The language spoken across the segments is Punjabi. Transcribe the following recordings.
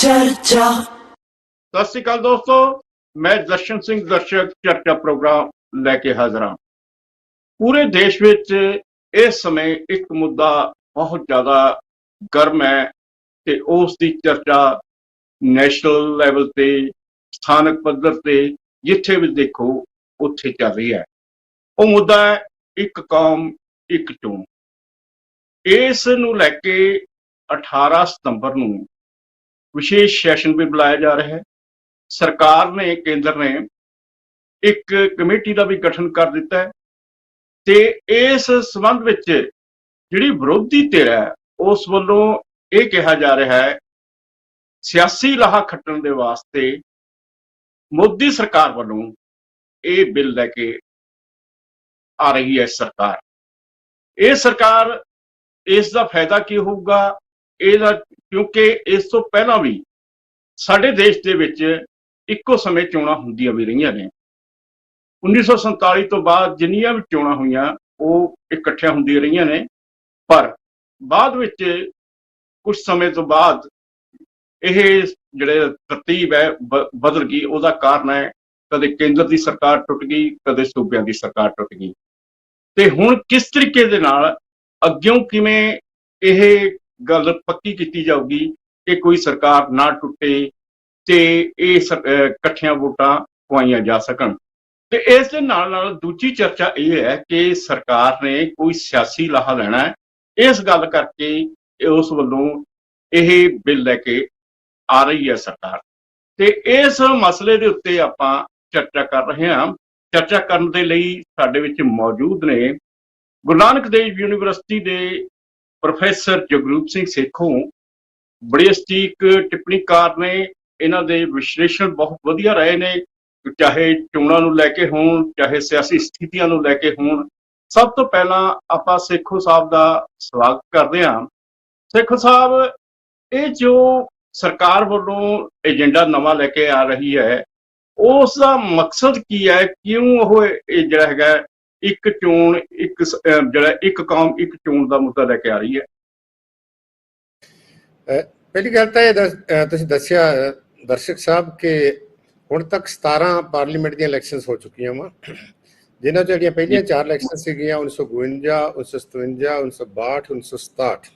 चर्चा। सत श्री अकाल दोस्तों, मैं दर्शन सिंह दर्शक चर्चा प्रोग्राम लेके हाजिर हाँ। पूरे देश विच इस समय एक मुद्दा बहुत ज्यादा गर्म है ते उस दी चर्चा नैशनल लैवल ते स्थानक पद्धर ते जिथे भी देखो उत्थे चल रही है। वो मुद्दा है एक कौम एक चोण। इस नूं लैके 18 सितंबर नूं विशेष सैशन भी बुलाया जा रहा है। सरकार ने, केंद्र ने एक कमेटी का भी गठन कर दिता है ते इस संबंध विच जिहड़ी विरोधी धिर है उस वल्लों यह कहा जा रहा है सियासी लाहा खट्टण दे वास्ते मोदी सरकार वल्लों ये बिल लैके आ रही है। सरकार इसका फायदा की होगा क्योंकि इस तो पहला भी साडे देश दे विच इक्को समय चोणां हुंदियां भी रहीआं ने। 1947 तो बाद जिन्नियां भी चोणां होईयां वो इकट्ठियां हुंदियां रहीआं ने, पर बाद विच कुछ समय तो बाद यह जिहड़े तरतीब है बदल गई। उसका कारण है कदे केंद्र की सरकार टुट गई, कदे सूबियां की सरकार टुट गई। ते हुण किस तरीके दे नाल अग्गों किवें यह गल पक्की की जाऊगी कि कोई सरकार ना टुटे ते इकट्ठियां वोटां पवाइयां जा सकन। ते इस दे नाल नाल दूजी चर्चा यह है कि सरकार ने कोई सियासी लाहा लेना है, इस गल करके उस वल्लों यह बिल लैके आ रही है सरकार। ते इस मसले दे उत्ते आपां चर्चा कर रहे हैं। चर्चा करन दे लई साडे विच मौजूद ने गुरु नानक देव यूनीवर्सिटी के प्रोफैसर जगरूप सिंह सेखों, बड़े सटीक टिप्पणीकार ने। इन्हां दे विश्लेषण बहुत वधिया रहे ने, चाहे चोणां नूं लैके होण, चाहे सियासी स्थितियां नूं लैके होण। सब तो पहला आपां सेखों साहब का स्वागत करते हैं। सेखों साहब, ये जो सरकार वालों एजेंडा नवा लैके आ रही है उसका मकसद की है? क्यों वो जिहड़ा हैगा एक चोण एक जिहड़ा एक कौम एक चोण का मुद्दा लैके आ रही है? पहली गल तो तुसीं दस्सिया दर्शक साहब के हुण तक 17 पार्लीमेंट दी इलैक्शनस हो चुकियां वा, जिन्हां चों जिहड़ियां पहलियां 4 इलैक्शन सीगियां 1952, 1957, 1962, 1967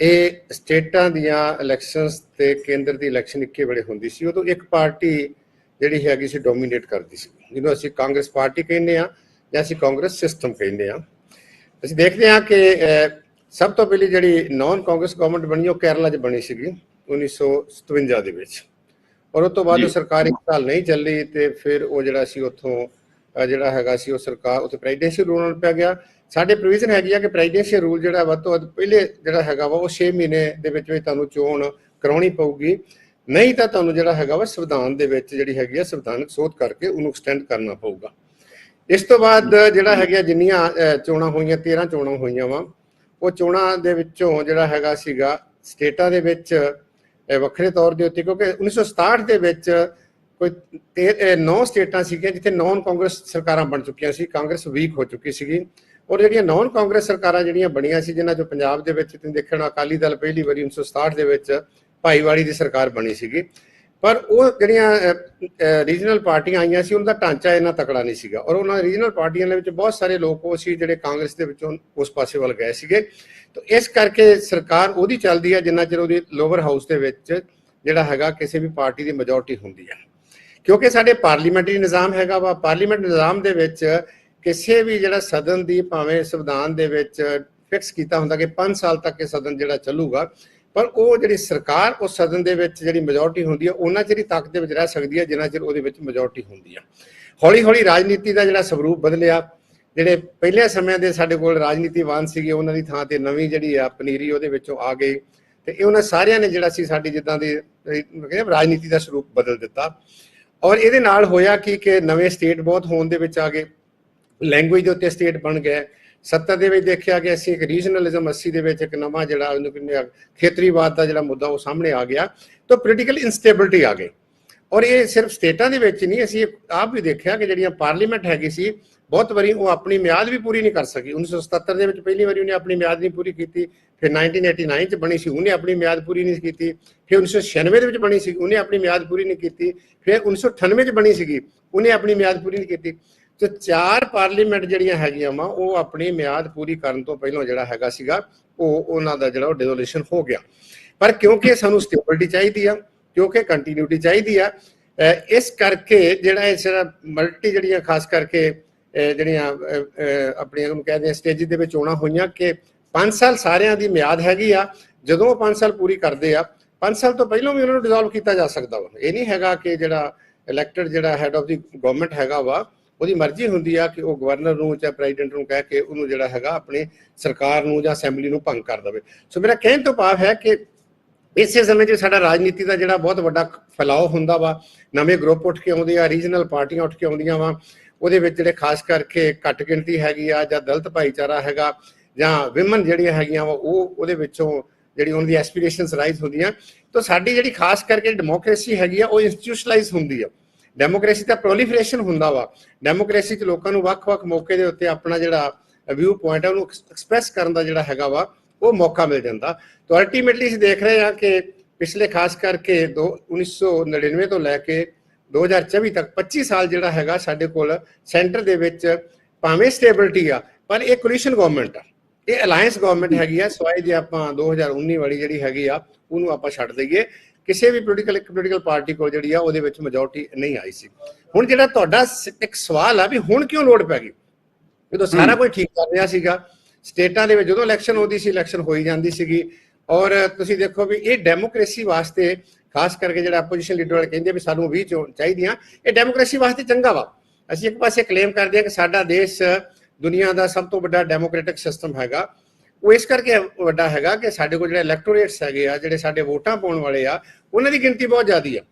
ਇਹ ਸਟੇਟਾਂ ਦੀਆਂ ਇਲੈਕਸ਼ਨਸ ਤੇ ਕੇਂਦਰ ਦੀ ਇਲੈਕਸ਼ਨ ਇੱਕੇ ਵੇਲੇ ਹੁੰਦੀ ਸੀ। ਉਦੋਂ ਇੱਕ ਪਾਰਟੀ ਜਿਹੜੀ ਹੈਗੀ ਸੀ ਡੋਮੀਨੇਟ ਕਰਦੀ ਸੀ, ਜਿਹਨੂੰ ਅਸੀਂ ਕਾਂਗਰਸ ਪਾਰਟੀ ਕਹਿੰਦੇ ਆ ਜਾਂ ਅਸੀਂ ਕਾਂਗਰਸ ਸਿਸਟਮ ਕਹਿੰਦੇ ਆ। ਅਸੀਂ ਦੇਖਦੇ ਹਾਂ ਕਿ ਸਭ ਤੋਂ ਪਹਿਲੀ ਜਿਹੜੀ ਨਾਨ ਕਾਂਗਰਸ ਗਵਰਨਮੈਂਟ ਬਣੀ ਉਹ ਕੇਰਲਾ 'ਚ ਬਣੀ ਸੀਗੀ 1957 ਦੇ ਵਿੱਚ, ਔਰ ਉਸ ਤੋਂ ਬਾਅਦ ਉਹ ਸਰਕਾਰ 1 ਸਾਲ ਨਹੀਂ ਚੱਲੀ ਤੇ ਫਿਰ ਉਹ ਜਿਹੜਾ ਸੀ ਉੱਥੋਂ ਜਿਹੜਾ ਹੈਗਾ ਸੀ ਉਹ ਸਰਕਾਰ ਉੱਥੇ ਪ੍ਰੈਜ਼ੀਡੈਂਸ਼ੀਅਲ ਰੂਲ ਨਾਲ ਪੈ ਗਿਆ। ਸਾਡੇ ਪ੍ਰੋਵੀਜ਼ਨ ਹੈਗੀ ਆ ਕਿ ਪ੍ਰੈਜ਼ੀਡੈਂਸ਼ੀਅਲ ਰੂਲ ਜਿਹੜਾ ਵੱਧ ਤੋਂ ਵੱਧ ਪਹਿਲੇ ਜਿਹੜਾ ਹੈਗਾ ਵਾ ਉਹ 6 ਮਹੀਨੇ ਦੇ ਵਿੱਚ ਤੁਹਾਨੂੰ ਚੋਣ ਕਰਾਉਣੀ ਪਊਗੀ, ਨਹੀਂ ਤਾਂ ਤੁਹਾਨੂੰ ਜਿਹੜਾ ਹੈਗਾ ਵਾ ਸੰਵਿਧਾਨ ਦੇ ਵਿੱਚ ਜਿਹੜੀ ਹੈਗੀ ਆ ਸੰਵਿਧਾਨਕ ਸੋਧ ਕਰਕੇ ਉਹਨੂੰ ਐਕਸਟੈਂਡ ਕਰਨਾ ਪਊਗਾ। ਇਸ ਤੋਂ ਬਾਅਦ ਜਿਹੜਾ ਹੈਗਾ ਜਿੰਨੀਆਂ ਚੋਣਾਂ ਹੋਈਆਂ 13 ਚੋਣਾਂ ਹੋਈਆਂ ਵਾ, ਉਹ ਚੋਣਾਂ ਦੇ ਵਿੱਚੋਂ ਜਿਹੜਾ ਹੈਗਾ ਸੀਗਾ ਸਟੇਟਾਂ ਦੇ ਵਿੱਚ ਵੱਖਰੇ ਤੌਰ ਦੇ ਉੱਤੇ, ਕਿਉਂਕਿ 1967 ਦੇ ਵਿੱਚ ਕੋਈ 9 ਸਟੇਟਾਂ ਸੀਗੀਆਂ ਜਿੱਥੇ ਨਾਨ ਕਾਂਗਰਸ ਸਰਕਾਰਾਂ ਬਣ ਚੁੱਕੀਆਂ ਸੀ, ਕਾਂਗਰਸ ਵੀਕ ਹੋ ਚੁੱਕੀ ਸੀਗੀ। ਔਰ ਜਿਹੜੀਆਂ ਨਾਨ ਕਾਂਗਰਸ ਸਰਕਾਰਾਂ ਜਿਹੜੀਆਂ ਬਣੀਆਂ ਸੀ, ਜਿਨ੍ਹਾਂ 'ਚੋਂ ਪੰਜਾਬ ਦੇ ਵਿੱਚ ਤੁਸੀਂ ਦੇਖਣਾ ਅਕਾਲੀ ਦਲ ਪਹਿਲੀ ਵਾਰੀ 1967 ਦੇ ਵਿੱਚ ਭਾਈਵਾਲੀ ਦੀ ਸਰਕਾਰ ਬਣੀ ਸੀਗੀ, ਪਰ ਉਹ ਜਿਹੜੀਆਂ ਰੀਜਨਲ ਪਾਰਟੀਆਂ ਆਈਆਂ ਸੀ ਉਹਨਾਂ ਦਾ ਢਾਂਚਾ ਇੰਨਾ ਤਕੜਾ ਨਹੀਂ ਸੀਗਾ। ਔਰ ਉਹਨਾਂ ਰੀਜਨਲ ਪਾਰਟੀਆਂ ਦੇ ਵਿੱਚ ਬਹੁਤ ਸਾਰੇ ਲੋਕ ਉਹ ਸੀ ਜਿਹੜੇ ਕਾਂਗਰਸ ਦੇ ਵਿੱਚੋਂ ਉਸ ਪਾਸੇ ਵੱਲ ਗਏ ਸੀਗੇ। ਤਾਂ ਇਸ ਕਰਕੇ ਸਰਕਾਰ ਉਹਦੀ ਚੱਲਦੀ ਹੈ ਜਿੰਨਾ ਚਿਰ ਉਹਦੀ ਲੋਅਰ ਹਾਊਸ ਦੇ ਵਿੱਚ ਜਿਹੜਾ ਹੈਗਾ ਕਿਸੇ ਵੀ ਪਾਰਟੀ ਦੀ ਮੈਜੋਰਟੀ ਹੁੰਦੀ ਹੈ। ਕਿਉਂਕਿ ਸਾਡੇ ਪਾਰਲੀਮੈਂਟਰੀ ਨਿਜ਼ਾਮ ਹੈਗਾ ਵਾ, ਪਾਰਲੀਮੈਂਟ ਨਿਜ਼ਾਮ ਦੇ ਵਿੱਚ ਕਿਸੇ ਵੀ ਜਿਹੜਾ ਸਦਨ ਦੀ ਭਾਵੇਂ ਸੰਵਿਧਾਨ ਦੇ ਵਿੱਚ ਫਿਕਸ ਕੀਤਾ ਹੁੰਦਾ ਕਿ 5 ਸਾਲ ਤੱਕ ਇਹ ਸਦਨ ਜਿਹੜਾ ਚੱਲੂਗਾ, ਪਰ ਉਹ ਜਿਹੜੀ ਸਰਕਾਰ ਉਸ ਸਦਨ ਦੇ ਵਿੱਚ ਜਿਹੜੀ ਮੈਜੋਰਟੀ ਹੁੰਦੀ ਹੈ ਉਹਨਾਂ ਚਿਰ ਹੀ ਤਾਕਤ ਦੇ ਵਿੱਚ ਰਹਿ ਸਕਦੀ ਹੈ ਜਿੰਨਾ ਚਿਰ ਉਹਦੇ ਵਿੱਚ ਮੈਜੋਰਟੀ ਹੁੰਦੀ ਆ। ਹੌਲੀ ਹੌਲੀ ਰਾਜਨੀਤੀ ਦਾ ਜਿਹੜਾ ਸਰੂਪ ਬਦਲਿਆ, ਜਿਹੜੇ ਪਹਿਲੇ ਸਮਿਆਂ ਦੇ ਸਾਡੇ ਕੋਲ ਰਾਜਨੀਤੀਵਾਨ ਸੀਗੇ ਉਹਨਾਂ ਦੀ ਥਾਂ ਤੇ ਨਵੀਂ ਜਿਹੜੀ ਆ ਪਨੀਰੀ ਉਹਦੇ ਵਿੱਚੋਂ ਆ ਗਈ, ਤੇ ਇਹ ਉਹਨਾਂ ਸਾਰਿਆਂ ਨੇ ਜਿਹੜਾ ਸੀ ਸਾਡੀ ਜਿੱਦਾਂ ਦੀ ਰਾਜਨੀਤੀ ਦਾ ਸਰੂਪ ਬਦਲ ਦਿੱਤਾ। ਔਰ ਇਹਦੇ ਨਾਲ ਹੋਇਆ ਕਿ ਨਵੇਂ ਸਟੇਟ ਬਹੁਤ ਹੋਣ ਦੇ ਵਿੱਚ ਆ ਗਏ, ਲੈਂਗੁਏਜ ਦੇ ਉੱਤੇ ਸਟੇਟ ਬਣ ਗਏ। 70 ਦੇ ਵਿੱਚ ਦੇਖਿਆ ਕਿ ਅਸੀਂ ਇੱਕ ਰੀਜਨਲਿਜ਼ਮ 80 ਦੇ ਵਿੱਚ ਇੱਕ ਨਵਾਂ ਜਿਹੜਾ ਉਹਨੂੰ ਖੇਤਰੀਵਾਦ ਦਾ ਜਿਹੜਾ ਮੁੱਦਾ ਉਹ ਸਾਹਮਣੇ ਆ ਗਿਆ, ਤਾਂ ਪੋਲੀਟੀਕਲ ਇਨਸਟੇਬਿਲਿਟੀ ਆ ਗਈ। ਔਰ ਇਹ ਸਿਰਫ ਸਟੇਟਾਂ ਦੇ ਵਿੱਚ ਨਹੀਂ, ਅਸੀਂ ਆਪ ਵੀ ਦੇਖਿਆ ਕਿ ਜਿਹੜੀਆਂ ਪਾਰਲੀਮੈਂਟ ਹੈਗੀ ਸੀ ਬਹੁਤ ਵਾਰੀ ਉਹ ਆਪਣੀ ਮਿਆਦ ਵੀ ਪੂਰੀ ਨਹੀਂ ਕਰ ਸਕੀ। 1977 ਦੇ ਵਿੱਚ ਪਹਿਲੀ ਵਾਰੀ ਉਹਨੇ ਆਪਣੀ ਮਿਆਦ ਨਹੀਂ ਪੂਰੀ ਕੀਤੀ, ਫਿਰ 1989 ਚ ਬਣੀ ਸੀ, ਉਹਨੇ ਆਪਣੀ ਮਿਆਦ ਪੂਰੀ ਨਹੀਂ ਕੀਤੀ, ਫਿਰ 1996 ਦੇ ਵਿੱਚ ਬਣੀ ਸੀ, ਉਹਨੇ ਆਪਣੀ ਮਿਆਦ ਪੂਰੀ ਨਹੀਂ ਕੀਤੀ, ਫਿਰ 1998 ਚ ਬਣੀ ਸੀਗੀ, ਉਹਨੇ ਆਪਣੀ ਮਿਆਦ ਪੂਰੀ ਨਹੀਂ ਕੀਤੀ। ਤੇ 4 ਪਾਰਲੀਮੈਂਟ ਜਿਹੜੀਆਂ ਹੈਗੀਆਂ ਵਾ ਉਹ ਆਪਣੀ ਮਿਆਦ ਪੂਰੀ ਕਰਨ ਤੋਂ ਪਹਿਲਾਂ ਜਿਹੜਾ ਹੈਗਾ ਸੀਗਾ ਉਹ ਉਹਨਾਂ ਦਾ ਜਿਹੜਾ ਡਿਸੋਲੂਸ਼ਨ ਹੋ ਗਿਆ। ਪਰ ਕਿਉਂਕਿ ਸਾਨੂੰ ਸਟੇਬਿਲਿਟੀ ਚਾਹੀਦੀ ਆ, ਕਿਉਂਕਿ ਕੰਟੀਨਿਊਟੀ ਚਾਹੀਦੀ ਆ, ਇਸ ਕਰਕੇ ਜਿਹੜਾ ਇਸ ਮਲਟੀ ਜਿਹੜੀਆਂ ਖਾਸ ਕਰਕੇ ਜਿਹੜੀਆਂ ਆਪਣੀਆਂ ਉਹਨੂੰ ਕਹਿੰਦੇ ਆ ਸਟੇਜ ਦੇ ਵਿੱਚ ਚੋਣਾਂ ਹੋਈਆਂ ਕਿ 5 ਸਾਲ ਸਾਰਿਆਂ ਦੀ ਮਿਆਦ ਹੈਗੀ ਆ। ਜਦੋਂ ਉਹ 5 ਸਾਲ ਪੂਰੀ ਕਰਦੇ ਆ, 5 ਸਾਲ ਤੋਂ ਪਹਿਲਾਂ ਵੀ ਉਹਨਾਂ ਨੂੰ ਡਿਸੋਲਵ ਕੀਤਾ ਜਾ ਸਕਦਾ ਵਾ। ਇਹ ਨਹੀਂ ਹੈਗਾ ਕਿ ਜਿਹੜਾ ਇਲੈਕਟਡ ਜਿਹੜਾ ਹੈਡ ਆਫ ਦੀ ਗਵਰਨਮੈਂਟ ਹੈਗਾ ਵਾ ਉਹਦੀ ਮਰਜ਼ੀ ਹੁੰਦੀ ਆ ਕਿ ਉਹ ਗਵਰਨਰ ਨੂੰ ਜਾਂ ਪ੍ਰੈਜ਼ੀਡੈਂਟ ਨੂੰ ਕਹਿ ਕੇ ਉਹਨੂੰ ਜਿਹੜਾ ਹੈਗਾ ਆਪਣੀ ਸਰਕਾਰ ਨੂੰ ਜਾਂ ਅਸੈਂਬਲੀ ਨੂੰ ਭੰਗ ਕਰ ਦੇਵੇ। ਸੋ ਮੇਰਾ ਕਹਿਣ ਤੋਂ ਭਾਵ ਹੈ ਕਿ ਇਸੇ ਸਮੇਂ 'ਚ ਸਾਡਾ ਰਾਜਨੀਤੀ ਦਾ ਜਿਹੜਾ ਬਹੁਤ ਵੱਡਾ ਫੈਲਾਅ ਹੁੰਦਾ ਵਾ, ਨਵੇਂ ਗਰੁੱਪ ਉੱਠ ਕੇ ਆਉਂਦੇ ਆ, ਰੀਜਨਲ ਪਾਰਟੀਆਂ ਉੱਠ ਕੇ ਆਉਂਦੀਆਂ ਵਾ, ਉਹਦੇ ਵਿੱਚ ਜਿਹੜੇ ਖਾਸ ਕਰਕੇ ਘੱਟ ਗਿਣਤੀ ਹੈਗੀ ਆ ਜਾਂ ਦਲਿਤ ਭਾਈਚਾਰਾ ਹੈਗਾ ਜਾਂ ਵਿਮਨ ਜਿਹੜੀਆਂ ਹੈਗੀਆਂ ਵਾ ਉਹ ਉਹਦੇ ਵਿੱਚੋਂ ਜਿਹੜੀ ਉਹਨਾਂ ਦੀ ਐਸਪੀਰੇਸ਼ਨਸ ਰਾਈਜ਼ ਹੁੰਦੀਆਂ। ਤਾਂ ਸਾਡੀ ਜਿਹੜੀ ਖਾਸ ਕਰਕੇ ਡੈਮੋਕ੍ਰੇਸੀ ਹੈਗੀ ਆ ਉਹ ਇੰਸਟੀਟਿਊਸ਼ਨਲਾਈਜ਼ ਹੁੰਦੀ ਆ। ਡੈਮੋਕ੍ਰੇਸੀ ਦਾ ਪ੍ਰੋਲੀਫਰੇਸ਼ਨ ਹੁੰਦਾ ਵਾ। ਡੈਮੋਕ੍ਰੇਸੀ 'ਚ ਲੋਕਾਂ ਨੂੰ ਵੱਖ-ਵੱਖ ਮੌਕੇ ਦੇ ਉੱਤੇ ਆਪਣਾ ਜਿਹੜਾ ਵਿਊ ਪੁਆਇੰਟ ਹੈ ਉਹਨੂੰ ਐਕਸਪ੍ਰੈਸ ਕਰਨ ਦਾ ਜਿਹੜਾ ਹੈਗਾ ਵਾ ਉਹ ਮੌਕਾ ਮਿਲ ਜਾਂਦਾ। ਤਾਂ ਅਲਟੀਮੇਟਲੀ ਅਸੀਂ ਦੇਖ ਰਹੇ ਹਾਂ ਕਿ ਪਿਛਲੇ ਖਾਸ ਕਰਕੇ 1999 ਤੋਂ ਲੈ ਕੇ 2024 ਤੱਕ 25 ਸਾਲ ਜਿਹੜਾ ਹੈਗਾ ਸਾਡੇ ਕੋਲ ਸੈਂਟਰ ਦੇ ਵਿੱਚ ਭਾਵੇਂ ਸਟੇਬਿਲਿਟੀ ਆ ਪਰ ਇਹ ਕੋਲੀਸ਼ਨ ਗਵਰਨਮੈਂਟ ਆ, ਇਹ ਅਲਾਈਅੰਸ ਗਵਰਨਮੈਂਟ ਹੈਗੀ ਆ। ਸਵਾਏ ਜੇ ਆਪਾਂ 2019 ਵਾਲੀ ਜਿਹੜੀ ਹੈਗੀ ਆ ਉਹਨੂੰ ਆਪਾਂ ਛੱਡ ਦਈਏ, ਕਿਸੇ ਵੀ ਪੋਲੀਟੀਕਲ ਪਾਰਟੀ ਕੋਲ ਜਿਹੜੀ ਆ ਉਹਦੇ ਵਿੱਚ ਮੈਜੋਰਟੀ ਨਹੀਂ ਆਈ ਸੀ। ਹੁਣ ਜਿਹੜਾ ਤੁਹਾਡਾ ਇੱਕ ਸਵਾਲ ਆ ਵੀ ਹੁਣ ਕਿਉਂ ਲੋੜ ਪੈ ਗਈ, ਜਦੋਂ ਸਾਰਾ ਕੁਝ ਠੀਕ ਚੱਲ ਰਿਹਾ ਸੀਗਾ ਸਟੇਟਾਂ ਦੇ ਵਿੱਚ, ਜਦੋਂ ਇਲੈਕਸ਼ਨ ਹੁੰਦੀ ਸੀ ਇਲੈਕਸ਼ਨ ਹੋਈ ਜਾਂਦੀ ਸੀਗੀ। ਔਰ ਤੁਸੀਂ ਦੇਖੋ ਵੀ ਇਹ ਡੈਮੋਕ੍ਰੇਸੀ ਵਾਸਤੇ ਖਾਸ ਕਰਕੇ ਜਿਹੜਾ ਆਪੋਜੀਸ਼ਨ ਲੀਡਰ ਵਾਲੇ ਕਹਿੰਦੇ ਵੀ ਸਾਨੂੰ 20 ਚਾਹੀਦੀਆਂ, ਇਹ ਡੈਮੋਕ੍ਰੇਸੀ ਵਾਸਤੇ ਚੰਗਾ ਵਾ। ਅਸੀਂ ਇੱਕ ਪਾਸੇ ਕਲੇਮ ਕਰਦੇ ਹਾਂ ਕਿ ਸਾਡਾ ਦੇਸ਼ ਦੁਨੀਆ ਦਾ ਸਭ ਤੋਂ ਵੱਡਾ ਡੈਮੋਕ੍ਰੈਟਿਕ ਸਿਸਟਮ ਹੈਗਾ। ਉਹ ਇਸ ਕਰਕੇ ਵੱਡਾ ਹੈਗਾ ਕਿ ਸਾਡੇ ਕੋਲ ਜਿਹੜੇ ਇਲੈਕਟੋਰੇਟਸ ਹੈਗੇ ਆ, ਜਿਹੜੇ ਸਾਡੇ ਵੋਟਾਂ ਪਾਉਣ ਵਾਲੇ ਆ, ਉਹਨਾਂ ਦੀ ਗਿਣਤੀ ਬਹੁਤ ਜ਼ਿਆਦੀ ਆ।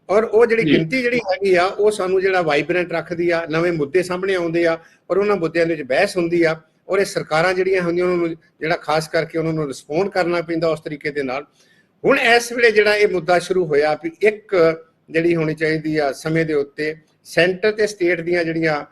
ਔਰ ਉਹ ਜਿਹੜੀ ਗਿਣਤੀ ਜਿਹੜੀ ਹੈਗੀ ਆ ਉਹ ਸਾਨੂੰ ਜਿਹੜਾ ਵਾਈਬ੍ਰੈਂਟ ਰੱਖਦੀ ਆ, ਨਵੇਂ ਮੁੱਦੇ ਸਾਹਮਣੇ ਆਉਂਦੇ ਆ ਔਰ ਉਹਨਾਂ ਮੁੱਦਿਆਂ ਦੇ ਵਿੱਚ ਬਹਿਸ ਹੁੰਦੀ ਆ। ਔਰ ਇਹ ਸਰਕਾਰਾਂ ਜਿਹੜੀਆਂ ਹੁੰਦੀਆਂ ਉਹਨਾਂ ਨੂੰ ਜਿਹੜਾ ਖਾਸ ਕਰਕੇ ਉਹਨਾਂ ਨੂੰ ਰਿਸਪੌਂਡ ਕਰਨਾ ਪੈਂਦਾ ਉਸ ਤਰੀਕੇ ਦੇ ਨਾਲ। ਹੁਣ ਇਸ ਵੇਲੇ ਜਿਹੜਾ ਇਹ ਮੁੱਦਾ ਸ਼ੁਰੂ ਹੋਇਆ ਵੀ ਇੱਕ ਜਿਹੜੀ ਹੋਣੀ ਚਾਹੀਦੀ ਆ ਸਮੇਂ ਦੇ ਉੱਤੇ ਸੈਂਟਰ ਤੇ ਸਟੇਟ ਦੀਆਂ ਜਿਹੜੀਆਂ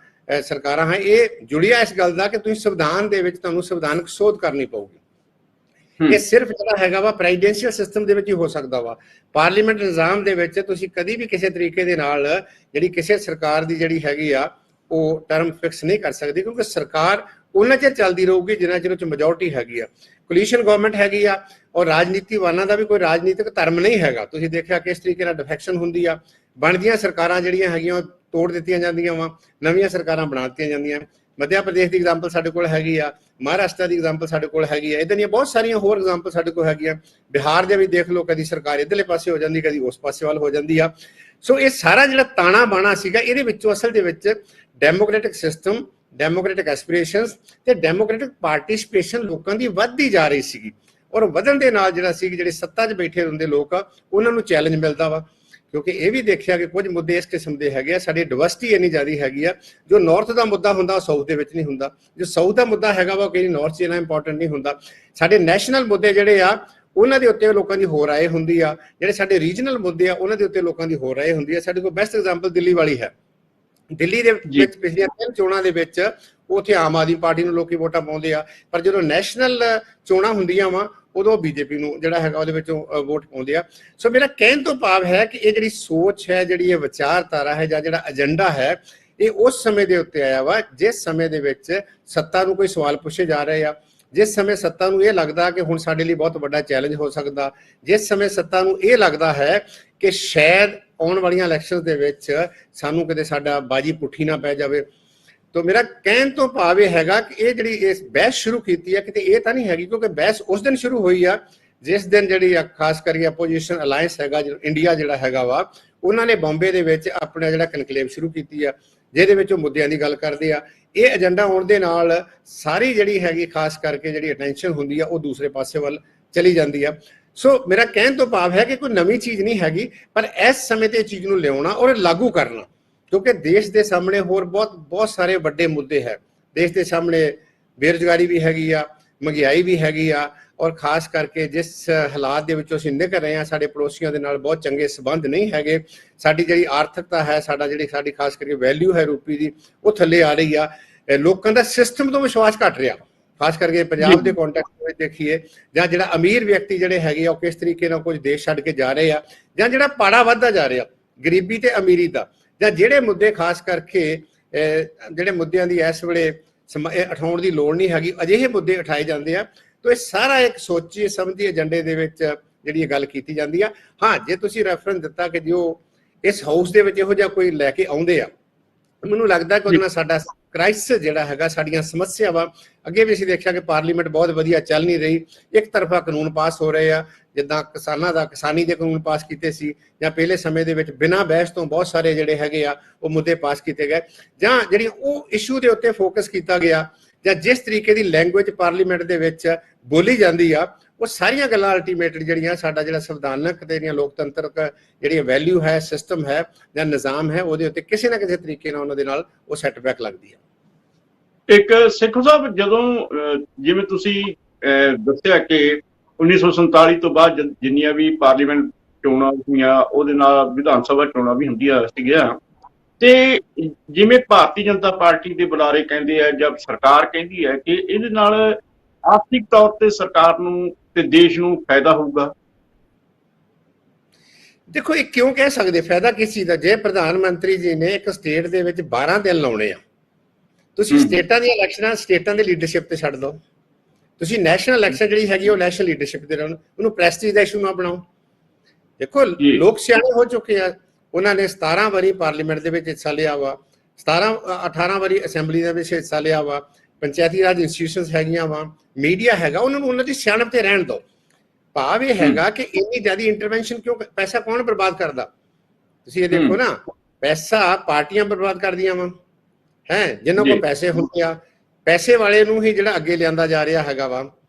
ਸਰਕਾਰਾਂ ਹੈ ਇਹ ਜੁੜੀਆਂ ਇਸ ਗੱਲ ਦਾ ਕਿ ਤੁਸੀਂ ਸੰਵਿਧਾਨ ਦੇ ਵਿੱਚ ਤੁਹਾਨੂੰ ਸੰਵਿਧਾਨਕ ਸੋਧ ਕਰਨੀ ਪਊਗੀ। ਇਹ ਸਿਰਫ ਜਿਹੜਾ ਹੈਗਾ ਵਾ ਪ੍ਰੈਜ਼ੀਡੈਂਸ਼ੀਅਲ ਸਿਸਟਮ ਦੇ ਵਿੱਚ ਹੀ ਹੋ ਸਕਦਾ ਵਾ। ਪਾਰਲੀਮੈਂਟ ਨਿਜ਼ਾਮ ਦੇ ਵਿੱਚ ਤੁਸੀਂ ਕਦੀ ਵੀ ਕਿਸੇ ਤਰੀਕੇ ਦੇ ਨਾਲ ਜਿਹੜੀ ਕਿਸੇ ਸਰਕਾਰ ਦੀ ਜਿਹੜੀ ਹੈਗੀ ਆ ਉਹ ਟਰਮ ਫਿਕਸ ਨਹੀਂ ਕਰ ਸਕਦੀ, ਕਿਉਂਕਿ ਸਰਕਾਰ ਉਹਨਾਂ ਚਿਰ ਚੱਲਦੀ ਰਹੂਗੀ ਜਿੰਨਾ ਚਿਰ ਉਹ 'ਚ ਮੈਜੋਰਟੀ ਹੈਗੀ ਆ। ਕੋਲੀਸ਼ਨ ਗਵਰਨਮੈਂਟ ਹੈਗੀ ਆ ਔਰ ਰਾਜਨੀਤੀਵਾਨਾਂ ਦਾ ਵੀ ਕੋਈ ਰਾਜਨੀਤਿਕ ਧਰਮ ਨਹੀਂ ਹੈਗਾ। ਤੁਸੀਂ ਦੇਖਿਆ ਕਿਸ ਤਰੀਕੇ ਨਾਲ ਡਿਫੈਕਸ਼ਨ ਹੁੰਦੀ ਆ, ਬਣਦੀਆਂ ਸਰਕਾਰਾਂ ਜਿਹੜੀਆਂ ਹੈਗੀਆਂ ਤੋੜ ਦਿੱਤੀਆਂ ਜਾਂਦੀਆਂ ਵਾ, ਨਵੀਆਂ ਸਰਕਾਰਾਂ ਬਣਾ ਦਿੱਤੀਆਂ ਜਾਂਦੀਆਂ। ਮੱਧ ਪ੍ਰਦੇਸ਼ ਦੀ ਐਗਜ਼ਾਮਪਲ ਸਾਡੇ ਕੋਲ ਹੈਗੀ ਆ, ਮਹਾਰਾਸ਼ਟਰ ਦੀ ਐਗਜ਼ਾਮਪਲ ਸਾਡੇ ਕੋਲ ਹੈਗੀ ਆ, ਇੱਦਾਂ ਦੀਆਂ ਬਹੁਤ ਸਾਰੀਆਂ ਹੋਰ ਐਗਜ਼ਾਮਪਲ ਸਾਡੇ ਕੋਲ ਹੈਗੀਆਂ। ਬਿਹਾਰ ਦੇ ਵੀ ਦੇਖ ਲਓ, ਕਦੀ ਸਰਕਾਰ ਇੱਧਰਲੇ ਪਾਸੇ ਹੋ ਜਾਂਦੀ, ਕਦੀ ਉਸ ਪਾਸੇ ਵੱਲ ਹੋ ਜਾਂਦੀ ਆ। ਸੋ ਇਹ ਸਾਰਾ ਜਿਹੜਾ ਤਾਣਾ ਬਾਣਾ ਸੀਗਾ ਇਹਦੇ ਵਿੱਚੋਂ ਅਸਲ ਦੇ ਵਿੱਚ ਡੈਮੋਕ੍ਰੈਟਿਕ ਸਿਸਟਮ, ਡੈਮੋਕ੍ਰੈਟਿਕ ਐਸਪੀਰੇਸ਼ਨਸ ਤੇ ਡੈਮੋਕ੍ਰੈਟਿਕ ਪਾਰਟਿਸਿਪੇਸ਼ਨ ਲੋਕਾਂ ਦੀ ਵੱਧਦੀ ਜਾ ਰਹੀ ਸੀਗੀ। ਔਰ ਵਧਣ ਦੇ ਨਾਲ ਜਿਹੜਾ ਸੀ ਜਿਹੜੇ ਸੱਤਾ 'ਚ ਬੈਠੇ ਹੁੰਦੇ ਲੋਕ ਆ ਉਹਨਾਂ ਨੂੰ ਚੈਲੰਜ ਮਿਲਦਾ ਵਾ, ਕਿਉਂਕਿ ਇਹ ਵੀ ਦੇਖਿਆ ਕਿ ਕੁਝ ਮੁੱਦੇ ਇਸ ਕਿਸਮ ਦੇ ਹੈਗੇ ਆ। ਸਾਡੀ ਡਿਵਰਸਿਟੀ ਇੰਨੀ ਜ਼ਿਆਦਾ ਹੈਗੀ ਆ, ਜੋ ਨਾਰਥ ਦਾ ਮੁੱਦਾ ਹੁੰਦਾ ਉਹ ਸਾਊਥ ਦੇ ਵਿੱਚ ਨਹੀਂ ਹੁੰਦਾ, ਜੋ ਸਾਊਥ ਦਾ ਮੁੱਦਾ ਹੈਗਾ ਵਾ ਕਈ ਨਾਰਥ 'ਚ ਇੰਨਾ ਇੰਪੋਰਟੈਂਟ ਨਹੀਂ ਹੁੰਦਾ। ਸਾਡੇ ਨੈਸ਼ਨਲ ਮੁੱਦੇ ਜਿਹੜੇ ਆ ਉਹਨਾਂ ਦੇ ਉੱਤੇ ਲੋਕਾਂ ਦੀ ਹੋਰ ਰਾਏ ਹੁੰਦੀ ਆ, ਜਿਹੜੇ ਸਾਡੇ ਰੀਜਨਲ ਮੁੱਦੇ ਆ ਉਹਨਾਂ ਦੇ ਉੱਤੇ ਲੋਕਾਂ ਦੀ ਹੋਰ ਰਾਏ ਹੁੰਦੀ ਆ। ਸਾਡੇ ਕੋਲ ਬੈਸਟ ਐਗਜ਼ਾਮਪਲ ਦਿੱਲੀ ਵਾਲੀ ਹੈ। ਦਿੱਲੀ ਦੇ ਵਿੱਚ ਪਿਛਲੀਆਂ 3 ਚੋਣਾਂ ਦੇ ਵਿੱਚ ਉੱਥੇ ਆਮ ਆਦਮੀ ਪਾਰਟੀ ਨੂੰ ਲੋਕੀ ਵੋਟਾਂ ਪਾਉਂਦੇ ਆ, ਪਰ ਜਦੋਂ ਨੈਸ਼ਨਲ ਚੋਣਾਂ ਹੁੰਦੀਆਂ ਵਾ ਉਦੋਂ ਬੀਜੇਪੀ ਨੂੰ ਜਿਹੜਾ ਹੈਗਾ ਉਹਦੇ ਵਿੱਚੋਂ ਵੋਟ ਪਾਉਂਦੇ ਆ। ਸੋ ਮੇਰਾ ਕਹਿਣ ਤੋਂ ਭਾਵ ਹੈ ਕਿ ਇਹ ਜਿਹੜੀ ਸੋਚ ਹੈ, ਜਿਹੜੀ ਇਹ ਵਿਚਾਰਧਾਰਾ ਹੈ ਜਾਂ ਜਿਹੜਾ ਏਜੰਡਾ ਹੈ, ਇਹ ਉਸ ਸਮੇਂ ਦੇ ਉੱਤੇ ਆਇਆ ਵਾ ਜਿਸ ਸਮੇਂ ਦੇ ਵਿੱਚ ਸੱਤਾ ਨੂੰ ਕੋਈ ਸਵਾਲ ਪੁੱਛੇ ਜਾ ਰਹੇ ਆ, ਜਿਸ ਸਮੇਂ ਸੱਤਾ ਨੂੰ ਇਹ ਲੱਗਦਾ ਕਿ ਹੁਣ ਸਾਡੇ ਲਈ ਬਹੁਤ ਵੱਡਾ ਚੈਲੰਜ ਹੋ ਸਕਦਾ, ਜਿਸ ਸਮੇਂ ਸੱਤਾ ਨੂੰ ਇਹ ਲੱਗਦਾ ਹੈ ਕਿ ਸ਼ਾਇਦ ਆਉਣ ਵਾਲੀਆਂ ਇਲੈਕਸ਼ਨ ਦੇ ਵਿੱਚ ਸਾਨੂੰ ਕਿਤੇ ਸਾਡਾ ਬਾਜੀ ਪੁੱਠੀ ਨਾ ਪੈ ਜਾਵੇ। ਤਾਂ ਮੇਰਾ ਕਹਿਣ ਤੋਂ ਭਾਵ ਇਹ ਹੈਗਾ ਕਿ ਇਹ ਜਿਹੜੀ ਇਸ ਬਹਿਸ ਸ਼ੁਰੂ ਕੀਤੀ ਹੈ ਕਿਤੇ ਇਹ ਤਾਂ ਨਹੀਂ ਹੈਗੀ, ਕਿਉਂਕਿ ਬਹਿਸ ਉਸ ਦਿਨ ਸ਼ੁਰੂ ਹੋਈ ਆ ਜਿਸ ਦਿਨ ਜਿਹੜੀ ਖਾਸ ਕਰਕੇ ਆਪੋਜੀਸ਼ਨ ਅਲਾਈਅੰਸ ਹੈਗਾ ਇੰਡੀਆ ਜਿਹੜਾ ਹੈਗਾ ਵਾ ਉਹਨਾਂ ਨੇ ਬੰਬੇ ਦੇ ਵਿੱਚ ਆਪਣਾ ਜਿਹੜਾ ਕਨਕਲੇਵ ਸ਼ੁਰੂ ਕੀਤੀ ਆ, ਜਿਹਦੇ ਵਿੱਚ ਉਹ ਮੁੱਦਿਆਂ ਦੀ ਗੱਲ ਕਰਦੇ ਆ। ਇਹ ਏਜੰਡਾ ਆਉਣ ਦੇ ਨਾਲ ਸਾਰੀ ਜਿਹੜੀ ਹੈਗੀ ਖਾਸ ਕਰਕੇ ਜਿਹੜੀ ਅਟੈਂਸ਼ਨ ਹੁੰਦੀ ਆ ਉਹ ਦੂਸਰੇ ਪਾਸੇ ਵੱਲ ਚਲੀ ਜਾਂਦੀ ਆ। ਸੋ ਮੇਰਾ ਕਹਿਣ ਤੋਂ ਭਾਵ ਹੈ ਕਿ ਕੋਈ ਨਵੀਂ ਚੀਜ਼ ਨਹੀਂ ਹੈਗੀ, ਪਰ ਇਸ ਸਮੇਂ ਤੇ ਚੀਜ਼ ਨੂੰ ਲਿਆਉਣਾ ਔਰ ਲਾਗੂ ਕਰਨਾ, ਕਿਉਂਕਿ ਦੇਸ਼ ਦੇ ਸਾਹਮਣੇ ਹੋਰ ਬਹੁਤ ਸਾਰੇ ਵੱਡੇ ਮੁੱਦੇ ਹੈ। ਦੇਸ਼ ਦੇ ਸਾਹਮਣੇ ਬੇਰੁਜ਼ਗਾਰੀ ਵੀ ਹੈਗੀ ਆ, ਮਹਿੰਗਾਈ ਵੀ ਹੈਗੀ ਆ, ਔਰ ਖਾਸ ਕਰਕੇ ਜਿਸ ਹਾਲਾਤ ਦੇ ਵਿੱਚੋਂ ਅਸੀਂ ਨਿਕਲ ਰਹੇ ਹਾਂ ਸਾਡੇ ਪੜੋਸੀਆਂ ਦੇ ਨਾਲ ਬਹੁਤ ਚੰਗੇ ਸਬੰਧ ਨਹੀਂ ਹੈਗੇ। ਸਾਡੀ ਜਿਹੜੀ ਆਰਥਿਕਤਾ ਹੈ, ਸਾਡੀ ਖਾਸ ਕਰਕੇ ਵੈਲਿਊ ਹੈ ਰੂਪੀ ਦੀ ਉਹ ਥੱਲੇ ਆ ਰਹੀ ਆ। ਲੋਕਾਂ ਦਾ ਸਿਸਟਮ ਤੋਂ ਵਿਸ਼ਵਾਸ ਘਟ ਰਿਹਾ, ਖਾਸ ਕਰਕੇ ਪੰਜਾਬ ਦੇ ਕੰਟੈਕਸਟ ਵਿੱਚ ਦੇਖੀਏ, ਜਾਂ ਜਿਹੜਾ ਅਮੀਰ ਵਿਅਕਤੀ ਜਿਹੜੇ ਹੈਗੇ ਆ ਉਹ ਕਿਸ ਤਰੀਕੇ ਨਾਲ ਕੁਝ ਦੇਸ਼ ਛੱਡ ਕੇ ਜਾ ਰਹੇ ਆ, ਜਾਂ ਜਿਹੜਾ ਪਾੜਾ ਵੱਧਦਾ ਜਾ ਰਿਹਾ ਗਰੀਬੀ ਤੇ ਅਮੀਰੀ ਦਾ, ਜਾਂ ਜਿਹੜੇ ਮੁੱਦੇ ਖਾਸ ਕਰਕੇ ਜਿਹੜੇ ਮੁੱਦਿਆਂ ਦੀ ਇਸ ਵੇਲੇ ਉਠਾਉਣ ਦੀ ਲੋੜ ਨਹੀਂ ਹੈਗੀ, ਅਜਿਹੇ ਮੁੱਦੇ ਉਠਾਏ ਜਾਂਦੇ ਆ। ਤਾਂ ਇਹ ਸਾਰਾ ਇੱਕ ਸੋਚੀ ਸਮਝੀ ਏਜੰਡੇ ਦੇ ਵਿੱਚ ਜਿਹੜੀ ਇਹ ਗੱਲ ਕੀਤੀ ਜਾਂਦੀ ਆ। ਹਾਂ, ਜੇ ਤੁਸੀਂ ਰੈਫਰੈਂਸ ਦਿੱਤਾ ਕਿ ਜੋ ਇਸ ਹਾਊਸ ਦੇ ਵਿੱਚ ਇਹੋ ਜਿਹਾ ਕੋਈ ਲੈ ਕੇ ਆਉਂਦੇ ਆ, ਮੈਨੂੰ ਲੱਗਦਾ ਕਿ ਉਹਦੇ ਨਾਲ ਸਾਡਾ ਕ੍ਰਾਈਸਿਸ ਜਿਹੜਾ ਹੈਗਾ, ਸਾਡੀਆਂ ਸਮੱਸਿਆਵਾਂ, ਅੱਗੇ ਵੀ ਅਸੀਂ ਦੇਖਿਆ ਕਿ ਪਾਰਲੀਮੈਂਟ ਬਹੁਤ ਵਧੀਆ ਚੱਲ ਨਹੀਂ ਰਹੀ, ਇੱਕ ਤਰਫਾ ਕਾਨੂੰਨ ਪਾਸ ਹੋ ਰਹੇ ਆ, ਜਿੱਦਾਂ ਕਿਸਾਨੀ ਦੇ ਕਾਨੂੰਨ ਪਾਸ ਕੀਤੇ ਸੀ, ਜਾਂ ਪਹਿਲੇ ਸਮੇਂ ਦੇ ਵਿੱਚ ਬਿਨਾਂ ਬਹਿਸ ਤੋਂ ਬਹੁਤ ਸਾਰੇ ਜਿਹੜੇ ਹੈਗੇ ਆ ਉਹ ਮੁੱਦੇ ਪਾਸ ਕੀਤੇ ਗਏ, ਜਾਂ ਜਿਹੜੀ ਉਹ ਇਸ਼ੂ ਦੇ ਉੱਤੇ ਫੋਕਸ ਕੀਤਾ ਗਿਆ, ਜਾਂ ਜਿਸ ਤਰੀਕੇ ਦੀ ਲੈਂਗੁਏਜ ਪਾਰਲੀਮੈਂਟ ਦੇ ਵਿੱਚ ਬੋਲੀ ਜਾਂਦੀ ਆ, ਉਹ ਸਾਰੀਆਂ ਗੱਲਾਂ ਅਲਟੀਮੇਟਲੀ ਜਿਹੜੀਆਂ ਸਾਡਾ ਜਿਹੜਾ ਸੰਵਿਧਾਨਕ ਤੇ ਜਿਹੜੀਆਂ ਲੋਕਤੰਤਰਕ ਜਿਹੜੀ ਵੈਲਿਊ ਹੈ, ਸਿਸਟਮ ਹੈ ਜਾਂ ਨਿਜ਼ਾਮ ਹੈ, ਉਹਦੇ ਉੱਤੇ ਕਿਸੇ ਨਾ ਕਿਸੇ ਤਰੀਕੇ ਨਾਲ ਉਹਨਾਂ ਦੇ ਨਾਲ ਉਹ ਸੈਟਬੈਕ ਲੱਗਦੀ ਹੈ। ਇੱਕ ਸੇਖੋਂ ਸਾਹਿਬ, ਜਦੋਂ ਜਿਵੇਂ ਤੁਸੀਂ ਦੱਸਿਆ ਕਿ 1947 ਤੋਂ ਬਾਅਦ ਜਿੰਨੀਆਂ ਵੀ ਪਾਰਲੀਮੈਂਟ ਚੋਣਾਂ ਹੋਈਆਂ, ਉਹਦੇ ਨਾਲ ਵਿਧਾਨ ਸਭਾ ਚੋਣਾਂ ਵੀ ਹੁੰਦੀਆਂ ਸੀਗੀਆਂ, ਤੇ ਜਿਵੇਂ ਭਾਰਤੀ ਜਨਤਾ ਪਾਰਟੀ ਦੇ ਬੁਲਾਰੇ ਕਹਿੰਦੇ ਆ ਜਾਂ ਸਰਕਾਰ ਕਹਿੰਦੀ ਹੈ ਕਿ ਇਹਦੇ ਨਾਲ ਆਰਥਿਕ ਤੌਰ ਤੇ ਸਰਕਾਰ ਨੂੰ ਤੇ ਦੇਸ਼ ਨੂੰ ਫਾਇਦਾ ਹੋਊਗਾ। ਦੇਖੋ, ਇਹ ਕਿਉਂ ਕਹਿ ਸਕਦੇ ਫਾਇਦਾ ਕਿਸ ਚੀਜ਼ ਦਾ? ਜੇ ਪ੍ਰਧਾਨ ਮੰਤਰੀ ਜੀ ਨੇ ਇੱਕ ਸਟੇਟ ਦੇ ਵਿੱਚ 12 ਦਿਨ ਲਾਉਣੇ ਆ, ਤੁਸੀਂ ਸਟੇਟਾਂ ਦੀਆਂ ਇਲੈਕਸ਼ਨਾਂ ਸਟੇਟਾਂ ਦੀ ਲੀਡਰਸ਼ਿਪ ਤੇ ਛੱਡ ਦਿਓ, ਤੁਸੀਂ ਨੈਸ਼ਨਲ ਇਲੈਕਸ਼ਨ ਜਿਹੜੀ ਹੈਗੀ ਉਹ ਨੈਸ਼ਨਲ ਲੀਡਰਸ਼ਿਪ ਦੇ ਰਹਿਣ, ਉਹਨੂੰ ਪ੍ਰੈਸਟੀਜ ਦਾ ਇਸ਼ੂ ਨਾ ਬਣਾਓ। ਦੇਖੋ, ਲੋਕ ਸਿਆਣੇ ਹੋ ਚੁੱਕੇ ਆ, ਉਹਨਾਂ ਨੇ 17 ਵਾਰੀ ਪਾਰਲੀਮੈਂਟ ਦੇ ਵਿੱਚ ਹਿੱਸਾ ਲਿਆ ਵਾ, 18 ਵਾਰੀ ਅਸੈਂਬਲੀ ਦੇ ਵਿੱਚ ਹਿੱਸਾ ਲਿਆ ਵਾ, ਪੰਚਾਇਤੀ ਰਾਜ ਇੰਸਟੀਟਿਊਸ਼ਨਸ ਹੈਗੀਆਂ ਵਾ, ਮੀਡੀਆ ਹੈਗਾ, ਉਹਨਾਂ ਨੂੰ ਉਹਨਾਂ ਦੀ ਸਿਆਣਪ ਤੇ ਰਹਿਣ ਦਿਓ। ਭਾਵ ਇਹ ਹੈਗਾ ਕਿ ਇੰਨੀ ਜ਼ਿਆਦਾ ਇੰਟਰਵੈਂਸ਼ਨ ਕਿਉਂ? ਪੈਸਾ ਕੌਣ ਬਰਬਾਦ ਕਰਦਾ? ਤੁਸੀਂ ਇਹ ਦੇਖੋ ਨਾ, ਪੈਸਾ ਪਾਰਟੀਆਂ ਬਰਬਾਦ ਕਰਦੀਆਂ ਵਾ, ਹੈ ਜਿਨ੍ਹਾਂ ਕੋਲ ਪੈਸੇ ਹੁੰਦੇ ਆ, ਪੈਸੇ ਵਾਲੇ ਨੂੰ ਹੀ ਜਿਹੜਾ ਅੱਗੇ ਲਿਆਂਦਾ ਜਾ ਰਿਹਾ ਹੈਗਾ ਵਾ।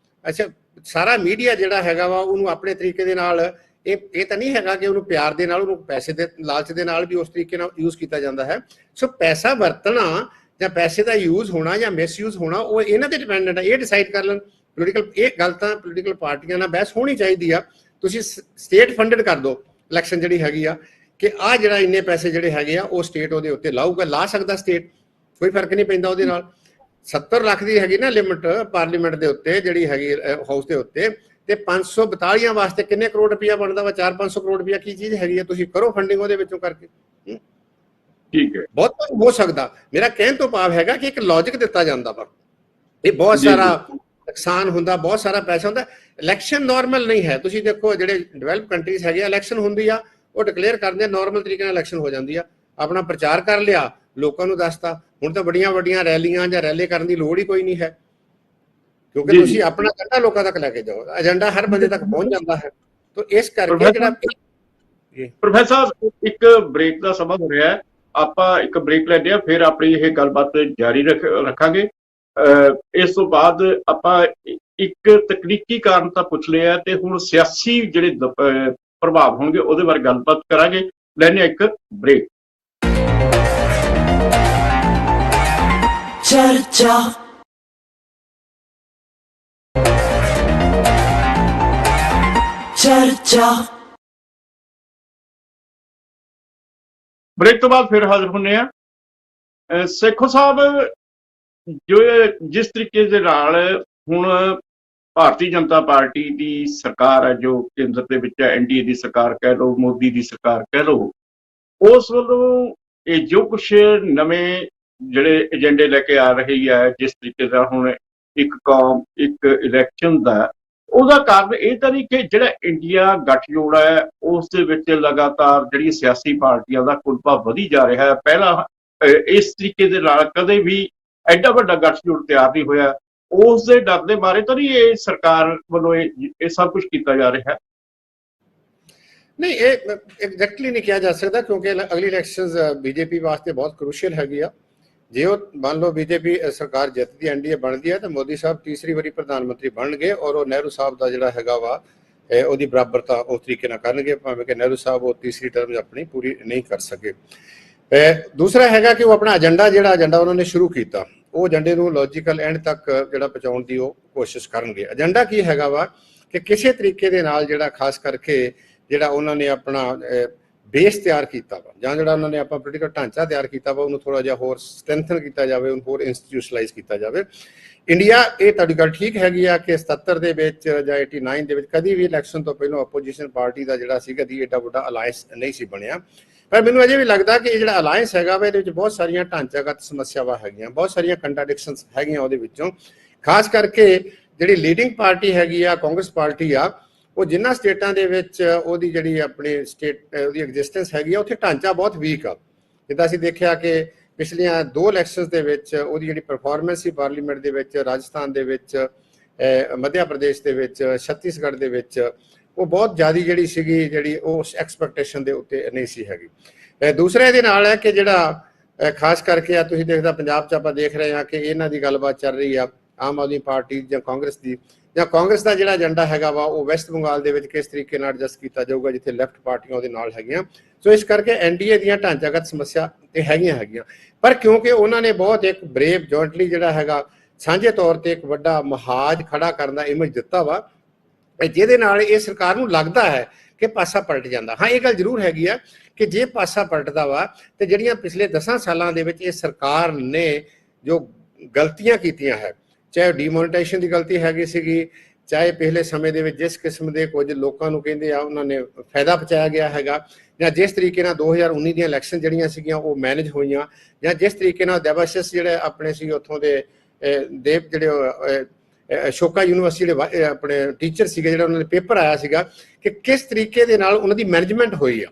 ਅੱਛਾ, ਸਾਰਾ ਮੀਡੀਆ ਜਿਹੜਾ ਹੈਗਾ ਵਾ ਉਹਨੂੰ ਆਪਣੇ ਤਰੀਕੇ ਦੇ ਨਾਲ, ਇਹ ਤਾਂ ਨਹੀਂ ਹੈਗਾ ਕਿ ਉਹਨੂੰ ਪਿਆਰ ਦੇ ਨਾਲ, ਉਹਨੂੰ ਪੈਸੇ ਦੇ ਲਾਲਚ ਦੇ ਨਾਲ ਵੀ ਉਸ ਤਰੀਕੇ ਨਾਲ ਯੂਜ਼ ਕੀਤਾ ਜਾਂਦਾ ਹੈ। ਸੋ ਪੈਸਾ ਵਰਤਣਾ ਜਾਂ ਪੈਸੇ ਦਾ ਯੂਜ਼ ਹੋਣਾ ਜਾਂ ਮਿਸਯੂਜ਼ ਹੋਣਾ, ਉਹ ਇਹਨਾਂ ਤੇ ਡਿਪੈਂਡੈਂਟ ਹੈ, ਇਹ ਡਿਸਾਈਡ ਕਰ ਲੈਣ ਪੋਲੀਟੀਕਲ। ਇਹ ਗੱਲ ਤਾਂ ਪੋਲੀਟੀਕਲ ਪਾਰਟੀਆਂ ਨਾਲ ਬਹਿਸ ਹੋਣੀ ਚਾਹੀਦੀ ਆ। ਤੁਸੀਂ ਸਟੇਟ ਫੰਡਡ ਕਰ ਦਿਓ ਇਲੈਕਸ਼ਨ ਜਿਹੜੀ ਹੈਗੀ ਆ, ਕਿ ਆਹ ਜਿਹੜਾ ਇੰਨੇ ਪੈਸੇ ਜਿਹੜੇ ਹੈਗੇ ਆ ਉਹ ਸਟੇਟ ਉਹਦੇ ਉੱਤੇ ਲਾਊਗਾ, ਲਾ ਸਕਦਾ ਸਟੇਟ, ਕੋਈ ਫਰਕ ਨਹੀਂ ਪੈਂਦਾ ਉਹਦੇ ਨਾਲ। 70 ਲੱਖ ਦੀ ਹੈਗੀ ਨਾ ਲਿਮਿਟ ਪਾਰਲੀਮੈਂਟ ਦੇ ਉੱਤੇ ਜਿਹੜੀ ਹੈਗੀ ਹਾਊਸ ਦੇ ਉੱਤੇ, ਤੇ 542 ਵਾਸਤੇ ਕਿੰਨੇ ਕਰੋੜ ਰੁਪਇਆ ਬਣਦਾ ਵਾ? 400-500 ਕਰੋੜ ਰੁਪਇਆ ਕੀ ਚੀਜ਼ ਹੈਗੀ ਆ? ਤੁਸੀਂ ਕਰੋ ਫੰਡਿੰਗ ਉਹਦੇ ਵਿੱਚੋਂ ਕਰਕੇ, ਠੀਕ ਹੈ, ਬਹੁਤ ਕੁਝ ਹੋ ਸਕਦਾ। ਮੇਰਾ ਕਹਿਣ ਤੋਂ ਭਾਵ ਹੈਗਾ ਕਿ ਇੱਕ ਲੌਜਿਕ ਦਿੱਤਾ ਜਾਂਦਾ ਵਾ, ਇਹ ਬਹੁਤ ਸਾਰਾ ਨੁਕਸਾਨ ਹੁੰਦਾ, ਬਹੁਤ ਸਾਰਾ ਪੈਸਾ ਹੁੰਦਾ। ਇਲੈਕਸ਼ਨ ਨਾਰਮਲ ਨਹੀਂ ਹੈ। ਤੁਸੀਂ ਦੇਖੋ, ਜਿਹੜੇ ਡਿਵੈਲਪ ਕੰਟਰੀਜ਼ ਹੈਗੇ, ਇਲੈਕਸ਼ਨ ਹੁੰਦੀ ਆ, ਉਹ ਡਿਕਲੇਅਰ ਕਰਦੇ ਆ, ਨਾਰਮਲ ਤਰੀਕੇ ਨਾਲ ਇਲੈਕਸ਼ਨ ਹੋ ਜਾਂਦੀ ਆ, ਆਪਣਾ ਪ੍ਰਚਾਰ ਕਰ ਲਿਆ, ਲੋਕਾਂ ਨੂੰ ਦੱਸਤਾ। ਹੁਣ ਤਾਂ ਵੱਡੀਆਂ ਵੱਡੀਆਂ ਰੈਲੀਆਂ ਜਾਂ ਰੈਲੇ ਕਰਨ ਦੀ ਲੋੜ ਹੀ ਕੋਈ ਨਹੀਂ ਹੈ, ਕਿਉਂਕਿ ਤੁਸੀਂ ਆਪਣਾ ਏਜੰਡਾ ਲੋਕਾਂ ਤੱਕ ਲੈ ਕੇ ਜਾਓ, ਏਜੰਡਾ ਹਰ ਬੰਦੇ ਤੱਕ ਪਹੁੰਚ ਜਾਂਦਾ ਹੈ। ਤਾਂ ਇਸ ਕਰਕੇ ਜਿਹੜਾ ਪ੍ਰੋਫੈਸਰ ਸਾਹਿਬ, ਇੱਕ ਬ੍ਰੇਕ ਦਾ ਸਮਾਂ ਹੋ ਰਿਹਾ ਹੈ, ਆਪਾਂ ਇੱਕ ਬ੍ਰੇਕ ਲੈਂਦੇ ਆ, ਫਿਰ ਆਪਣੀ ਇਹ ਗੱਲਬਾਤ ਜਾਰੀ ਰੱਖਾਂਗੇ। ਇਸ ਤੋਂ ਬਾਅਦ ਆਪਾਂ ਇੱਕ ਤਕਨੀਕੀ ਕਾਰਨ ਤਾਂ ਪੁੱਛ ਲਿਆ, ਤੇ ਹੁਣ ਸਿਆਸੀ ਜਿਹੜੇ ਪ੍ਰਭਾਵ ਹੋਣਗੇ ਉਹਦੇ ਬਾਰੇ ਗੱਲਬਾਤ ਕਰਾਂਗੇ। ਲੈਣੇ ਇੱਕ ਬ੍ਰੇਕ। ਚਰਚਾ ਬ੍ਰੇਕ ਤੋਂ ਬਾਅਦ ਫਿਰ ਹਾਜ਼ਰ ਹੁੰਦੇ ਆ। ਸੇਖੋਂ ਸਾਹਿਬ, ਜਿਸ ਤਰੀਕੇ ਦੇ ਨਾਲ ਹੁਣ ਭਾਰਤੀ ਜਨਤਾ ਪਾਰਟੀ ਦੀ ਸਰਕਾਰ ਹੈ, ਜੋ ਕੇਂਦਰ ਦੇ ਵਿੱਚ ਹੈ, NDA ਦੀ ਸਰਕਾਰ ਕਹਿ ਲਓ, ਮੋਦੀ ਦੀ ਸਰਕਾਰ ਕਹਿ ਲਓ, ਉਸ ਵੱਲੋਂ ਇਹ ਜੋ ਕੁਛ ਨਵੇਂ ਜਿਹੜੇ ਏਜੰਡੇ ਲੈ ਕੇ ਆ ਰਹੀ ਹੈ, ਜਿਸ ਤਰੀਕੇ ਦਾ ਹੁਣ ਇੱਕ ਕੌਮ ਇੱਕ ਇਲੈਕਸ਼ਨ ਦਾ, ਉਹਦਾ ਕਾਰਨ ਇਹ ਤਾਂ ਨਹੀਂ ਕਿ ਜਿਹੜਾ ਇੰਡੀਆ ਗੱਠਜੋੜ ਹੈ ਉਸ ਦੇ ਵਿੱਚ ਲਗਾਤਾਰ ਜਿਹੜੀਆਂ ਸਿਆਸੀ ਪਾਰਟੀਆਂ ਦਾ ਕੁਲਪਾ ਵਧੀ ਜਾ ਰਿਹਾ ਹੈ। ਪਹਿਲਾਂ ਇਸ ਤਰੀਕੇ ਦੇ ਨਾਲ ਕਦੇ ਵੀ ਐਡਾ ਵੱਡਾ ਗੱਠਜੋੜ ਤਿਆਰ ਨਹੀਂ ਹੋਇਆ, ਉਸ ਦੇ ਡਰ ਦੇ ਬਾਰੇ ਤਾਂ ਨਹੀਂ ਇਹ ਸਰਕਾਰ ਵੱਲੋਂ ਇਹ ਸਭ ਕੁਝ ਕੀਤਾ ਜਾ ਰਿਹਾ ਹੈ? ਨਹੀਂ, ਇਹ ਐਗਜ਼ੈਕਟਲੀ ਨਹੀਂ ਕਿਹਾ ਜਾ ਸਕਦਾ, ਕਿਉਂਕਿ ਅਗਲੀ ਇਲੈਕਸ਼ਨਸ ਬੀਜੇਪੀ ਵਾਸਤੇ ਬਹੁਤ ਕ੍ਰੂਸ਼ੀਅਲ ਹੈਗੀ ਆ। ਜੇ ਉਹ ਮੰਨ ਲਓ ਬੀਜੇਪੀ ਸਰਕਾਰ ਜਿੱਤਦੀ, NDA ਬਣਦੀ ਹੈ, ਤਾਂ ਮੋਦੀ ਸਾਹਿਬ ਤੀਸਰੀ ਵਾਰੀ ਪ੍ਰਧਾਨ ਮੰਤਰੀ ਬਣਨਗੇ, ਔਰ ਉਹ ਨਹਿਰੂ ਸਾਹਿਬ ਦਾ ਜਿਹੜਾ ਹੈਗਾ ਵਾ ਉਹਦੀ ਬਰਾਬਰਤਾ ਉਸ ਤਰੀਕੇ ਨਾਲ ਕਰਨਗੇ, ਭਾਵੇਂ ਕਿ ਨਹਿਰੂ ਸਾਹਿਬ ਉਹ ਤੀਸਰੀ ਟਰਮ ਆਪਣੀ ਪੂਰੀ ਨਹੀਂ ਕਰ ਸਕੇ। ਦੂਸਰਾ ਹੈਗਾ ਕਿ ਉਹ ਆਪਣਾ ਏਜੰਡਾ ਉਹਨਾਂ ਨੇ ਸ਼ੁਰੂ ਕੀਤਾ, ਉਹ ਏਜੰਡੇ ਨੂੰ ਲੌਜੀਕਲ ਐਂਡ ਤੱਕ ਜਿਹੜਾ ਪਹੁੰਚਾਉਣ ਦੀ ਉਹ ਕੋਸ਼ਿਸ਼ ਕਰਨਗੇ। ਏਜੰਡਾ ਕੀ ਹੈਗਾ ਵਾ ਕਿ ਕਿਸੇ ਤਰੀਕੇ ਦੇ ਨਾਲ ਜਿਹੜਾ ਖਾਸ ਕਰਕੇ ਜਿਹੜਾ ਉਹਨਾਂ ਨੇ ਆਪਣਾ ਬੇਸ ਤਿਆਰ ਕੀਤਾ ਵਾ, ਜਾਂ ਜਿਹੜਾ ਉਹਨਾਂ ਨੇ ਆਪਾਂ ਪੋਲੀਟੀਕਲ ਢਾਂਚਾ ਤਿਆਰ ਕੀਤਾ ਵਾ ਉਹਨੂੰ ਥੋੜਾ ਜਿਹਾ ਹੋਰ ਸਟਰੈਂਥਨ ਕੀਤਾ ਜਾਵੇ, ਉਹਨੂੰ ਹੋਰ ਇੰਸਟੀਟਿਊਸ਼ਨਲਾਈਜ਼ ਕੀਤਾ ਜਾਵੇ। ਇੰਡੀਆ, ਇਹ ਤੁਹਾਡੀ ਗੱਲ ਠੀਕ ਹੈਗੀ ਆ ਕਿ 77 ਦੇ ਵਿੱਚ ਜਾਂ 89 ਦੇ ਵਿੱਚ ਕਦੀ ਵੀ ਇਲੈਕਸ਼ਨ ਤੋਂ ਪਹਿਲਾਂ ਆਪੋਜੀਸ਼ਨ ਪਾਰਟੀ ਦਾ ਜਿਹੜਾ ਸੀ ਕਦੀ ਏਡਾ ਵੱਡਾ ਅਲਾਇੰਸ ਨਹੀਂ ਸੀ ਬਣਿਆ। ਪਰ ਮੈਨੂੰ ਅਜੇ ਵੀ ਲੱਗਦਾ ਕਿ ਇਹ ਜਿਹੜਾ ਅਲਾਇੰਸ ਹੈਗਾ ਵਾ ਇਹਦੇ ਵਿੱਚ ਬਹੁਤ ਸਾਰੀਆਂ ਢਾਂਚਾਗਤ ਸਮੱਸਿਆਵਾਂ ਹੈਗੀਆਂ, ਬਹੁਤ ਸਾਰੀਆਂ ਕੰਟਰਾਡਿਕਸ਼ਨਸ ਹੈਗੀਆਂ ਉਹਦੇ ਵਿੱਚੋਂ। ਖਾਸ ਕਰਕੇ ਜਿਹੜੀ ਲੀਡਿੰਗ ਪਾਰਟੀ ਹੈਗੀ ਆ ਕਾਂਗਰਸ ਪਾਰਟੀ ਆ, ਉਹ ਜਿਨ੍ਹਾਂ ਸਟੇਟਾਂ ਦੇ ਵਿੱਚ ਉਹਦੀ ਜਿਹੜੀ ਆਪਣੀ ਸਟੇਟ ਉਹਦੀ ਐਗਜ਼ਿਸਟੈਂਸ ਹੈਗੀ ਆ ਉੱਥੇ ਢਾਂਚਾ ਬਹੁਤ ਵੀਕ ਆ। ਜਿੱਦਾਂ ਅਸੀਂ ਦੇਖਿਆ ਕਿ ਪਿਛਲੀਆਂ 2 ਇਲੈਕਸ਼ਨਸ ਦੇ ਵਿੱਚ ਉਹਦੀ ਜਿਹੜੀ ਪਰਫਾਰਮੈਂਸ ਸੀ ਪਾਰਲੀਮੈਂਟ ਦੇ ਵਿੱਚ, ਰਾਜਸਥਾਨ ਦੇ ਵਿੱਚ, ਮੱਧ ਪ੍ਰਦੇਸ਼ ਦੇ ਵਿੱਚ, ਛੱਤੀਸਗੜ੍ਹ ਦੇ ਵਿੱਚ, ਉਹ ਬਹੁਤ ਜ਼ਿਆਦਾ ਜਿਹੜੀ ਸੀਗੀ ਜਿਹੜੀ ਉਸ ਐਕਸਪੈਕਟੇਸ਼ਨ ਦੇ ਉੱਤੇ ਨਹੀਂ ਸੀ ਹੈਗੀ। ਦੂਸਰਾ ਇਹਦੇ ਨਾਲ ਹੈ ਕਿ ਜਿਹੜਾ ਖਾਸ ਕਰਕੇ ਆ ਤੁਸੀਂ ਦੇਖਦਾ ਪੰਜਾਬ 'ਚ ਆਪਾਂ ਦੇਖ ਰਹੇ ਹਾਂ ਕਿ ਇਹਨਾਂ ਦੀ ਗੱਲਬਾਤ ਚੱਲ ਰਹੀ ਆ ਆਮ ਆਦਮੀ ਪਾਰਟੀ ਜਾਂ ਕਾਂਗਰਸ ਦੀ, ਜਾਂ ਕਾਂਗਰਸ ਦਾ ਜਿਹੜਾ ਏਜੰਡਾ ਹੈਗਾ ਵਾ ਉਹ ਵੈਸਟ ਬੰਗਾਲ ਦੇ ਵਿੱਚ ਕਿਸ ਤਰੀਕੇ ਨਾਲ ਐਡਜਸਟ ਕੀਤਾ ਜਾਊਗਾ ਜਿੱਥੇ ਲੈਫਟ ਪਾਰਟੀਆਂ ਉਹਦੇ ਨਾਲ ਹੈਗੀਆਂ। ਸੋ ਇਸ ਕਰਕੇ ਐਨਡੀਏ ਦੀਆਂ ਢਾਂਚਾਗਤ ਸਮੱਸਿਆ ਤੇ ਹੈਗੀਆਂ, ਪਰ ਕਿਉਂਕਿ ਉਹਨਾਂ ਨੇ ਬਹੁਤ ਇੱਕ ਬਰੇਵ ਜੁਆਇੰਟਲੀ ਜਿਹੜਾ ਹੈਗਾ ਸਾਂਝੇ ਤੌਰ ਤੇ ਇੱਕ ਵੱਡਾ ਮਹਾਜ ਖੜਾ ਕਰਨ ਦਾ ਇਮੇਜ ਦਿੱਤਾ ਵਾ, ਜਿਹਦੇ ਨਾਲ ਇਹ ਸਰਕਾਰ ਨੂੰ ਲੱਗਦਾ ਹੈ ਕਿ ਪਾਸਾ ਪਲਟ ਜਾਂਦਾ। ਹਾਂ, ਇਹ ਗੱਲ ਜ਼ਰੂਰ ਹੈਗੀ ਆ ਕਿ ਜੇ ਪਾਸਾ ਪਲਟਦਾ ਵਾ ਤੇ ਜਿਹੜੀਆਂ ਪਿਛਲੇ 10 ਸਾਲਾਂ ਦੇ ਵਿੱਚ ਇਹ ਸਰਕਾਰ ਨੇ ਜੋ ਗਲਤੀਆਂ ਕੀਤੀਆਂ ਹੈ, ਚਾਹੇ ਡੀਮੋਨੇਟਾਈਜੇਸ਼ਨ ਦੀ ਗਲਤੀ ਹੈਗੀ ਸੀਗੀ, ਚਾਹੇ ਪਿਛਲੇ ਸਮੇਂ ਦੇ ਵਿੱਚ ਜਿਸ ਕਿਸਮ ਦੇ ਕੁਝ ਲੋਕਾਂ ਨੂੰ ਕਹਿੰਦੇ ਆ ਉਹਨਾਂ ਨੇ ਫਾਇਦਾ ਪਹੁੰਚਾਇਆ ਗਿਆ ਹੈਗਾ, ਜਾਂ ਜਿਸ ਤਰੀਕੇ ਨਾਲ 2019 ਦੀਆਂ ਇਲੈਕਸ਼ਨ ਜਿਹੜੀਆਂ ਸੀਗੀਆਂ ਉਹ ਮੈਨੇਜ ਹੋਈਆਂ, ਜਾਂ ਜਿਸ ਤਰੀਕੇ ਨਾਲ ਦੇਵਾਸ਼ਿਸ਼ ਜਿਹੜੇ ਆਪਣੇ ਸੀ ਉੱਥੋਂ ਦੇ ਦੇਵ ਜਿਹੜੇ ਅਸ਼ੋਕਾ ਯੂਨੀਵਰਸਿਟੀ ਜਿਹੜੇ ਆਪਣੇ ਟੀਚਰ ਸੀਗੇ, ਜਿਹੜਾ ਉਹਨਾਂ ਦੇ ਪੇਪਰ ਆਇਆ ਸੀਗਾ ਕਿ ਕਿਸ ਤਰੀਕੇ ਦੇ ਨਾਲ ਉਹਨਾਂ ਦੀ ਮੈਨੇਜਮੈਂਟ ਹੋਈ ਆ,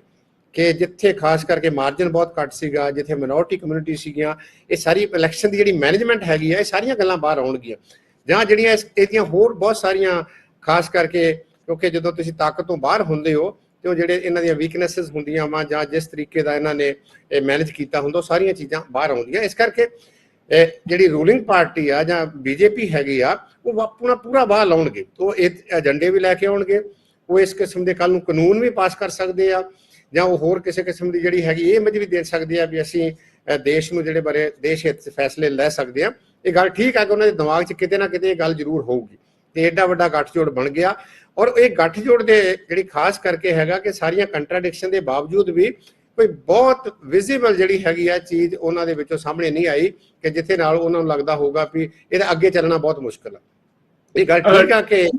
ਕਿ ਜਿੱਥੇ ਖਾਸ ਕਰਕੇ ਮਾਰਜਨ ਬਹੁਤ ਘੱਟ ਸੀਗਾ, ਜਿੱਥੇ ਮਿਨੋਰਟੀ ਕਮਿਊਨਿਟੀ ਸੀਗੀਆਂ, ਇਹ ਸਾਰੀ ਇਲੈਕਸ਼ਨ ਦੀ ਜਿਹੜੀ ਮੈਨੇਜਮੈਂਟ ਹੈਗੀ ਆ ਇਹ ਸਾਰੀਆਂ ਗੱਲਾਂ ਬਾਹਰ ਆਉਣਗੀਆਂ। ਜਾਂ ਜਿਹੜੀਆਂ ਇਹਦੀਆਂ ਹੋਰ ਬਹੁਤ ਸਾਰੀਆਂ ਖਾਸ ਕਰਕੇ ਕਿਉਂਕਿ ਜਦੋਂ ਤੁਸੀਂ ਤਾਕਤ ਤੋਂ ਬਾਹਰ ਹੁੰਦੇ ਹੋ ਤੇ ਉਹ ਜਿਹੜੇ ਇਹਨਾਂ ਦੀਆਂ ਵੀਕਨੈਸਿਸ ਹੁੰਦੀਆਂ ਵਾ ਜਾਂ ਜਿਸ ਤਰੀਕੇ ਦਾ ਇਹਨਾਂ ਨੇ ਮੈਨੇਜ ਕੀਤਾ ਹੁੰਦਾ ਉਹ ਸਾਰੀਆਂ ਚੀਜ਼ਾਂ ਬਾਹਰ ਆਉਂਦੀਆਂ। ਇਸ ਕਰਕੇ ਜਿਹੜੀ ਰੂਲਿੰਗ ਪਾਰਟੀ ਆ ਜਾਂ ਬੀਜੇਪੀ ਹੈਗੀ ਆ ਉਹ ਆਪਣਾ ਪੂਰਾ ਬਾਹ ਲਾਉਣਗੇ, ਉਹ ਇਹ ਏਜੰਡੇ ਵੀ ਲੈ ਕੇ ਆਉਣਗੇ, ਉਹ ਇਸ ਕਿਸਮ ਦੇ ਕੱਲ ਨੂੰ ਕਾਨੂੰਨ ਵੀ ਪਾਸ ਕਰ ਸਕਦੇ ਆ, ਜਾਂ ਉਹ ਹੋਰ ਕਿਸੇ ਕਿਸਮ ਦੀ ਜਿਹੜੀ ਹੈਗੀ ਇਹ ਇਮੇਜ ਵੀ ਦੇ ਸਕਦੇ ਆ ਵੀ ਅਸੀਂ ਦੇਸ਼ ਨੂੰ ਜਿਹੜੇ ਬਾਰੇ ਦੇਸ਼ ਹਿੱਤ 'ਚ ਫੈਸਲੇ ਲੈ ਸਕਦੇ ਆ। ਇਹ ਗੱਲ ਠੀਕ ਹੈ ਕਿ ਉਹਨਾਂ ਦੇ ਦਿਮਾਗ 'ਚ ਕਿਤੇ ਨਾ ਕਿਤੇ ਇਹ ਗੱਲ ਜ਼ਰੂਰ ਹੋਊਗੀ ਤੇ ਏਡਾ ਵੱਡਾ ਗੱਠਜੋੜ ਬਣ ਗਿਆ। ਔਰ ਇਹ ਗੱਠਜੋੜ ਦੇ ਜਿਹੜੀ ਖਾਸ ਕਰਕੇ ਹੈਗਾ ਕਿ ਸਾਰੀਆਂ ਕੰਟਰਾਡਿਕਸ਼ਨ ਦੇ ਬਾਵਜੂਦ ਵੀ ਕੋਈ ਬਹੁਤ ਵਿਜ਼ੀਬਲ ਜਿਹੜੀ ਹੈਗੀ ਆ ਚੀਜ਼ ਉਹਨਾਂ ਦੇ ਵਿੱਚੋਂ ਸਾਹਮਣੇ ਨਹੀਂ ਆਈ ਕਿ ਜਿੱਥੇ ਨਾਲ ਉਹਨਾਂ ਨੂੰ ਲੱਗਦਾ ਹੋਊਗਾ ਵੀ ਇਹਦਾ ਅੱਗੇ ਚੱਲਣਾ ਬਹੁਤ ਮੁਸ਼ਕਲ ਆ। ਇਹ ਗੱਲ ਠੀਕ ਆ ਕਿ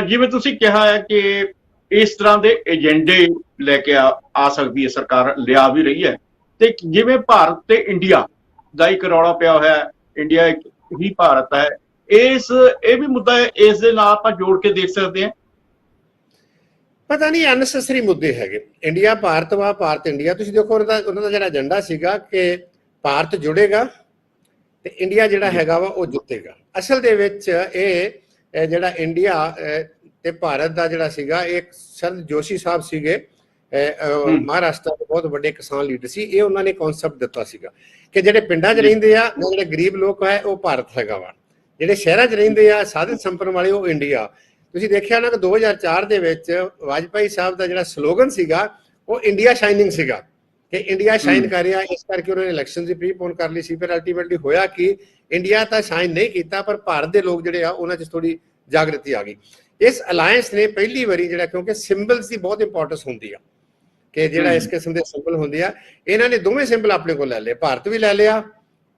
ਜਿਵੇਂ ਤੁਸੀਂ ਕਿਹਾ ਹੈ ਕਿ ਇਸ ਤਰ੍ਹਾਂ ਦੇ ਏਜੰਡੇ ਲੈ ਕੇ ਆ ਸਕਦੀ ਹੈ ਸਰਕਾਰ, ਲਿਆ ਵੀ ਰਹੀ ਹੈ, ਤੇ ਜਿਵੇਂ ਭਾਰਤ ਤੇ ਇੰਡੀਆ ਦਾ ਇੱਕ ਰੌਲਾ ਪਿਆ ਹੋਇਆ, ਇੰਡੀਆ ਇੱਕ ਹੀ ਭਾਰਤ ਹੈ, ਇਹ ਵੀ ਮੁੱਦਾ ਹੈ, ਇਸ ਦੇ ਨਾਲ ਆਪਾਂ ਜੋੜ ਕੇ ਦੇਖ ਸਕਦੇ ਹਾਂ। ਪਤਾ ਨਹੀਂ ਅਨਸੈਸਰੀ ਮੁੱਦੇ ਹੈਗੇ। ਇੰਡੀਆ ਭਾਰਤ ਵਾ, ਭਾਰਤ ਇੰਡੀਆ, ਤੁਸੀਂ ਦੇਖੋ ਉਹਨਾਂ ਦਾ ਜਿਹੜਾ ਏਜੰਡਾ ਸੀਗਾ ਕਿ ਭਾਰਤ ਜੁੜੇਗਾ ਤੇ ਇੰਡੀਆ ਜਿਹੜਾ ਹੈਗਾ ਵਾ ਉਹ ਜਿੱਤੇਗਾ। ਅਸਲ ਦੇ ਵਿੱਚ ਇਹ ਜਿਹੜਾ ਇੰਡੀਆ ਤੇ ਭਾਰਤ ਦਾ ਜਿਹੜਾ ਸੀਗਾ, ਇੱਕ ਸਰਦ ਜੋਸ਼ੀ ਸਾਹਿਬ ਸੀਗੇ ਮਹਾਰਾਸ਼ਟਰ ਦੇ ਬਹੁਤ ਵੱਡੇ ਕਿਸਾਨ ਲੀਡਰ ਸੀ, ਇਹ ਉਹਨਾਂ ਨੇ ਕਨਸੈਪਟ ਦਿੱਤਾ ਸੀਗਾ ਕਿ ਜਿਹੜੇ ਪਿੰਡਾਂ 'ਚ ਰਹਿੰਦੇ ਆ ਜਿਹੜੇ ਗਰੀਬ ਲੋਕ ਹੈ ਉਹ ਭਾਰਤ ਹੈਗਾ ਵਾ, ਜਿਹੜੇ ਸ਼ਹਿਰਾਂ 'ਚ ਰਹਿੰਦੇ ਆ ਸਾਧਨ ਸੰਪੰਨ ਵਾਲੇ ਉਹ ਇੰਡੀਆ। ਤੁਸੀਂ ਦੇਖਿਆ ਨਾ ਕਿ 2004 ਦੇ ਵਿੱਚ ਵਾਜਪਾਈ ਸਾਹਿਬ ਦਾ ਜਿਹੜਾ ਸਲੋਗਨ ਸੀਗਾ ਉਹ ਇੰਡੀਆ ਸ਼ਾਈਨਿੰਗ ਸੀਗਾ ਕਿ ਇੰਡੀਆ ਸ਼ਾਈਨ ਕਰ ਰਿਹਾ, ਇਸ ਕਰਕੇ ਉਹਨਾਂ ਨੇ ਇਲੈਕਸ਼ਨ ਦੀ ਪ੍ਰੀਪੋਨ ਕਰ ਲਈ ਸੀ। ਫਿਰ ਅਲਟੀਮੇਟਲੀ ਹੋਇਆ ਕਿ ਇੰਡੀਆ ਤਾਂ ਸ਼ਾਈਨ ਨਹੀਂ ਕੀਤਾ, ਪਰ ਭਾਰਤ ਦੇ ਲੋਕ ਜਿਹੜੇ ਆ ਉਹਨਾਂ 'ਚ ਥੋੜੀ ਜਾਗਰਤੀ ਆ ਗਈ। ਇਸ ਅਲਾਇੰਸ ਨੇ ਪਹਿਲੀ ਵਾਰੀ ਜਿਹੜਾ, ਕਿਉਂਕਿ ਸਿੰਬਲਸ ਦੀ ਬਹੁਤ ਇੰਪੋਰਟੈਂਸ ਹੁੰਦੀ ਆ ਕਿ ਜਿਹੜਾ ਇਸ ਕਿਸਮ ਦੇ ਸਿੰਬਲ ਹੁੰਦੇ ਆ, ਇਹਨਾਂ ਨੇ ਦੋਵੇਂ ਸਿੰਬਲ ਆਪਣੇ ਕੋਲ ਲੈ ਲਏ, ਭਾਰਤ ਵੀ ਲੈ ਲਿਆ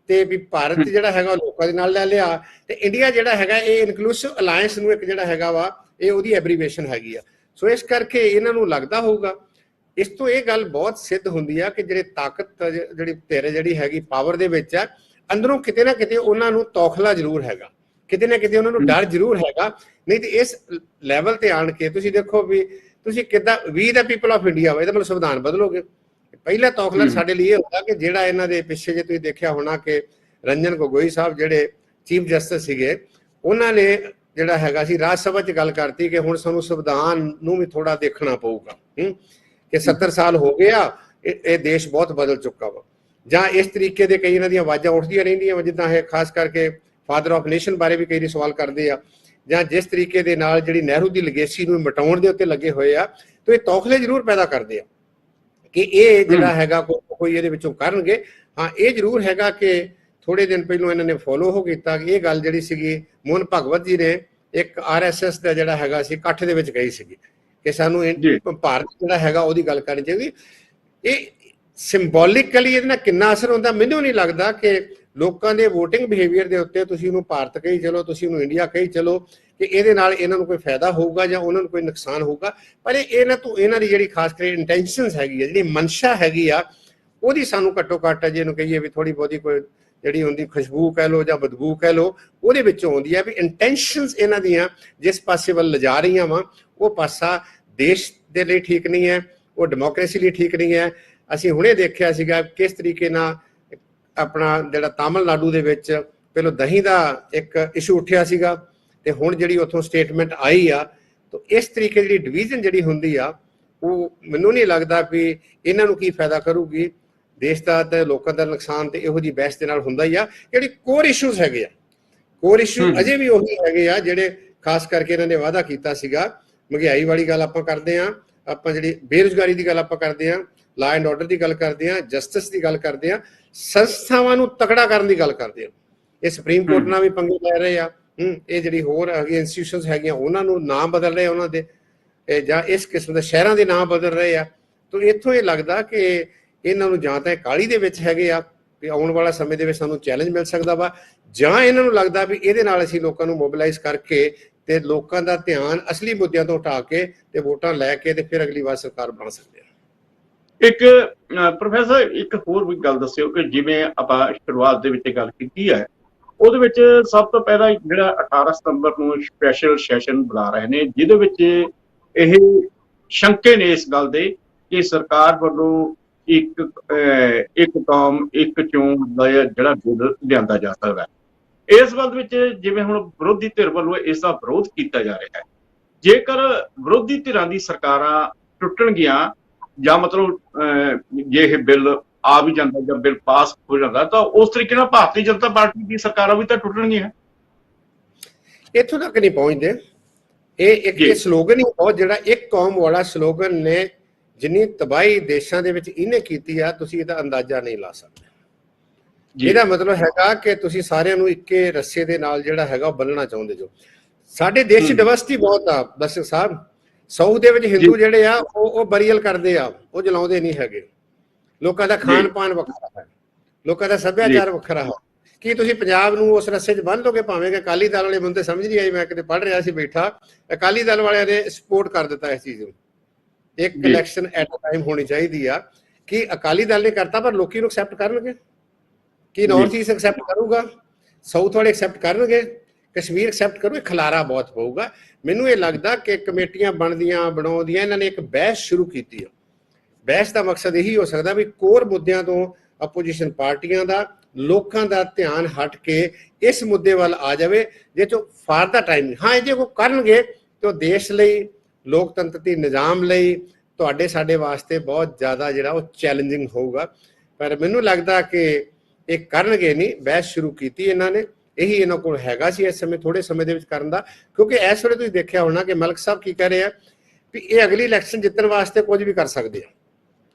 ਤੇ ਵੀ ਭਾਰਤ ਜਿਹੜਾ ਹੈਗਾ ਲੋਕਾਂ ਦੇ ਨਾਲ ਲੈ ਲਿਆ, ਤੇ ਇੰਡੀਆ ਜਿਹੜਾ ਹੈਗਾ ਇਹ ਇਨਕਲੂਸਿਵ ਅਲਾਇੰਸ ਨੂੰ ਇੱਕ ਜਿਹੜਾ ਹੈਗਾ ਵਾ ਇਹ ਉਹਦੀ ਐਬਰੀਵੇਸ਼ਨ ਹੈਗੀ ਆ। ਸੋ ਇਸ ਕਰਕੇ ਇਹਨਾਂ ਨੂੰ ਲੱਗਦਾ ਹੋਊਗਾ। ਇਸ ਤੋਂ ਇਹ ਗੱਲ ਬਹੁਤ ਸਿੱਧ ਹੁੰਦੀ ਆ ਕਿ ਜਿਹੜੇ ਤਾਕਤ ਜਿਹੜੀ ਧਿਰ ਜਿਹੜੀ ਹੈਗੀ ਪਾਵਰ ਦੇ ਵਿੱਚ ਆ, ਅੰਦਰੋਂ ਕਿਤੇ ਨਾ ਕਿਤੇ ਉਹਨਾਂ ਨੂੰ ਤੌਖਲਾ ਜ਼ਰੂਰ ਹੈਗਾ, ਕਿਤੇ ਨਾ ਕਿਤੇ ਉਹਨਾਂ ਨੂੰ ਡਰ ਜ਼ਰੂਰ ਹੈਗਾ। ਨਹੀਂ ਤੇ ਇਸ ਲੈਵਲ ਤੇ ਆਣ ਕੇ ਤੁਸੀਂ ਦੇਖੋ ਵੀ ਤੁਸੀਂ ਕਿੱਦਾਂ ਵੀ ਦਾ ਪੀਪਲ ਆਫ ਇੰਡੀਆ ਵਾ, ਇਹਦਾ ਮਤਲਬ ਸੰਵਿਧਾਨ ਬਦਲੋਗੇ। ਪਹਿਲਾ ਤੌਖਲਾ ਸਾਡੇ ਲਈ ਇਹ ਹੁੰਦਾ ਕਿ ਜਿਹੜਾ ਇਹਨਾਂ ਦੇ ਪਿੱਛੇ ਜੇ ਤੁਸੀਂ ਦੇਖਿਆ ਹੋਣਾ ਕਿ ਰੰਜਨ ਗੋਗੋਈ ਸਾਹਿਬ ਜਿਹੜੇ ਚੀਫ ਜਸਟਿਸ ਸੀਗੇ, ਉਹਨਾਂ ਨੇ ਜਿਹੜਾ ਹੈਗਾ ਸੀ ਰਾਜ ਸਭਾ 'ਚ ਗੱਲ ਕਰਤੀ ਕਿ ਹੁਣ ਸਾਨੂੰ ਸੰਵਿਧਾਨ ਨੂੰ ਵੀ ਥੋੜਾ ਦੇਖਣਾ ਪਊਗਾ ਕਿ 70 ਸਾਲ ਹੋ ਗਏ ਆ, ਇਹ ਦੇਸ਼ ਬਹੁਤ ਬਦਲ ਚੁੱਕਾ ਵਾ। ਜਾਂ ਇਸ ਤਰੀਕੇ ਦੇ ਕਈ ਇਹਨਾਂ ਦੀਆਂ ਆਵਾਜ਼ਾਂ ਉੱਠਦੀਆਂ ਰਹਿੰਦੀਆਂ ਜਿੱਦਾਂ ਇਹ ਖਾਸ ਕਰਕੇ ਫਾਦਰ ਆਫ ਨੇਸ਼ਨ ਬਾਰੇ ਵੀ ਕਈ ਸਵਾਲ ਕਰਦੇ ਆ, ਜਾਂ ਜਿਸ ਤਰੀਕੇ ਦੇ ਨਾਲ ਜਿਹੜੀ ਨਹਿਰੂ ਦੀ ਲੈਗੇਸੀ ਨੂੰ ਮਿਟਾਉਣ ਦੇ ਉੱਤੇ ਲੱਗੇ ਹੋਏ ਆ, ਤੇ ਇਹ ਤੌਖਲੇ ਜ਼ਰੂਰ ਪੈਦਾ ਕਰਦੇ ਆ ਕਿ ਇਹ ਜਿਹੜਾ ਹੈਗਾ ਕੋਈ ਇਹਦੇ ਵਿੱਚੋਂ ਕਰਨਗੇ। ਹਾਂ, ਇਹ ਜ਼ਰੂਰ ਹੈਗਾ ਕਿ ਥੋੜੇ ਦਿਨ ਪਹਿਲਾਂ ਇਹਨਾਂ ਨੇ ਫੋਲੋ ਹੋ ਕੀਤਾ ਕਿ ਇਹ ਗੱਲ ਜਿਹੜੀ ਸੀਗੀ ਮੋਹਨ ਭਗਵਤ ਜੀ ਨੇ ਇੱਕ RSS ਦਾ ਜਿਹੜਾ ਹੈਗਾ ਸੀ ਇਕੱਠ ਦੇ ਵਿੱਚ ਗਈ ਸੀਗੀ ਕਿ ਸਾਨੂੰ ਜੀ ਭਾਰਤ ਜਿਹੜਾ ਹੈਗਾ ਉਹਦੀ ਗੱਲ ਕਰਨੀ ਚਾਹੀਦੀ। ਇਹ ਸਿੰਬੋਲਿਕਲੀ ਇਹਦੇ ਨਾਲ ਕਿੰਨਾ ਅਸਰ ਹੁੰਦਾ ਮੈਨੂੰ ਨਹੀਂ ਲੱਗਦਾ ਕਿ ਲੋਕਾਂ ਦੇ VOTING ਬਿਹੇਵੀਅਰ ਦੇ ਉੱਤੇ ਤੁਸੀਂ ਇਹਨੂੰ ਭਾਰਤ ਕਹੀ ਚਲੋ, ਤੁਸੀਂ ਇਹਨੂੰ ਇੰਡੀਆ ਕਹੀ ਚਲੋ, ਕਿ ਇਹਦੇ ਨਾਲ ਇਹਨਾਂ ਨੂੰ ਕੋਈ ਫਾਇਦਾ ਹੋਊਗਾ ਜਾਂ ਉਹਨਾਂ ਨੂੰ ਕੋਈ ਨੁਕਸਾਨ ਹੋਊਗਾ। ਪਰ ਇਹਨਾਂ ਦੀ ਜਿਹੜੀ ਖਾਸ ਕਰਕੇ ਇੰਟੈਂਸ਼ਨਸ ਹੈਗੀ ਆ, ਜਿਹੜੀ ਮਨਸ਼ਾ ਹੈਗੀ ਆ, ਉਹਦੀ ਸਾਨੂੰ ਘੱਟੋ ਘੱਟ ਜੇ ਇਹਨੂੰ ਕਹੀਏ ਵੀ ਥੋੜੀ ਬਹੁਤੀ ਕੋਈ ਜਿਹੜੀ ਹੁੰਦੀ ਖੁਸ਼ਬੂ ਕਹਿ ਲਓ ਜਾਂ ਬਦਬੂ ਕਹਿ ਲਓ, ਉਹਦੇ ਵਿੱਚੋਂ ਆਉਂਦੀ ਹੈ ਵੀ ਇੰਟੈਂਸ਼ਨਸ ਇਹਨਾਂ ਦੀਆਂ ਜਿਸ ਪਾਸੇ ਵੱਲ ਲਿਜਾ ਰਹੀਆਂ ਵਾ ਉਹ ਪਾਸਾ ਦੇਸ਼ ਦੇ ਲਈ ਠੀਕ ਨਹੀਂ ਹੈ, ਉਹ ਡੈਮੋਕ੍ਰੇਸੀ ਲਈ ਠੀਕ ਨਹੀਂ ਹੈ। ਅਸੀਂ ਹੁਣੇ ਦੇਖਿਆ ਸੀਗਾ ਕਿਸ ਤਰੀਕੇ ਨਾਲ ਆਪਣਾ ਜਿਹੜਾ ਤਾਮਿਲਨਾਡੂ ਦੇ ਵਿੱਚ ਪਹਿਲਾਂ ਦਹੀਂ ਦਾ ਇੱਕ ਇਸ਼ੂ ਉੱਠਿਆ ਸੀਗਾ ਤੇ ਹੁਣ ਜਿਹੜੀ ਉੱਥੋਂ ਸਟੇਟਮੈਂਟ ਆਈ ਆ, ਤਾਂ ਇਸ ਤਰੀਕੇ ਜਿਹੜੀ ਡਿਵੀਜ਼ਨ ਜਿਹੜੀ ਹੁੰਦੀ ਆ ਉਹ ਮੈਨੂੰ ਨਹੀਂ ਲੱਗਦਾ ਵੀ ਇਹਨਾਂ ਨੂੰ ਕੀ ਫਾਇਦਾ ਕਰੂਗੀ। ਦੇਸ਼ ਦਾ ਤੇ ਲੋਕਾਂ ਦਾ ਨੁਕਸਾਨ ਤੇ ਇਹੋ ਜਿਹੀ ਬਹਿਸ ਦੇ ਨਾਲ ਹੁੰਦਾ ਹੀ ਆ। ਜਿਹੜੀ ਕੋਰ ਇਸ਼ੂਜ਼ ਹੈਗੇ ਆ, ਕੋਰ ਇਸ਼ੂ ਅਜੇ ਵੀ ਉਹੀ ਹੈਗੇ ਆ ਜਿਹੜੇ ਖਾਸ ਕਰਕੇ ਇਹਨਾਂ ਨੇ ਵਾਅਦਾ ਕੀਤਾ ਸੀਗਾ। ਮਹਿੰਗਾਈ ਵਾਲੀ ਗੱਲ ਆਪਾਂ ਕਰਦੇ ਹਾਂ, ਆਪਾਂ ਜਿਹੜੀ ਬੇਰੁਜ਼ਗਾਰੀ ਦੀ ਗੱਲ ਆਪਾਂ ਕਰਦੇ ਹਾਂ, ਲਾ ਐਂਡ ਆਰਡਰ ਦੀ ਗੱਲ ਕਰਦੇ ਹਾਂ, ਜਸਟਿਸ ਦੀ ਗੱਲ ਕਰਦੇ ਹਾਂ, ਸੰਸਥਾਵਾਂ ਨੂੰ ਤਕੜਾ ਕਰਨ ਦੀ ਗੱਲ ਕਰਦੇ ਹਾਂ। ਇਹ ਸੁਪਰੀਮ ਕੋਰਟ ਨਾਲ ਵੀ ਪੰਗੇ ਲੈ ਰਹੇ ਆ, ਇਹ ਜਿਹੜੀ ਹੋਰ ਹੈਗੀ ਇੰਸਟੀਟਿਊਸ਼ਨਸ ਹੈਗੀਆਂ ਉਹਨਾਂ ਨੂੰ ਨਾਮ ਬਦਲ ਰਹੇ ਉਹਨਾਂ ਦੇ, ਜਾਂ ਇਸ ਕਿਸਮ ਦੇ ਸ਼ਹਿਰਾਂ ਦੇ ਨਾਮ ਬਦਲ ਰਹੇ ਆ। ਤਾਂ ਇੱਥੋਂ ਇਹ ਲੱਗਦਾ ਕਿ ਇਹਨਾਂ ਨੂੰ ਜਾਂ ਤਾਂ ਕਾਹਲੀ ਦੇ ਵਿੱਚ ਹੈਗੇ ਆ ਵੀ ਆਉਣ ਵਾਲਾ ਸਮੇਂ ਦੇ ਵਿੱਚ ਸਾਨੂੰ ਚੈਲੰਜ ਮਿਲ ਸਕਦਾ ਵਾ, ਜਾਂ ਇਹਨਾਂ ਨੂੰ ਲੱਗਦਾ ਵੀ ਇਹਦੇ ਨਾਲ ਅਸੀਂ ਲੋਕਾਂ ਨੂੰ ਮੋਬਿਲਾਈਜ਼ ਕਰਕੇ ਤੇ ਲੋਕਾਂ ਦਾ ਧਿਆਨ ਅਸਲੀ ਮੁੱਦਿਆਂ ਤੋਂ ਹਟਾ ਕੇ ਤੇ ਵੋਟਾਂ ਲੈ ਕੇ ਤੇ ਫਿਰ ਅਗਲੀ ਵਾਰ ਸਰਕਾਰ ਬਣਾ ਸਕਦੇ ਆ। ਇੱਕ ਪ੍ਰੋਫੈਸਰ ਇੱਕ ਹੋਰ ਵੀ ਗੱਲ ਦੱਸਿਓ ਕਿ ਜਿਵੇਂ ਆਪਾਂ ਸ਼ੁਰੂਆਤ ਦੇ ਵਿੱਚ ਗੱਲ ਕੀਤੀ ਹੈ, ਉਹਦੇ ਵਿੱਚ ਸਭ ਤੋਂ ਪਹਿਲਾਂ ਜਿਹੜਾ 18 ਸਤੰਬਰ ਨੂੰ ਸਪੈਸ਼ਲ ਸੈਸ਼ਨ ਬੁਲਾ ਰਹੇ ਨੇ, ਜਿਹਦੇ ਵਿੱਚ ਇਹ ਸ਼ੰਕੇ ਨੇ ਇਸ ਗੱਲ ਦੇ ਕਿ ਸਰਕਾਰ ਵੱਲੋਂ ਇੱਕ ਕੌਮ ਇੱਕ ਚੋਣ ਦਾ ਜਿਹੜਾ ਬਿੱਲ ਲਿਆਂਦਾ ਜਾ ਸਕਦਾ ਹੈ। ਇਸ ਸੰਬੰਧ ਵਿੱਚ ਜਿਵੇਂ ਹੁਣ ਵਿਰੋਧੀ ਧਿਰ ਵੱਲੋਂ ਇਸ ਦਾ ਵਿਰੋਧ ਕੀਤਾ ਜਾ ਰਿਹਾ ਹੈ, ਜੇਕਰ ਵਿਰੋਧੀ ਧਿਰਾਂ ਦੀ ਸਰਕਾਰਾਂ ਟੁੱਟਣਗੀਆਂ ਜਾਂ ਮਤਲਬ ਜੇ ਇਹ ਬਿੱਲ ਆ ਵੀ ਜਾਂਦਾ ਜਾਂ ਬਿੱਲ ਪਾਸ ਹੋ ਜਾਂਦਾ ਤਾਂ ਉਸ ਤਰੀਕੇ ਨਾਲ ਭਾਰਤੀ ਜਨਤਾ ਪਾਰਟੀ ਦੀ ਸਰਕਾਰਾਂ ਵੀ ਤਾਂ ਟੁੱਟਣਗੀਆਂ। ਇੱਥੋਂ ਤੱਕ ਨਹੀਂ ਪਹੁੰਚਦੇ। ਇਹ ਇੱਕ ਸਲੋਗਨ ਹੀ ਬਹੁਤ ਜਿਹੜਾ ਇੱਕ ਕੌਮ ਵਾਲਾ ਸਲੋਗਨ ਨੇ ਜਿੰਨੀ ਤਬਾਹੀ ਦੇਸ਼ਾਂ ਦੇ ਵਿੱਚ ਇਹਨੇ ਕੀਤੀ ਆ, ਤੁਸੀਂ ਇਹਦਾ ਅੰਦਾਜ਼ਾ ਨਹੀਂ ਲਾ ਸਕਦੇ। ਇਹਦਾ ਮਤਲਬ ਹੈਗਾ ਕਿ ਤੁਸੀਂ ਸਾਰਿਆਂ ਨੂੰ ਇੱਕੇ ਰੱਸੇ ਦੇ ਨਾਲ ਜਿਹੜਾ ਹੈਗਾ ਉਹ ਬੰਨਣਾ ਚਾਹੁੰਦੇ ਜੋ। ਸਾਡੇ ਦੇਸ਼ 'ਚ ਡਾਇਵਰਸਿਟੀ ਬਹੁਤ ਆ ਦਰਸ਼ਕ ਸਾਹਿਬ। ਸਾਊਥ ਦੇ ਵਿੱਚ ਹਿੰਦੂ ਜਿਹੜੇ ਆ ਉਹ ਬਰੀਅਲ ਕਰਦੇ ਆ, ਉਹ ਜਲਾਉਂਦੇ ਨਹੀਂ ਹੈਗੇ। ਲੋਕਾਂ ਦਾ ਖਾਣ ਪਾਣ ਵੱਖਰਾ ਹੈ, ਲੋਕਾਂ ਦਾ ਸੱਭਿਆਚਾਰ ਵੱਖਰਾ ਹੈ। ਕੀ ਤੁਸੀਂ ਪੰਜਾਬ ਨੂੰ ਉਸ ਰਸੇ 'ਚ ਬੰਨ ਲੋਗੇ? ਭਾਵੇਂ ਕਿ ਅਕਾਲੀ ਦਲ ਵਾਲੇ ਬੰਦੇ ਸਮਝ ਨਹੀਂ ਆਈ, ਮੈਂ ਕਿਤੇ ਪੜ੍ਹ ਰਿਹਾ ਸੀ ਬੈਠਾ, ਅਕਾਲੀ ਦਲ ਵਾਲਿਆਂ ਨੇ ਸਪੋਰਟ ਕਰ ਦਿੱਤਾ ਇਸ ਚੀਜ਼ ਨੂੰ। ਇੱਕ ਇਲੈਕਸ਼ਨ ਐਟ ਅ ਟਾਈਮ ਹੋਣੀ ਚਾਹੀਦੀ ਆ। ਕਿ ਅਕਾਲੀ ਦਲ ਨੇ ਕਰਤਾ ਪਰ ਲੋਕੀ ਨੂੰ ਐਕਸੈਪਟ ਕਰਨਗੇ? ਕੀ ਨਾਰਥ ਈਸਟ ਐਕਸੈਪਟ ਕਰੂਗਾ? ਸਾਊਥ ਵਾਲੇ ਐਕਸੈਪਟ ਕਰਨਗੇ? ਕਸ਼ਮੀਰ ਐਕਸੈਪਟ ਕਰੂਗੇ? ਖਲਾਰਾ ਬਹੁਤ ਪਊਗਾ। ਮੈਨੂੰ ਇਹ ਲੱਗਦਾ ਕਿ ਕਮੇਟੀਆਂ ਬਣਾਉਂਦੀਆਂ ਇਹਨਾਂ ਨੇ ਇੱਕ ਬਹਿਸ ਸ਼ੁਰੂ ਕੀਤੀ ਆ। ਬਹਿਸ ਦਾ ਮਕਸਦ ਇਹੀ ਹੋ ਸਕਦਾ ਵੀ ਕੋਰ ਮੁੱਦਿਆਂ ਤੋਂ ਆਪੋਜੀਸ਼ਨ ਪਾਰਟੀਆਂ ਦਾ, ਲੋਕਾਂ ਦਾ ਧਿਆਨ ਹਟ ਕੇ ਇਸ ਮੁੱਦੇ ਵੱਲ ਆ ਜਾਵੇ, ਜੇ ਚੋ ਫਾਰ ਦਾ ਟਾਈਮ। ਹਾਂ, ਜੇ ਉਹ ਕਰਨਗੇ ਤਾਂ ਦੇਸ਼ ਲਈ, ਲੋਕਤੰਤਰ ਦੇ ਨਿਜ਼ਾਮ ਲਈ, ਤੁਹਾਡੇ ਸਾਡੇ ਵਾਸਤੇ ਬਹੁਤ ਜ਼ਿਆਦਾ ਜਿਹੜਾ ਉਹ ਚੈਲੰਜਿੰਗ ਹੋਊਗਾ। ਪਰ ਮੈਨੂੰ ਲੱਗਦਾ ਕਿ ਇਹ ਕਰਨਗੇ ਨਹੀਂ। ਬਹਿਸ ਸ਼ੁਰੂ ਕੀਤੀ ਇਹਨਾਂ ਨੇ, ਇਹੀ ਇਹਨਾਂ ਕੋਲ ਹੈਗਾ ਸੀ ਇਸ ਸਮੇਂ, ਥੋੜੇ ਸਮੇਂ ਦੇ ਵਿੱਚ ਕਰਨ ਦਾ। ਕਿਉਂਕਿ ਇਸ ਵੇਲੇ ਤੁਸੀਂ ਦੇਖਿਆ ਹੋਣਾ ਕਿ ਮਲਕ ਸਾਹਿਬ ਕੀ ਕਹਿ ਰਹੇ ਆ ਵੀ ਇਹ ਅਗਲੀ ਇਲੈਕਸ਼ਨ ਜਿੱਤਣ ਵਾਸਤੇ ਕੁਝ ਵੀ ਕਰ ਸਕਦੇ ਆ।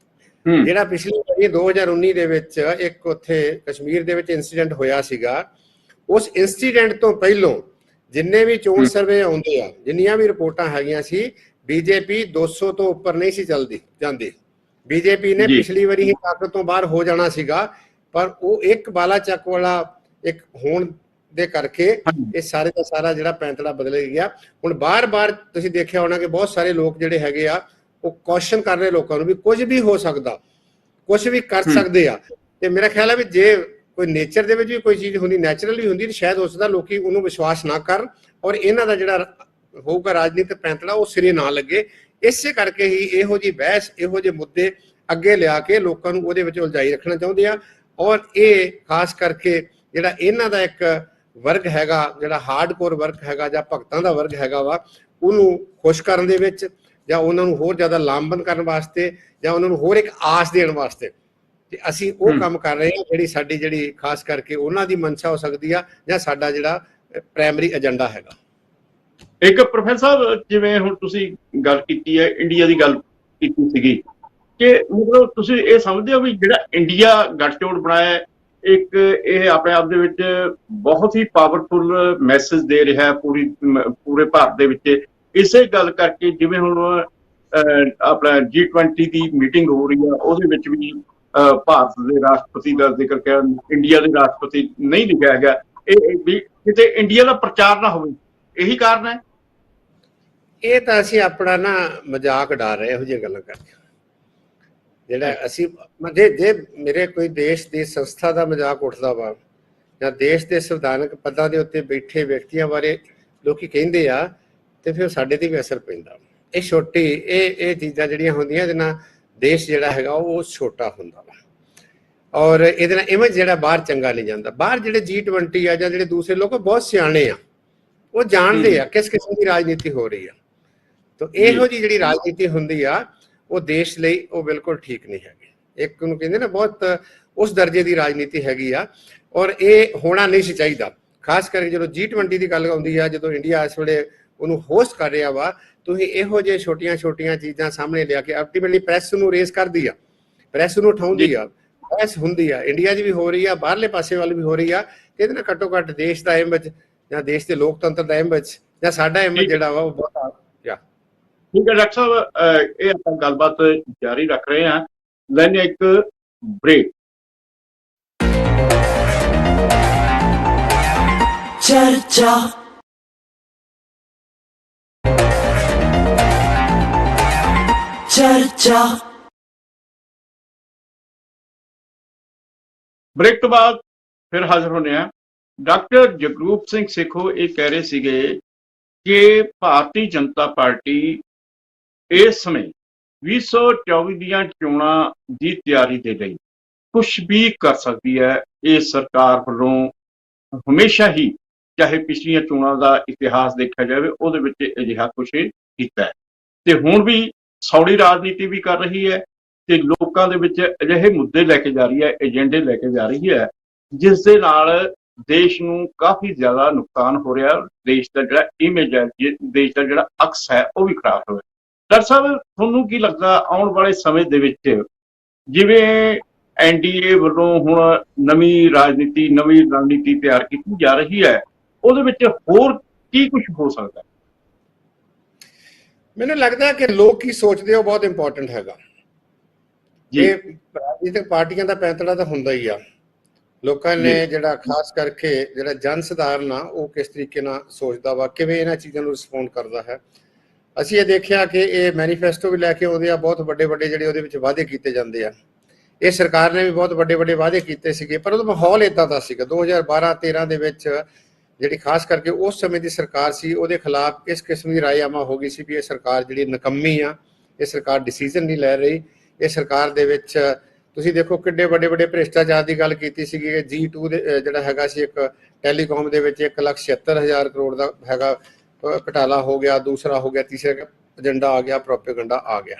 ਜਿਹੜਾ ਪਿਛਲੀ ਵਾਰੀ 2019 ਦੇ ਵਿੱਚ ਇੱਕ ਉੱਥੇ ਕਸ਼ਮੀਰ ਦੇ ਵਿੱਚ ਇਨਸੀਡੈਂਟ ਹੋਇਆ ਸੀਗਾ, ਉਸ ਇਨਸੀਡੈਂਟ ਤੋਂ ਪਹਿਲੋਂ ਜਿੰਨੇ ਵੀ ਚੋਣ ਸਰਵੇ ਆਉਂਦੇ ਆ, ਜਿੰਨੀਆਂ ਵੀ ਰਿਪੋਰਟਾਂ ਹੈਗੀਆਂ ਸੀ, ਬੀਜੇਪੀ 200 ਤੋਂ ਉੱਪਰ ਨਹੀਂ ਸੀ ਜਾਂਦੀ। ਬੀਜੇਪੀ ਨੇ ਪਿਛਲੀ ਵਾਰੀ ਹੀ ਤਾਕਤ ਤੋਂ ਬਾਹਰ ਹੋ ਜਾਣਾ ਸੀਗਾ, ਪਰ ਉਹ ਇੱਕ ਬਾਲਾ ਚੱਕ ਵਾਲਾ ਇੱਕ ਹੋਣ ਦੇ ਕਰਕੇ ਇਹ ਸਾਰੇ ਦਾ ਸਾਰਾ ਜਿਹੜਾ ਪੈਂਤੜਾ ਬਦਲ ਗਿਆ। ਹੁਣ ਬਾਰ-ਬਾਰ ਤੁਸੀਂ ਦੇਖਿਆ ਹੋਣਾ ਕਿ ਬਹੁਤ ਸਾਰੇ ਲੋਕ ਜਿਹੜੇ ਹੈਗੇ ਆ ਉਹ ਕੁਐਸਚਨ ਕਰ ਰਹੇ ਲੋਕਾਂ ਨੂੰ ਵੀ ਕੁਝ ਵੀ ਹੋ ਸਕਦਾ, ਕੁਝ ਵੀ ਕਰ ਸਕਦੇ ਆ। ਤੇ ਮੇਰਾ ਖਿਆਲ ਹੈ ਵੀ ਜੇ ਕੋਈ ਨੇਚਰ ਦੇ ਵਿੱਚ ਵੀ ਕੋਈ ਚੀਜ਼ ਹੁੰਦੀ, ਨੈਚੁਰਲ ਵੀ ਹੁੰਦੀ, ਸ਼ਾਇਦ ਹੋ ਸਕਦਾ ਲੋਕੀ ਉਹਨੂੰ ਵਿਸ਼ਵਾਸ ਨਾ ਕਰਨ ਔਰ ਇਹਨਾਂ ਦਾ ਜਿਹੜਾ ਹੋਊਗਾ ਰਾਜਨੀਤਿਕ ਪੈਂਤੜਾ ਉਹ ਸਿਰੇ ਨਾ ਲੱਗੇ। ਇਸੇ ਕਰਕੇ ਹੀ ਇਹੋ ਜਿਹੀ ਬਹਿਸ, ਇਹੋ ਜਿਹੇ ਮੁੱਦੇ ਅੱਗੇ ਲਿਆ ਕੇ ਲੋਕਾਂ ਨੂੰ ਉਹਦੇ ਵਿੱਚ ਉਲਝਾਈ ਰੱਖਣਾ ਚਾਹੁੰਦੇ ਆ। ਔਰ ਇਹ ਖਾਸ ਕਰਕੇ ਜਿਹੜਾ ਇਹਨਾਂ ਦਾ ਇੱਕ ਵਰਗ ਹੈਗਾ, ਜਿਹੜਾ ਹਾਰਡਕੋਰ ਵਰਗ ਹੈਗਾ ਜਾਂ ਭਗਤਾਂ ਦਾ ਵਰਗ ਹੈਗਾ ਵਾ, ਉਹਨੂੰ ਖੁਸ਼ ਕਰਨ ਦੇ ਵਿੱਚ ਜਾਂ ਉਹਨਾਂ ਨੂੰ ਹੋਰ ਜ਼ਿਆਦਾ ਲਾਮਬੰਦ ਕਰਨ ਵਾਸਤੇ ਜਾਂ ਉਹਨਾਂ ਨੂੰ ਹੋਰ ਇੱਕ ਆਸ ਦੇਣ ਵਾਸਤੇ ਤੇ ਅਸੀਂ ਉਹ ਕੰਮ ਕਰ ਰਹੇ ਹਾਂ ਜਿਹੜੀ ਖਾਸ ਕਰਕੇ ਉਹਨਾਂ ਦੀ ਮਨਸ਼ਾ ਹੋ ਸਕਦੀ ਆ ਜਾਂ ਸਾਡਾ ਜਿਹੜਾ ਪ੍ਰਾਇਮਰੀ ਏਜੰਡਾ ਹੈਗਾ। ਇੱਕ ਪ੍ਰੋਫੈਸਰ ਜਿਵੇਂ ਹੁਣ ਤੁਸੀਂ ਗੱਲ ਕੀਤੀ ਹੈ, ਇੰਡੀਆ ਦੀ ਗੱਲ ਕੀਤੀ ਸੀਗੀ ਕਿ ਮਤਲਬ ਤੁਸੀਂ ਇਹ ਸਮਝਦੇ ਹੋ ਵੀ ਜਿਹੜਾ ਇੰਡੀਆ ਗੱਠਜੋੜ ਬਣਾਇਆ ਇੱਕ ਇਹ ਆਪਣੇ ਆਪ ਦੇ ਵਿੱਚ ਬਹੁਤ ਹੀ ਪਾਵਰਫੁਲ ਮੈਸੇਜ ਦੇ ਰਿਹਾ ਪੂਰੇ ਭਾਰਤ ਦੇ ਵਿੱਚ। ਇਸੇ ਗੱਲ ਕਰਕੇ ਜਿਵੇਂ ਹੁਣ ਆਪਣਾ G20 ਦੀ ਮੀਟਿੰਗ ਹੋ ਰਹੀ ਆ, ਉਹਦੇ ਵਿੱਚ ਵੀ ਭਾਰਤ ਦੇ ਰਾਸ਼ਟਰਪਤੀ ਦਾ ਜ਼ਿਕਰ ਕਿਹਾ, ਇੰਡੀਆ ਦੇ ਰਾਸ਼ਟਰਪਤੀ ਨਹੀਂ ਲਿਖਿਆ ਗਿਆ। ਇਹ ਵੀ ਕਿਤੇ ਇੰਡੀਆ ਦਾ ਪ੍ਰਚਾਰ ਨਾ ਹੋਵੇ, ਇਹੀ ਕਾਰਨ ਹੈ। ਇਹ ਤਾਂ ਅਸੀਂ ਆਪਣਾ ਨਾ ਮਜ਼ਾਕ ਉਡਾ ਰਹੇ ਇਹੋ ਜਿਹੀਆਂ ਗੱਲਾਂ ਕਰਕੇ। ਜਿਹੜਾ ਅਸੀਂ ਜੇ ਮੇਰੇ ਕੋਈ ਦੇਸ਼ ਦੀ ਸੰਸਥਾ ਦਾ ਮਜ਼ਾਕ ਉੱਠਦਾ ਵਾ ਜਾਂ ਦੇਸ਼ ਦੇ ਸੰਵਿਧਾਨਕ ਪਦਾਂ ਦੇ ਉੱਤੇ ਬੈਠੇ ਵਿਅਕਤੀਆਂ ਬਾਰੇ ਲੋਕੀ ਕਹਿੰਦੇ ਆ, ਤੇ ਫਿਰ ਸਾਡੇ ਤੇ ਵੀ ਅਸਰ ਪੈਂਦਾ। ਇਹ ਛੋਟੀ ਇਹ ਚੀਜ਼ਾਂ ਜਿਹੜੀਆਂ ਹੁੰਦੀਆਂ ਇਹਦੇ ਨਾਲ ਦੇਸ਼ ਜਿਹੜਾ ਹੈਗਾ ਉਹ ਛੋਟਾ ਹੁੰਦਾ ਵਾ, ਔਰ ਇਹਦੇ ਨਾਲ ਇਮੇਜ ਜਿਹੜਾ ਬਾਹਰ ਚੰਗਾ ਨਹੀਂ ਜਾਂਦਾ। ਬਾਹਰ ਜਿਹੜੇ G20 ਆ ਜਾਂ ਜਿਹੜੇ ਦੂਸਰੇ ਲੋਕ ਬਹੁਤ ਸਿਆਣੇ ਆ, ਉਹ ਜਾਣਦੇ ਆ ਕਿਸ ਕਿਸਮ ਦੀ ਰਾਜਨੀਤੀ ਹੋ ਰਹੀ ਆ। ਤਾਂ ਇਹੋ ਜਿਹੀ ਜਿਹੜੀ ਰਾਜਨੀਤੀ ਹੁੰਦੀ ਆ ਉਹ ਦੇਸ਼ ਲਈ ਉਹ ਬਿਲਕੁਲ ਠੀਕ ਨਹੀਂ ਹੈਗੀ। ਇੱਕ ਨੂੰ ਕਹਿੰਦੇ ਨਾ ਬਹੁਤ ਉਸ ਦਰਜੇ ਦੀ ਰਾਜਨੀਤੀ ਹੈਗੀ ਆ, ਔਰ ਇਹ ਹੋਣਾ ਨਹੀਂ ਸੀ ਚਾਹੀਦਾ। ਖਾਸ ਕਰਕੇ ਜਦੋਂ G20 ਦੀ ਗੱਲ ਆਉਂਦੀ ਆ, ਜਦੋਂ ਇੰਡੀਆ ਇਸ ਵੇਲੇ ਉਹਨੂੰ ਹੋਸਟ ਕਰ ਰਿਹਾ ਵਾ, ਤੁਸੀਂ ਇਹੋ ਜਿਹੇ ਛੋਟੀਆਂ ਚੀਜ਼ਾਂ ਸਾਹਮਣੇ ਲਿਆ ਕੇ ਅਲਟੀਮੇਟਲੀ ਪ੍ਰੈਸ ਨੂੰ ਰੇਸ ਕਰਦੀ ਆ, ਪ੍ਰੈਸ ਨੂੰ ਉਠਾਉਂਦੀ ਆ, ਬਹਿਸ ਹੁੰਦੀ ਆ। ਇੰਡੀਆ 'ਚ ਵੀ ਹੋ ਰਹੀ ਆ, ਬਾਹਰਲੇ ਪਾਸੇ ਵੱਲ ਵੀ ਹੋ ਰਹੀ ਆ। ਇਹਦੇ ਨਾਲ ਘੱਟੋ ਘੱਟ ਦੇਸ਼ ਦਾ ਇਮੇਜ ਜਾਂ ਦੇਸ਼ ਦੇ ਲੋਕਤੰਤਰ ਦਾ ਇਮੇਜ ਜਾਂ ਸਾਡਾ ਇਮੇਜ ਜਿਹੜਾ ਵਾ ਉਹ ਬਹੁਤ ਠੀਕ ਹੈ। ਡਾਕਟਰ ਸਾਹਿਬ, ਇਹ ਆਪਾਂ ਗੱਲਬਾਤ ਜਾਰੀ ਰੱਖ ਰਹੇ ਹਾਂ, ਲੈਣੇ ਇੱਕ ਬ੍ਰੇਕ। ਚਰਚਾ ਬ੍ਰੇਕ ਤੋਂ ਬਾਅਦ ਫਿਰ ਹਾਜ਼ਰ ਹੋਣੇ ਆ। ਡਾਕਟਰ ਜਗਰੂਪ ਸਿੰਘ ਸੇਖੋਂ ਇਹ ਕਹਿ ਰਹੇ ਸੀਗੇ ਕਿ ਭਾਰਤੀ ਜਨਤਾ ਪਾਰਟੀ ਇਸ ਸਮੇਂ 2024 ਦੀਆਂ ਚੋਣਾਂ ਦੀ ਤਿਆਰੀ ਦੇ ਲਈ ਕੁਝ ਵੀ ਕਰ ਸਕਦੀ ਹੈ। ਇਹ ਸਰਕਾਰ ਵੱਲੋਂ ਹਮੇਸ਼ਾ ਹੀ, ਚਾਹੇ ਪਿਛਲੀਆਂ ਚੋਣਾਂ ਦਾ ਇਤਿਹਾਸ ਦੇਖਿਆ ਜਾਵੇ, ਉਹਦੇ ਵਿੱਚ ਅਜਿਹਾ ਕੁਝ ਕੀਤਾ ਹੈ, ਤੇ ਹੁਣ ਵੀ ਸੌੜੀ ਰਾਜਨੀਤੀ ਵੀ ਕਰ ਰਹੀ ਹੈ, ਤੇ ਲੋਕਾਂ ਦੇ ਵਿੱਚ ਅਜਿਹੇ ਮੁੱਦੇ ਲੈ ਕੇ ਜਾ ਰਹੀ ਹੈ, ਏਜੰਡੇ ਲੈ ਕੇ ਜਾ ਰਹੀ ਹੈ, ਜਿਸ ਦੇ ਨਾਲ ਦੇਸ਼ ਨੂੰ ਕਾਫੀ ਜ਼ਿਆਦਾ ਨੁਕਸਾਨ ਹੋ ਰਿਹਾ। ਦੇਸ਼ ਦਾ ਜਿਹੜਾ ਇਮੇਜ ਹੈ, ਦੇਸ਼ ਦਾ ਜਿਹੜਾ ਅਕਸ ਹੈ, ਉਹ ਵੀ ਖਰਾਬ ਹੋ ਰਿਹਾ। ਡਾਕਟਰ ਸਾਹਿਬ, ਤੁਹਾਨੂੰ ਕੀ ਲੱਗਦਾ ਆਉਣ ਵਾਲੇ ਸਮੇਂ ਦੇ ਵਿੱਚ ਜਿਵੇਂ NDA ਵੱਲੋਂ ਹੁਣ ਨਵੀਂ ਰਣਨੀਤੀ ਤਿਆਰ ਕੀਤੀ ਜਾ ਰਹੀ ਹੈ, ਉਹਦੇ ਵਿੱਚ ਹੋਰ ਕੀ ਕੁਝ ਹੋ ਸਕਦਾ? ਮੈਨੂੰ ਲੱਗਦਾ ਕਿ ਲੋਕ ਕੀ ਸੋਚਦੇ ਉਹ ਬਹੁਤ ਇੰਪੋਰਟੈਂਟ ਹੈਗਾ। ਇਹ ਰਾਜਨੀਤਿਕ ਪਾਰਟੀਆਂ ਦਾ ਪੈਂਤੜਾ ਤਾਂ ਹੁੰਦਾ ਹੀ ਆ। ਲੋਕਾਂ ਨੇ ਜਿਹੜਾ ਖਾਸ ਕਰਕੇ ਜਿਹੜਾ ਜਨ ਸਧਾਰਨ ਆ ਉਹ ਕਿਸ ਤਰੀਕੇ ਨਾਲ ਸੋਚਦਾ ਵਾ, ਕਿਵੇਂ ਇਹਨਾਂ ਚੀਜ਼ਾਂ ਨੂੰ ਰਿਸਪੌਂਡ ਕਰਦਾ ਹੈ। ਅਸੀਂ ਇਹ ਦੇਖਿਆ ਕਿ ਇਹ ਮੈਨੀਫੈਸਟੋ ਵੀ ਲੈ ਕੇ ਆਉਂਦੇ ਆ, ਬਹੁਤ ਵੱਡੇ ਜਿਹੜੇ ਉਹਦੇ ਵਿੱਚ ਵਾਅਦੇ ਕੀਤੇ ਜਾਂਦੇ ਆ। ਇਹ ਸਰਕਾਰ ਨੇ ਵੀ ਬਹੁਤ ਵੱਡੇ ਵਾਅਦੇ ਕੀਤੇ ਸੀਗੇ, ਪਰ ਉਹਦਾ ਮਾਹੌਲ ਇਦਾਂ ਦਾ ਸੀਗਾ 2012-13 ਦੇ ਵਿੱਚ, ਜਿਹੜੀ ਖਾਸ ਕਰਕੇ ਉਸ ਸਮੇਂ ਦੀ ਸਰਕਾਰ ਸੀ, ਉਹਦੇ ਖਿਲਾਫ ਇਸ ਕਿਸਮ ਦੀ ਰਾਇਆਮਾ ਹੋ ਗਈ ਸੀ ਵੀ ਇਹ ਸਰਕਾਰ ਜਿਹੜੀ ਨਕੰਮੀ ਆ, ਇਹ ਸਰਕਾਰ ਡਿਸੀਜ਼ਨ ਨਹੀਂ ਲੈ ਰਹੀ। ਇਹ ਸਰਕਾਰ ਦੇ ਵਿੱਚ ਤੁਸੀਂ ਦੇਖੋ ਕਿੱਡੇ ਵੱਡੇ ਭ੍ਰਿਸ਼ਟਾਚਾਰ ਦੀ ਗੱਲ ਕੀਤੀ ਸੀਗੀ। G2 ਦੇ ਜਿਹੜਾ ਹੈਗਾ ਸੀ, ਇੱਕ ਟੈਲੀਕਾਮ ਦੇ ਵਿੱਚ 1,76,000 ਕਰੋੜ ਦਾ ਹੈਗਾ ਘਟਾਲਾ ਹੋ ਗਿਆ, ਦੂਸਰਾ ਹੋ ਗਿਆ, ਤੀਸਰਾ ਏਜੰਡਾ ਆ ਗਿਆ, ਪ੍ਰੋਪੇਗੈਂਡਾ ਆ ਗਿਆ।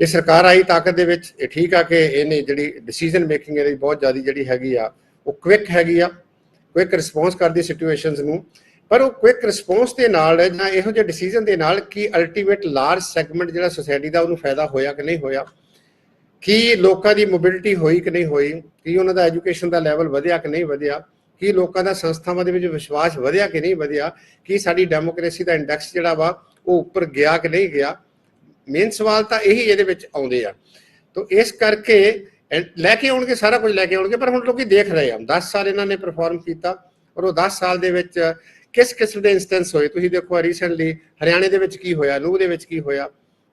ਇਹ ਸਰਕਾਰ ਆਈ ਤਾਕਤ ਦੇ ਵਿੱਚ। ਇਹ ਠੀਕ ਆ ਕਿ ਇਹਨੇ ਜਿਹੜੀ ਡਿਸੀਜ਼ਨ ਮੇਕਿੰਗ ਇਹਦੀ ਬਹੁਤ ਜ਼ਿਆਦਾ ਜਿਹੜੀ ਹੈਗੀ ਆ ਉਹ ਕੁਇਕ ਹੈਗੀ ਆ, ਕੁਇਕ ਰਿਸਪੌਂਸ ਕਰਦੀ ਸਿਚੁਏਸ਼ਨਸ ਨੂੰ, ਪਰ ਉਹ ਕੁਇਕ ਰਿਸਪੌਂਸ ਦੇ ਨਾਲ ਜਾਂ ਇਹੋ ਜਿਹੇ ਡਿਸੀਜ਼ਨ ਦੇ ਨਾਲ ਕੀ ਅਲਟੀਮੇਟ ਲਾਰਜ ਸੈਗਮੈਂਟ ਜਿਹੜਾ ਸੋਸਾਇਟੀ ਦਾ ਉਹਨੂੰ ਫਾਇਦਾ ਹੋਇਆ ਕਿ ਨਹੀਂ ਹੋਇਆ, ਕੀ ਲੋਕਾਂ ਦੀ ਮੋਬਿਲਿਟੀ ਹੋਈ ਕਿ ਨਹੀਂ ਹੋਈ, ਕੀ ਉਹਨਾਂ ਦਾ ਐਜੂਕੇਸ਼ਨ ਦਾ ਲੈਵਲ ਵਧਿਆ ਕਿ ਨਹੀਂ ਵਧਿਆ, ਕੀ ਲੋਕਾਂ ਦਾ ਸੰਸਥਾਵਾਂ ਦੇ ਵਿੱਚ ਵਿਸ਼ਵਾਸ ਵਧਿਆ ਕਿ ਨਹੀਂ ਵਧਿਆ, ਕੀ ਸਾਡੀ ਡੈਮੋਕ੍ਰੇਸੀ ਦਾ ਇੰਡੈਕਸ ਜਿਹੜਾ ਵਾ ਉਹ ਉੱਪਰ ਗਿਆ ਕਿ ਨਹੀਂ ਗਿਆ। ਮੇਨ ਸਵਾਲ ਤਾਂ ਇਹੀ ਇਹਦੇ ਵਿੱਚ ਆਉਂਦੇ ਆ। ਤਾਂ ਇਸ ਕਰਕੇ ਲੈ ਕੇ ਆਉਣਗੇ, ਸਾਰਾ ਕੁਝ ਲੈ ਕੇ ਆਉਣਗੇ, ਪਰ ਹੁਣ ਲੋਕੀ ਦੇਖ ਰਹੇ ਆ 10 ਸਾਲ ਇਹਨਾਂ ਨੇ ਪਰਫਾਰਮ ਕੀਤਾ, ਔਰ ਉਹ 10 ਸਾਲ ਦੇ ਵਿੱਚ ਕਿਸ ਕਿਸਮ ਦੇ ਇੰਸਟੈਂਸ ਹੋਏ। ਤੁਸੀਂ ਦੇਖੋ ਰੀਸੈਂਟਲੀ ਹਰਿਆਣੇ ਦੇ ਵਿੱਚ ਕੀ ਹੋਇਆ, ਨੂਹ ਦੇ ਵਿੱਚ ਕੀ ਹੋਇਆ,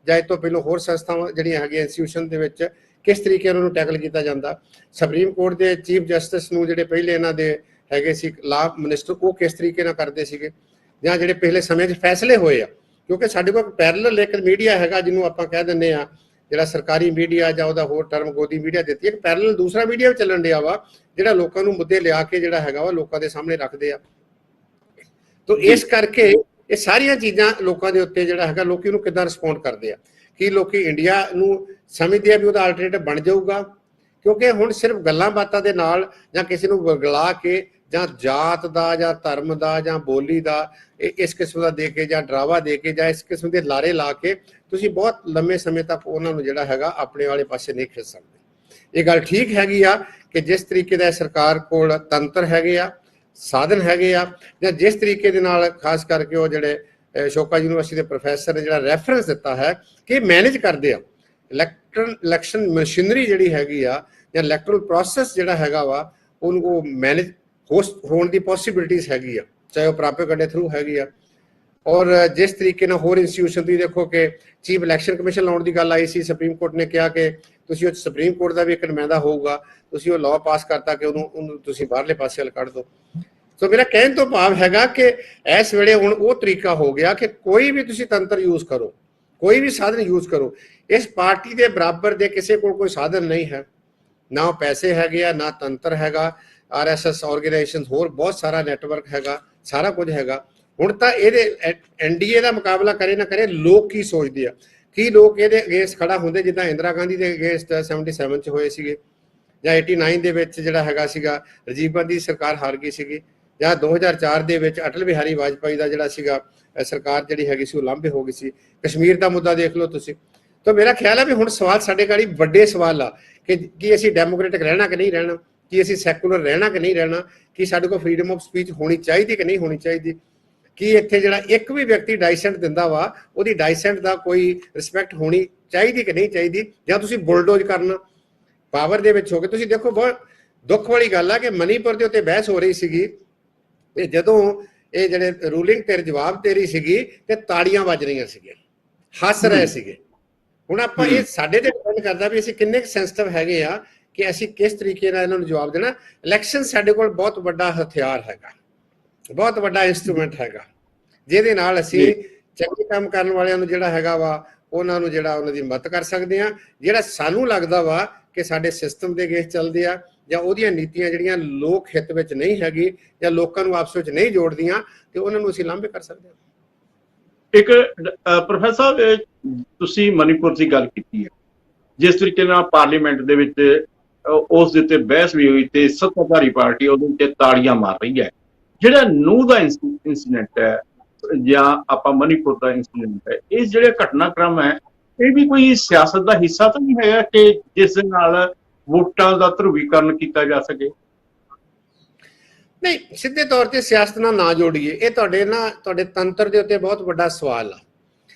ਜਾਂ ਇਹ ਤੋਂ ਪਹਿਲਾਂ ਹੋਰ ਸੰਸਥਾਵਾਂ ਜਿਹੜੀਆਂ ਹੈਗੀਆਂ ਇੰਸਟੀਟਿਊਸ਼ਨ ਦੇ ਵਿੱਚ ਕਿਸ ਤਰੀਕੇ ਉਹਨਾਂ ਨੂੰ ਟੈਕਲ ਕੀਤਾ ਜਾਂਦਾ। ਸੁਪਰੀਮ ਕੋਰਟ ਦੇ ਚੀਫ ਜਸਟਿਸ ਨੂੰ ਜਿਹੜੇ ਪਹਿਲੇ ਇਹਨਾਂ ਦੇ ਹੈਗੇ ਸੀ ਲਾ ਮਿਨਿਸਟਰ, ਉਹ ਕਿਸ ਤਰੀਕੇ ਨਾਲ ਕਰਦੇ ਸੀਗੇ, ਜਾਂ ਜਿਹੜੇ ਪਹਿਲੇ ਸਮੇਂ 'ਚ ਫੈਸਲੇ ਹੋਏ ਆ। ਕਿਉਂਕਿ ਸਾਡੇ ਕੋਲ ਪੈਰਲਲ ਇੱਕ ਮੀਡੀਆ ਹੈਗਾ ਜਿਹਨੂੰ ਆਪਾਂ ਕਹਿ ਦਿੰਦੇ ਆ ਜਿਹੜਾ ਸਰਕਾਰੀ ਮੀਡੀਆ ਜਾਂ ਉਹਦਾ ਹੋਰ ਟਰਮ ਗੋਦੀ ਮੀਡੀਆ ਦਿੱਤੀ, ਇੱਕ ਪੈਰਲਲ ਦੂਸਰਾ ਮੀਡੀਆ ਵੀ ਚੱਲਣ ਡਿਆ ਵਾ ਜਿਹੜਾ ਲੋਕਾਂ ਨੂੰ ਮੁੱਦੇ ਲਿਆ ਕੇ ਜਿਹੜਾ ਹੈਗਾ ਵਾ ਲੋਕਾਂ ਦੇ ਸਾਹਮਣੇ ਰੱਖਦੇ ਆ। ਤਾਂ ਇਸ ਕਰਕੇ ਇਹ ਸਾਰੀਆਂ ਚੀਜ਼ਾਂ ਲੋਕਾਂ ਦੇ ਉੱਤੇ ਜਿਹੜਾ ਹੈਗਾ ਲੋਕੀ ਨੂੰ ਕਿੱਦਾਂ ਰਿਸਪੌਂਡ ਕਰਦੇ ਆ। ਕੀ ਲੋਕੀ ਇੰਡੀਆ ਨੂੰ ਸਮਝਦੇ ਆ ਵੀ ਉਹਦਾ ਆਲਟਰਨੇਟਿਵ ਬਣ ਜਾਊਗਾ, ਕਿਉਂਕਿ ਹੁਣ ਸਿਰਫ ਗੱਲਾਂ ਬਾਤਾਂ ਦੇ ਨਾਲ ਜਾਂ ਕਿਸੇ ਨੂੰ ਵਰਗਲਾ ਕੇ ਜਾਂ ਜਾਤ ਦਾ ਜਾਂ ਧਰਮ ਦਾ ਜਾਂ ਬੋਲੀ ਦਾ ਇਸ ਕਿਸਮ ਦਾ ਦੇ ਕੇ ਜਾਂ ਡਰਾਵਾ ਦੇ ਕੇ ਜਾਂ ਇਸ ਕਿਸਮ ਦੇ ਲਾਰੇ ਲਾ ਕੇ ਤੁਸੀਂ ਬਹੁਤ ਲੰਮੇ ਸਮੇਂ ਤੱਕ ਉਹਨਾਂ ਨੂੰ ਜਿਹੜਾ ਹੈਗਾ ਆਪਣੇ ਵਾਲੇ ਪਾਸੇ ਨਹੀਂ ਖਿੱਚ ਸਕਦੇ। ਇਹ ਗੱਲ ਠੀਕ ਹੈਗੀ ਆ ਕਿ ਜਿਸ ਤਰੀਕੇ ਦਾ ਸਰਕਾਰ ਕੋਲ ਤੰਤਰ ਹੈਗੇ ਆ, ਸਾਧਨ ਹੈਗੇ ਆ, ਜਾਂ ਜਿਸ ਤਰੀਕੇ ਦੇ ਨਾਲ ਖਾਸ ਕਰਕੇ ਉਹ ਜਿਹੜੇ ਸ਼ੋਕਾ ਯੂਨੀਵਰਸਿਟੀ ਦੇ ਪ੍ਰੋਫੈਸਰ ਨੇ ਜਿਹੜਾ ਰੈਫਰੈਂਸ ਦਿੱਤਾ ਹੈ ਕਿ ਮੈਨੇਜ ਕਰਦੇ ਆ ਇਲੈਕਸ਼ਨ ਮਸ਼ੀਨਰੀ ਜਿਹੜੀ ਹੈਗੀ ਆ ਜਾਂ ਇਲੈਕਟਰਲ ਪ੍ਰੋਸੈਸ ਜਿਹੜਾ ਹੈਗਾ ਵਾ ਉਹਨੂੰ ਉਹ ਮੈਨੇਜ ਹੋਣ ਦੀ ਪੋਸੀਬਿਲਿਟੀਜ਼ ਹੈਗੀ ਆ, ਚਾਹੇ ਉਹ ਪ੍ਰਾਪਤ ਦੇ ਥਰੂ ਹੈਗੀ ਆ। ਔਰ ਜਿਸ ਤਰੀਕੇ ਨਾਲ ਹੋਰ ਇੰਸਟੀਟਿਊਸ਼ਨ ਤੁਸੀਂ ਦੇਖੋ ਕਿ ਚੀਫ ਇਲੈਕਸ਼ਨ ਕਮਿਸ਼ਨ ਲਾਉਣ ਦੀ ਗੱਲ ਆਈ ਸੀ, ਸੁਪਰੀਮ ਕੋਰਟ ਨੇ ਕਿਹਾ ਕਿ ਤੁਸੀਂ ਉਹ ਸੁਪਰੀਮ ਕੋਰਟ ਦਾ ਵੀ ਇੱਕ ਨੁਮਾਇੰਦਾ ਹੋਊਗਾ, ਤੁਸੀਂ ਉਹ ਲਾਅ ਪਾਸ ਕਰਤਾ ਕਿ ਉਹਨੂੰ ਤੁਸੀਂ ਬਾਹਰਲੇ ਪਾਸੇ ਵੱਲ ਕੱਢ ਦਿਓ। ਸੋ ਮੇਰਾ ਕਹਿਣ ਤੋਂ ਭਾਵ ਹੈਗਾ ਕਿ ਇਸ ਵੇਲੇ ਹੁਣ ਉਹ ਤਰੀਕਾ ਹੋ ਗਿਆ ਕਿ ਕੋਈ ਵੀ ਤੁਸੀਂ ਤੰਤਰ ਯੂਜ਼ ਕਰੋ, ਕੋਈ ਵੀ ਸਾਧਨ ਯੂਜ਼ ਕਰੋ, ਇਸ ਪਾਰਟੀ ਦੇ ਬਰਾਬਰ ਦੇ ਕਿਸੇ ਕੋਲ ਕੋਈ ਸਾਧਨ ਨਹੀਂ ਹੈ, ਨਾ ਉਹ ਪੈਸੇ ਹੈਗੇ ਆ, ਨਾ ਤੰਤਰ ਹੈਗਾ, RSS ਆਰਗੇਨਾਈਜੇਸ਼ਨ ਹੋਰ ਬਹੁਤ ਸਾਰਾ ਨੈਟਵਰਕ ਹੈਗਾ, ਸਾਰਾ ਕੁਝ ਹੈਗਾ। ਹੁਣ ਤਾਂ ਇਹਦੇ NDA ਦਾ ਮੁਕਾਬਲਾ ਕਰੇ ਨਾ ਕਰੇ, ਲੋਕ ਕੀ ਸੋਚਦੇ ਆ, ਕੀ ਲੋਕ ਇਹਦੇ ਅਗੇਂਸਟ ਖੜਾ ਹੁੰਦੇ ਜਿੱਦਾਂ ਇੰਦਰਾ ਗਾਂਧੀ ਦੇ ਅਗੇਂਸਟ 77 ਚ ਹੋਏ ਸੀਗੇ, ਜਾਂ 89 ਦੇ ਵਿੱਚ ਜਿਹੜਾ ਹੈਗਾ ਸੀਗਾ ਰਾਜੀਵ ਗਾਂਧੀ ਦੀ ਸਰਕਾਰ ਹਾਰ ਗਈ ਸੀਗੀ, ਜਾਂ 2004 ਦੇ ਵਿੱਚ ਅਟਲ ਬਿਹਾਰੀ ਵਾਜਪਾਈ ਦਾ ਜਿਹੜਾ ਸੀਗਾ ਸਰਕਾਰ ਜਿਹੜੀ ਹੈਗੀ ਸੀ ਉਹ ਲਾਂਭੇ ਹੋ ਗਈ ਸੀ। ਕਸ਼ਮੀਰ ਦਾ ਮੁੱਦਾ ਦੇਖ ਲਓ ਤੁਸੀਂ। ਤਾਂ ਮੇਰਾ ਖਿਆਲ ਹੈ ਵੀ ਹੁਣ ਸਵਾਲ ਸਾਡੇ ਗਾੜੀ ਵੱਡੇ ਸਵਾਲ ਆ ਕਿ ਕੀ ਅਸੀਂ ਡੈਮੋਕ੍ਰੈਟਿਕ ਰਹਿਣਾ ਕਿ ਨਹੀਂ ਰਹਿਣਾ, ਕੀ ਅਸੀਂ ਸੈਕੂਲਰ ਰਹਿਣਾ ਕਿ ਨਹੀਂ ਰਹਿਣਾ, ਕੀ ਸਾਡੇ ਕੋਲ ਫਰੀडम ਆਫ ਸਪੀਚ ਹੋਣੀ ਚਾਹੀਦੀ ਕਿ ਨਹੀਂ ਹੋਣੀ ਚਾਹੀਦੀ, ਕੀ ਇੱਥੇ ਜਿਹੜਾ ਇੱਕ ਵੀ ਵਿਅਕਤੀ ਡਾਈਸੈਂਟ ਦਿੰਦਾ ਵਾ ਉਹਦੀ ਡਾਈਸੈਂਟ ਦਾ ਕੋਈ ਰਿਸਪੈਕਟ ਹੋਣੀ ਚਾਹੀਦੀ ਕਿ ਨਹੀਂ ਚਾਹੀਦੀ, ਜਾਂ ਤੁਸੀਂ ਬੁਲਡੋਜ਼ ਕਰਨਾ ਪਾਵਰ ਦੇ ਵਿੱਚ ਹੋ ਕੇ। ਤੁਸੀਂ ਦੇਖੋ ਬਹੁਤ ਦੁੱਖ ਵਾਲੀ ਗੱਲ ਆ ਕਿ ਮਨੀਪੁਰ ਦੇ ਉੱਤੇ ਬਹਿਸ ਹੋ ਰਹੀ ਸੀਗੀ ਤੇ ਜਦੋਂ ਇਹ ਜਿਹੜੇ ਰੂਲਿੰਗ ਤੇ ਜਵਾਬ ਦੇ ਰਹੀ ਸੀਗੀ ਤੇ ਤਾੜੀਆਂ ਵੱਜ ਰਹੀਆਂ ਸੀਗੀਆਂ, ਹੱਸ ਰਹੇ ਸੀਗੇ। ਹੁਣ ਆਪਾਂ ਇਹ ਸਾਡੇ ਤੇ ਡਿਪੈਂਡ ਕਰਦਾ ਵੀ ਅਸੀਂ ਕਿੰਨੇ ਸੈਂਸਿਟਿਵ ਹੈਗੇ ਆ ਕਿ ਅਸੀਂ ਕਿਸ ਤਰੀਕੇ ਨਾਲ ਇਹਨਾਂ ਨੂੰ ਜਵਾਬ ਦੇਣਾ। ਇਲੈਕਸ਼ਨ ਸਾਡੇ ਕੋਲ ਬਹੁਤ ਵੱਡਾ ਹਥਿਆਰ ਹੈਗਾ, ਬਹੁਤ ਵੱਡਾ ਇੰਸਟਰੂਮੈਂਟ ਹੈਗਾ, ਜਿਹਦੇ ਨਾਲ ਅਸੀਂ ਚੰਗੇ ਕੰਮ ਕਰਨ ਵਾਲਿਆਂ ਨੂੰ ਜਿਹੜਾ ਹੈਗਾ ਵਾ ਉਹਨਾਂ ਨੂੰ ਜਿਹੜਾ ਉਹਨਾਂ ਦੀ ਮਦਦ ਕਰ ਸਕਦੇ ਆ। ਜਿਹੜਾ ਸਾਨੂੰ ਲੱਗਦਾ ਵਾ ਕਿ ਸਾਡੇ ਸਿਸਟਮ ਦੇ ਅਗੇਂਸਟ ਚੱਲਦੇ ਆ ਜਾਂ ਉਹਦੀਆਂ ਨੀਤੀਆਂ ਜਿਹੜੀਆਂ ਲੋਕ ਹਿੱਤ ਵਿੱਚ ਨਹੀਂ ਹੈਗੀ ਜਾਂ ਲੋਕਾਂ ਨੂੰ ਆਪਸ ਵਿੱਚ ਨਹੀਂ ਜੋੜਦੀਆਂ, ਤੇ ਉਹਨਾਂ ਨੂੰ ਅਸੀਂ ਲਾਂਭੇ ਕਰ ਸਕਦੇ ਹਾਂ। ਇੱਕ ਪ੍ਰੋਫੈਸਰ ਤੁਸੀਂ ਮਨੀਪੁਰ ਦੀ ਗੱਲ ਕੀਤੀ ਹੈ, ਜਿਸ ਤਰੀਕੇ ਨਾਲ ਪਾਰਲੀਮੈਂਟ ਦੇ ਵਿੱਚ ਉਸ ਦੇ ਉੱਤੇ ਬਹਿਸ ਵੀ ਹੋਈ ਤੇ ਸੱਤਾਧਾਰੀ ਪਾਰਟੀ ਉਹਦੇ ਉੱਤੇ ਤਾੜੀਆਂ ਮਾਰ ਰਹੀ ਹੈ। ਜਿਹੜਾ ਨੂਹ ਦਾ ਇੰਸੀਡੈਂਟ ਹੈ ਜਾਂ ਆਪਾਂ ਮਨੀਪੁਰ ਦਾ ਇੰਸੀਡੈਂਟ ਹੈ, ਇਹ ਜਿਹੜੇ ਘਟਨਾਕ੍ਰਮ ਹੈ ਇਹ ਵੀ ਕੋਈ ਸਿਆਸਤ ਦਾ ਹਿੱਸਾ ਤਾਂ ਨਹੀਂ ਹੈਗਾ ਕਿ ਜਿਸ ਦੇ ਨਾਲ ਵੋਟਾਂ ਦਾ ਧਰੁਵੀਕਰਨ ਕੀਤਾ ਜਾ ਸਕੇ? ਨਹੀਂ, ਸਿੱਧੇ ਤੌਰ ਤੇ ਸਿਆਸਤ ਨਾਲ ਨਾ ਜੋੜੀਏ, ਇਹ ਤੁਹਾਡੇ ਤੰਤਰ ਦੇ ਉੱਤੇ ਬਹੁਤ ਵੱਡਾ ਸਵਾਲ ਆ।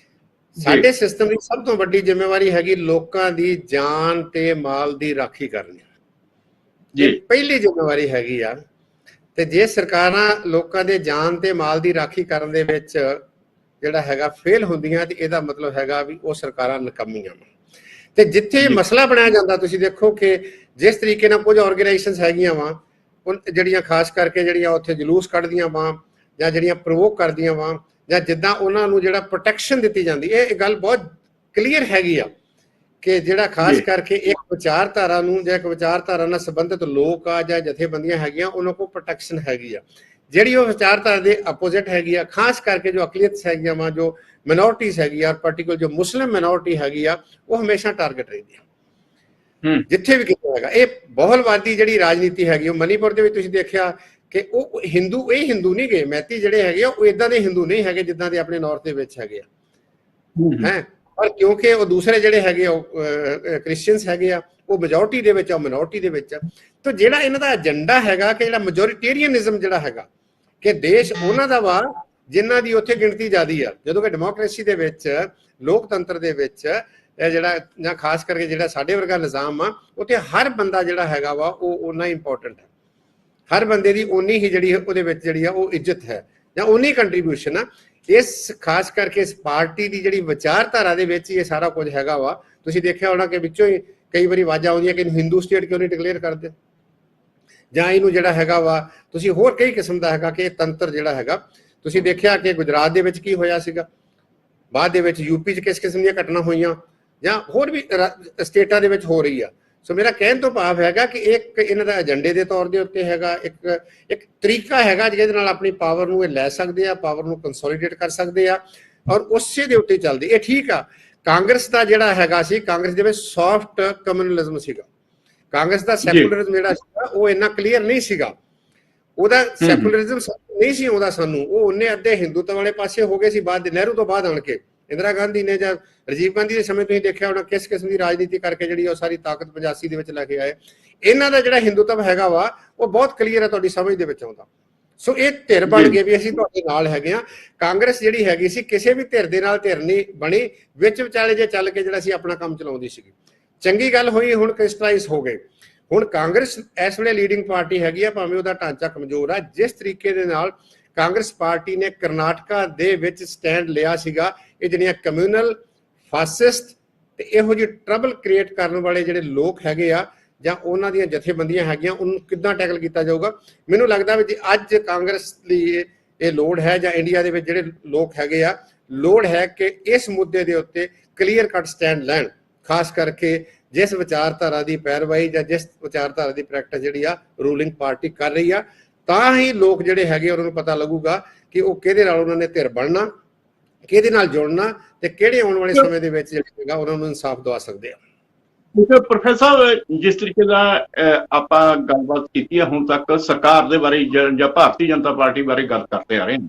ਸਾਡੇ ਸਿਸਟਮ ਦੀ ਸਭ ਤੋਂ ਵੱਡੀ ਜ਼ਿੰਮੇਵਾਰੀ ਹੈਗੀ ਲੋਕਾਂ ਦੀ ਜਾਨ ਤੇ ਮਾਲ ਦੀ ਰਾਖੀ ਕਰਨੀ, ਇਹ ਪਹਿਲੀ ਜ਼ਿੰਮੇਵਾਰੀ ਹੈਗੀ ਆ। ਤੇ ਜੇ ਸਰਕਾਰਾਂ ਲੋਕਾਂ ਦੇ ਜਾਨ ਤੇ ਮਾਲ ਦੀ ਰਾਖੀ ਕਰਨ ਦੇ ਵਿੱਚ ਜਿਹੜਾ ਹੈਗਾ ਫੇਲ ਹੁੰਦੀਆਂ ਤੇ ਇਹਦਾ ਮਤਲਬ ਹੈਗਾ ਵੀ ਉਹ ਸਰਕਾਰਾਂ ਨਕਮੀਆਂ। ਤੇ ਜਿੱਥੇ ਮਸਲਾ ਬਣਾਇਆ ਜਾਂਦਾ, ਤੁਸੀਂ ਦੇਖੋ ਕਿ ਜਿਸ ਤਰੀਕੇ ਨਾਲ ਕੁਝ ਆਰਗੇਨਾਈਜੇਸ਼ਨਸ ਹੈਗੀਆਂ ਵਾ ਜਿਹੜੀਆਂ ਖਾਸ ਕਰਕੇ ਜਿਹੜੀਆਂ ਉੱਥੇ ਜਲੂਸ ਕੱਢਦੀਆਂ ਵਾ ਜਾਂ ਜਿਹੜੀਆਂ ਪ੍ਰੋਵੋਕ ਕਰਦੀਆਂ ਵਾ ਜਾਂ ਜਿੱਦਾਂ ਉਹਨਾਂ ਨੂੰ ਜਿਹੜਾ ਪ੍ਰੋਟੈਕਸ਼ਨ ਦਿੱਤੀ ਜਾਂਦੀ, ਇਹ ਗੱਲ ਬਹੁਤ ਕਲੀਅਰ ਹੈਗੀ ਆ ਕਿ ਜਿਹੜਾ ਖਾਸ ਕਰਕੇ ਇੱਕ ਵਿਚਾਰਧਾਰਾ ਨੂੰ ਜਾਂ ਇੱਕ ਵਿਚਾਰਧਾਰਾ ਨਾਲ ਸੰਬੰਧਿਤ ਲੋਕ ਆ ਜਾਂ ਜਥੇਬੰਦੀਆਂ ਹੈਗੀਆਂ ਉਹਨਾਂ ਕੋਲ ਪ੍ਰੋਟੈਕਸ਼ਨ ਹੈਗੀ ਆ। ਜਿਹੜੀ ਉਹ ਵਿਚਾਰਧਾਰਾ ਦੇ ਆਪੋਜ਼ਿਟ ਹੈਗੀ ਆ, ਖਾਸ ਕਰਕੇ ਜੋ ਅਕਲੀਅਤ ਹੈਗੀਆਂ ਵਾ, ਜੋ ਮਿਨੋਰਟੀਜ਼ ਹੈਗੀ ਆ, ਪਾਰਟਿਕੂਲਰ ਜੋ ਮੁਸਲਿਮ ਮਿਨੋਰਟੀ ਹੈਗੀ ਆ, ਉਹ ਹਮੇਸ਼ਾ ਟਾਰਗੇਟ ਰਹਿੰਦੀ ਆ ਜਿੱਥੇ ਵੀ ਕਿਤੇ ਹੈਗਾ। ਇਹ ਬਹੁਲਵਾਦੀ ਜਿਹੜੀ ਰਾਜਨੀਤੀ ਹੈਗੀ, ਉਹ ਮਨੀਪੁਰ ਦੇ ਵਿੱਚ ਤੁਸੀਂ ਦੇਖਿਆ ਕਿ ਉਹ ਹਿੰਦੂ ਨਹੀਂ ਗਏ, ਮੈਤੀ ਜਿਹੜੇ ਹੈਗੇ ਆ ਉਹ ਇਦਾਂ ਦੇ ਹਿੰਦੂ ਨਹੀਂ ਹੈਗੇ ਜਿੱਦਾਂ ਦੇ ਆਪਣੇ ਨਾਰਥ ਦੇ ਵਿੱਚ ਹੈਗੇ ਆ ਹੈ। ਪਰ ਕਿਉਂਕਿ ਉਹ ਦੂਸਰੇ ਜਿਹੜੇ ਹੈਗੇ ਉਹ ਕ੍ਰਿਸਚੀਅਨਸ ਹੈਗੇ ਆ, ਉਹ ਮੈਜੋਰਟੀ ਦੇ ਵਿੱਚ ਆ, ਮਿਨੋਰਟੀ ਦੇ ਵਿੱਚ ਆ। ਤਾਂ ਜਿਹੜਾ ਇਹਨਾਂ ਦਾ ਏਜੰਡਾ ਹੈਗਾ ਕਿ ਜਿਹੜਾ ਮੈਜੋਰਿਟੇਰੀਅਨਿਜ਼ਮ ਜਿਹੜਾ ਹੈਗਾ ਕਿ ਦੇਸ਼ ਉਹਨਾਂ ਦਾ ਵਾ ਜਿਨ੍ਹਾਂ ਦੀ ਉੱਥੇ ਗਿਣਤੀ ਜ਼ਿਆਦੀ ਆ, ਜਦੋਂ ਕਿ ਡੈਮੋਕ੍ਰੇਸੀ ਦੇ ਵਿੱਚ, ਲੋਕਤੰਤਰ ਦੇ ਵਿੱਚ ਜਿਹੜਾ ਜਾਂ ਖਾਸ ਕਰਕੇ ਜਿਹੜਾ ਸਾਡੇ ਵਰਗਾ ਨਿਜ਼ਾਮ ਆ, ਉੱਥੇ ਹਰ ਬੰਦਾ ਜਿਹੜਾ ਹੈਗਾ ਵਾ ਉਹ ਓਨਾ ਹੀ ਇੰਪੋਰਟੈਂਟ ਹੈ, ਹਰ ਬੰਦੇ ਦੀ ਓਨੀ ਹੀ ਜਿਹੜੀ ਉਹਦੇ ਵਿੱਚ ਜਿਹੜੀ ਆ ਉਹ ਇੱਜ਼ਤ ਹੈ ਜਾਂ ਓਨੀ ਕੰਟਰੀਬਿਊਸ਼ਨ ਆ। ਇਸ ਖਾਸ ਕਰਕੇ ਇਸ ਪਾਰਟੀ ਦੀ ਜਿਹੜੀ ਵਿਚਾਰਧਾਰਾ ਦੇ ਵਿੱਚ ਇਹ ਸਾਰਾ ਕੁਝ ਹੈਗਾ ਵਾ। ਤੁਸੀਂ ਦੇਖਿਆ ਹੋਣਾ ਕਿ ਵਿੱਚੋਂ ਹੀ ਕਈ ਵਾਰੀ ਆਵਾਜ਼ਾਂ ਆਉਂਦੀਆਂ ਕਿ ਇਹਨੂੰ ਹਿੰਦੂ ਸਟੇਟ ਕਿਉਂ ਨਹੀਂ ਡਿਕਲੇਅਰ ਕਰਦੇ, ਜਾਂ ਇਹਨੂੰ ਜਿਹੜਾ ਹੈਗਾ ਵਾ ਤੁਸੀਂ ਹੋਰ ਕਈ ਕਿਸਮ ਦਾ ਹੈਗਾ ਕਿ ਇਹ ਤੰਤਰ ਜਿਹੜਾ ਹੈਗਾ। ਤੁਸੀਂ ਦੇਖਿਆ ਕਿ ਗੁਜਰਾਤ ਦੇ ਵਿੱਚ ਕੀ ਹੋਇਆ ਸੀਗਾ, ਬਾਅਦ ਦੇ ਵਿੱਚ ਯੂਪੀ 'ਚ ਕਿਸ ਕਿਸਮ ਦੀਆਂ ਘਟਨਾ ਹੋਈਆਂ ਜਾਂ ਹੋਰ ਵੀ ਸਟੇਟਾਂ ਦੇ ਵਿੱਚ ਹੋ ਰਹੀ ਆ। ਸੋ ਮੇਰਾ ਕਹਿਣ ਤੋਂ ਭਾਵ ਹੈਗਾ ਕਿ ਇੱਕ ਇਹਨਾਂ ਦਾ ਏਜੰਡੇ ਦੇ ਤੌਰ ਦੇ ਉੱਤੇ ਹੈਗਾ, ਇੱਕ ਤਰੀਕਾ ਹੈਗਾ ਜਿਹਦੇ ਨਾਲ ਆਪਣੀ ਪਾਵਰ ਨੂੰ ਇਹ ਲੈ ਸਕਦੇ ਆ, ਪਾਵਰ ਨੂੰ ਕੰਸੋਲੀਡੇਟ ਕਰ ਸਕਦੇ ਆ ਔਰ ਉਸੇ ਦੇ ਉੱਤੇ ਚੱਲਦੇ। ਇਹ ਠੀਕ ਆ, ਕਾਂਗਰਸ ਦਾ ਜਿਹੜਾ ਹੈਗਾ ਸੀ, ਕਾਂਗਰਸ ਦੇ ਵਿੱਚ ਸੌਫਟ ਕਮਿਊਨਲਿਜ਼ਮ ਸੀਗਾ, ਕਾਂਗਰਸ ਦਾ ਸੈਕੂਲਰਿਜ਼ਮ ਜਿਹੜਾ ਸੀਗਾ ਉਹ ਇੰਨਾ ਕਲੀਅਰ ਨਹੀਂ ਸੀਗਾ, ਉਹਦਾ ਸੈਕੂਲਰਿਜ਼ਮ ਨਹੀਂ ਸੀ ਆਉਂਦਾ ਸਾਨੂੰ, ਉਹ ਉਹਨੇ ਅੱਧੇ ਹਿੰਦੂਤਵ ਵਾਲੇ ਪਾਸੇ ਹੋ ਗਏ ਸੀ ਬਾਅਦ ਨਹਿਰੂ ਤੋਂ ਬਾਅਦ ਆਣ ਕੇ। ਇੰਦਰਾ ਗਾਂਧੀ ਨੇ ਜਾਂ ਰਾਜੀਵ ਗਾਂਧੀ ਦੇ ਸਮੇਂ ਤੁਸੀਂ ਦੇਖਿਆ ਹੋਣਾ ਕਿਸ ਕਿਸਮ ਦੀ ਰਾਜਨੀਤੀ ਕਰਕੇ ਜਿਹੜੀ ਉਹ ਸਾਰੀ ਤਾਕਤ 85 ਦੇ ਵਿੱਚ ਲੈ ਕੇ ਆਏ। ਇਹਨਾਂ ਦਾ ਜਿਹੜਾ ਹਿੰਦੂਤਵ ਹੈਗਾ ਵਾ ਉਹ ਬਹੁਤ ਕਲੀਅਰ ਹੈ, ਤੁਹਾਡੀ ਸਮਝ ਦੇ ਵਿੱਚ ਆਉਂਦਾ। ਸੋ ਇਹ ਧਿਰ ਬਣ ਗਏ ਵੀ ਅਸੀਂ ਤੁਹਾਡੇ ਨਾਲ ਹੈਗੇ ਆ। ਕਾਂਗਰਸ ਜਿਹੜੀ ਹੈਗੀ ਸੀ ਕਿਸੇ ਵੀ ਧਿਰ ਦੇ ਨਾਲ ਧਿਰ ਨਹੀਂ ਬਣੀ, ਵਿੱਚ ਵਿਚਾਲੇ ਜੇ ਚੱਲ ਕੇ ਜਿਹੜਾ ਸੀ ਆਪਣਾ ਕੰਮ ਚਲਾਉਂਦੀ ਸੀਗੀ। ਚੰਗੀ ਗੱਲ ਹੋਈ ਹੁਣ ਕ੍ਰਿਸਟਲਾਈਜ਼ ਹੋ ਗਏ। ਹੁਣ ਕਾਂਗਰਸ ਇਸ ਵੇਲੇ ਲੀਡਿੰਗ ਪਾਰਟੀ ਹੈਗੀ ਆ, ਭਾਵੇਂ ਉਹਦਾ ਢਾਂਚਾ ਕਮਜ਼ੋਰ ਆ। ਜਿਸ ਤਰੀਕੇ ਦੇ ਨਾਲ ਕਾਂਗਰਸ ਪਾਰਟੀ ਨੇ ਕਰਨਾਟਕਾ ਦੇ ਵਿੱਚ ਸਟੈਂਡ ਲਿਆ ਸੀਗਾ, ਇਹ ਜਿਹੜੀਆਂ ਕਮਿਊਨਲ ਫਾਸਿਸਟ ਤੇ ਇਹੋ ਜਿਹੀ ਟਰਬਲ ਕ੍ਰੀਏਟ ਕਰਨ ਵਾਲੇ ਜਿਹੜੇ ਲੋਕ ਹੈਗੇ ਆ ਜਾਂ ਉਹਨਾਂ ਦੀਆਂ ਜਥੇਬੰਦੀਆਂ ਹੈਗੀਆਂ, ਉਹਨੂੰ ਕਿੱਦਾਂ ਟੈਕਲ ਕੀਤਾ ਜਾਊਗਾ। ਮੈਨੂੰ ਲੱਗਦਾ ਵੀ ਜੇ ਅੱਜ ਕਾਂਗਰਸ ਲਈ ਇਹ ਲੋੜ ਹੈ ਜਾਂ ਇੰਡੀਆ ਦੇ ਵਿੱਚ ਜਿਹੜੇ ਲੋਕ ਹੈਗੇ ਆ, ਲੋੜ ਹੈ ਕਿ ਇਸ ਮੁੱਦੇ ਦੇ ਉੱਤੇ ਕਲੀਅਰ ਕੱਟ ਸਟੈਂਡ ਲੈਣ, ਖਾਸ ਕਰਕੇ ਜਿਸ ਵਿਚਾਰਧਾਰਾ ਦੀ ਪੈਰਵਾਈ ਜਾਂ ਜਿਸ ਵਿਚਾਰਧਾਰਾ ਦੀ ਪ੍ਰੈਕਟਿਸ ਜਿਹੜੀ ਆ ਰੂਲਿੰਗ ਪਾਰਟੀ ਕਰ ਰਹੀ ਆ, ਤਾਂ ਹੀ ਲੋਕ ਜਿਹੜੇ ਹੈਗੇ ਉਹਨਾਂ ਨੂੰ ਪਤਾ ਲੱਗੂਗਾ ਕਿ ਉਹ ਕਿਹਦੇ ਨਾਲ ਉਹਨਾਂ ਨੇ ਧਿਰ ਬਣਨਾ, ਕਿਹਦੇ ਨਾਲ ਜੁੜਨਾ ਤੇ ਕਿਹੜੇ ਆਉਣ ਵਾਲੇ ਸਮੇਂ ਦੇ ਵਿੱਚ ਜਿਹੜਾ ਹੈਗਾ ਉਹਨਾਂ ਨੂੰ ਇਨਸਾਫ ਦਵਾ ਸਕਦੇ ਆ। ਪ੍ਰੋਫੈਸਰ ਸਾਹਿਬ, ਜਿਸ ਤਰੀਕੇ ਦਾ ਆਪਾਂ ਗੱਲਬਾਤ ਕੀਤੀ ਹੈ ਹੁਣ ਤੱਕ ਸਰਕਾਰ ਦੇ ਬਾਰੇ ਜਾਂ ਭਾਰਤੀ ਜਨਤਾ ਪਾਰਟੀ ਬਾਰੇ ਗੱਲ ਕਰਦੇ ਆ ਰਹੇ ਹਾਂ,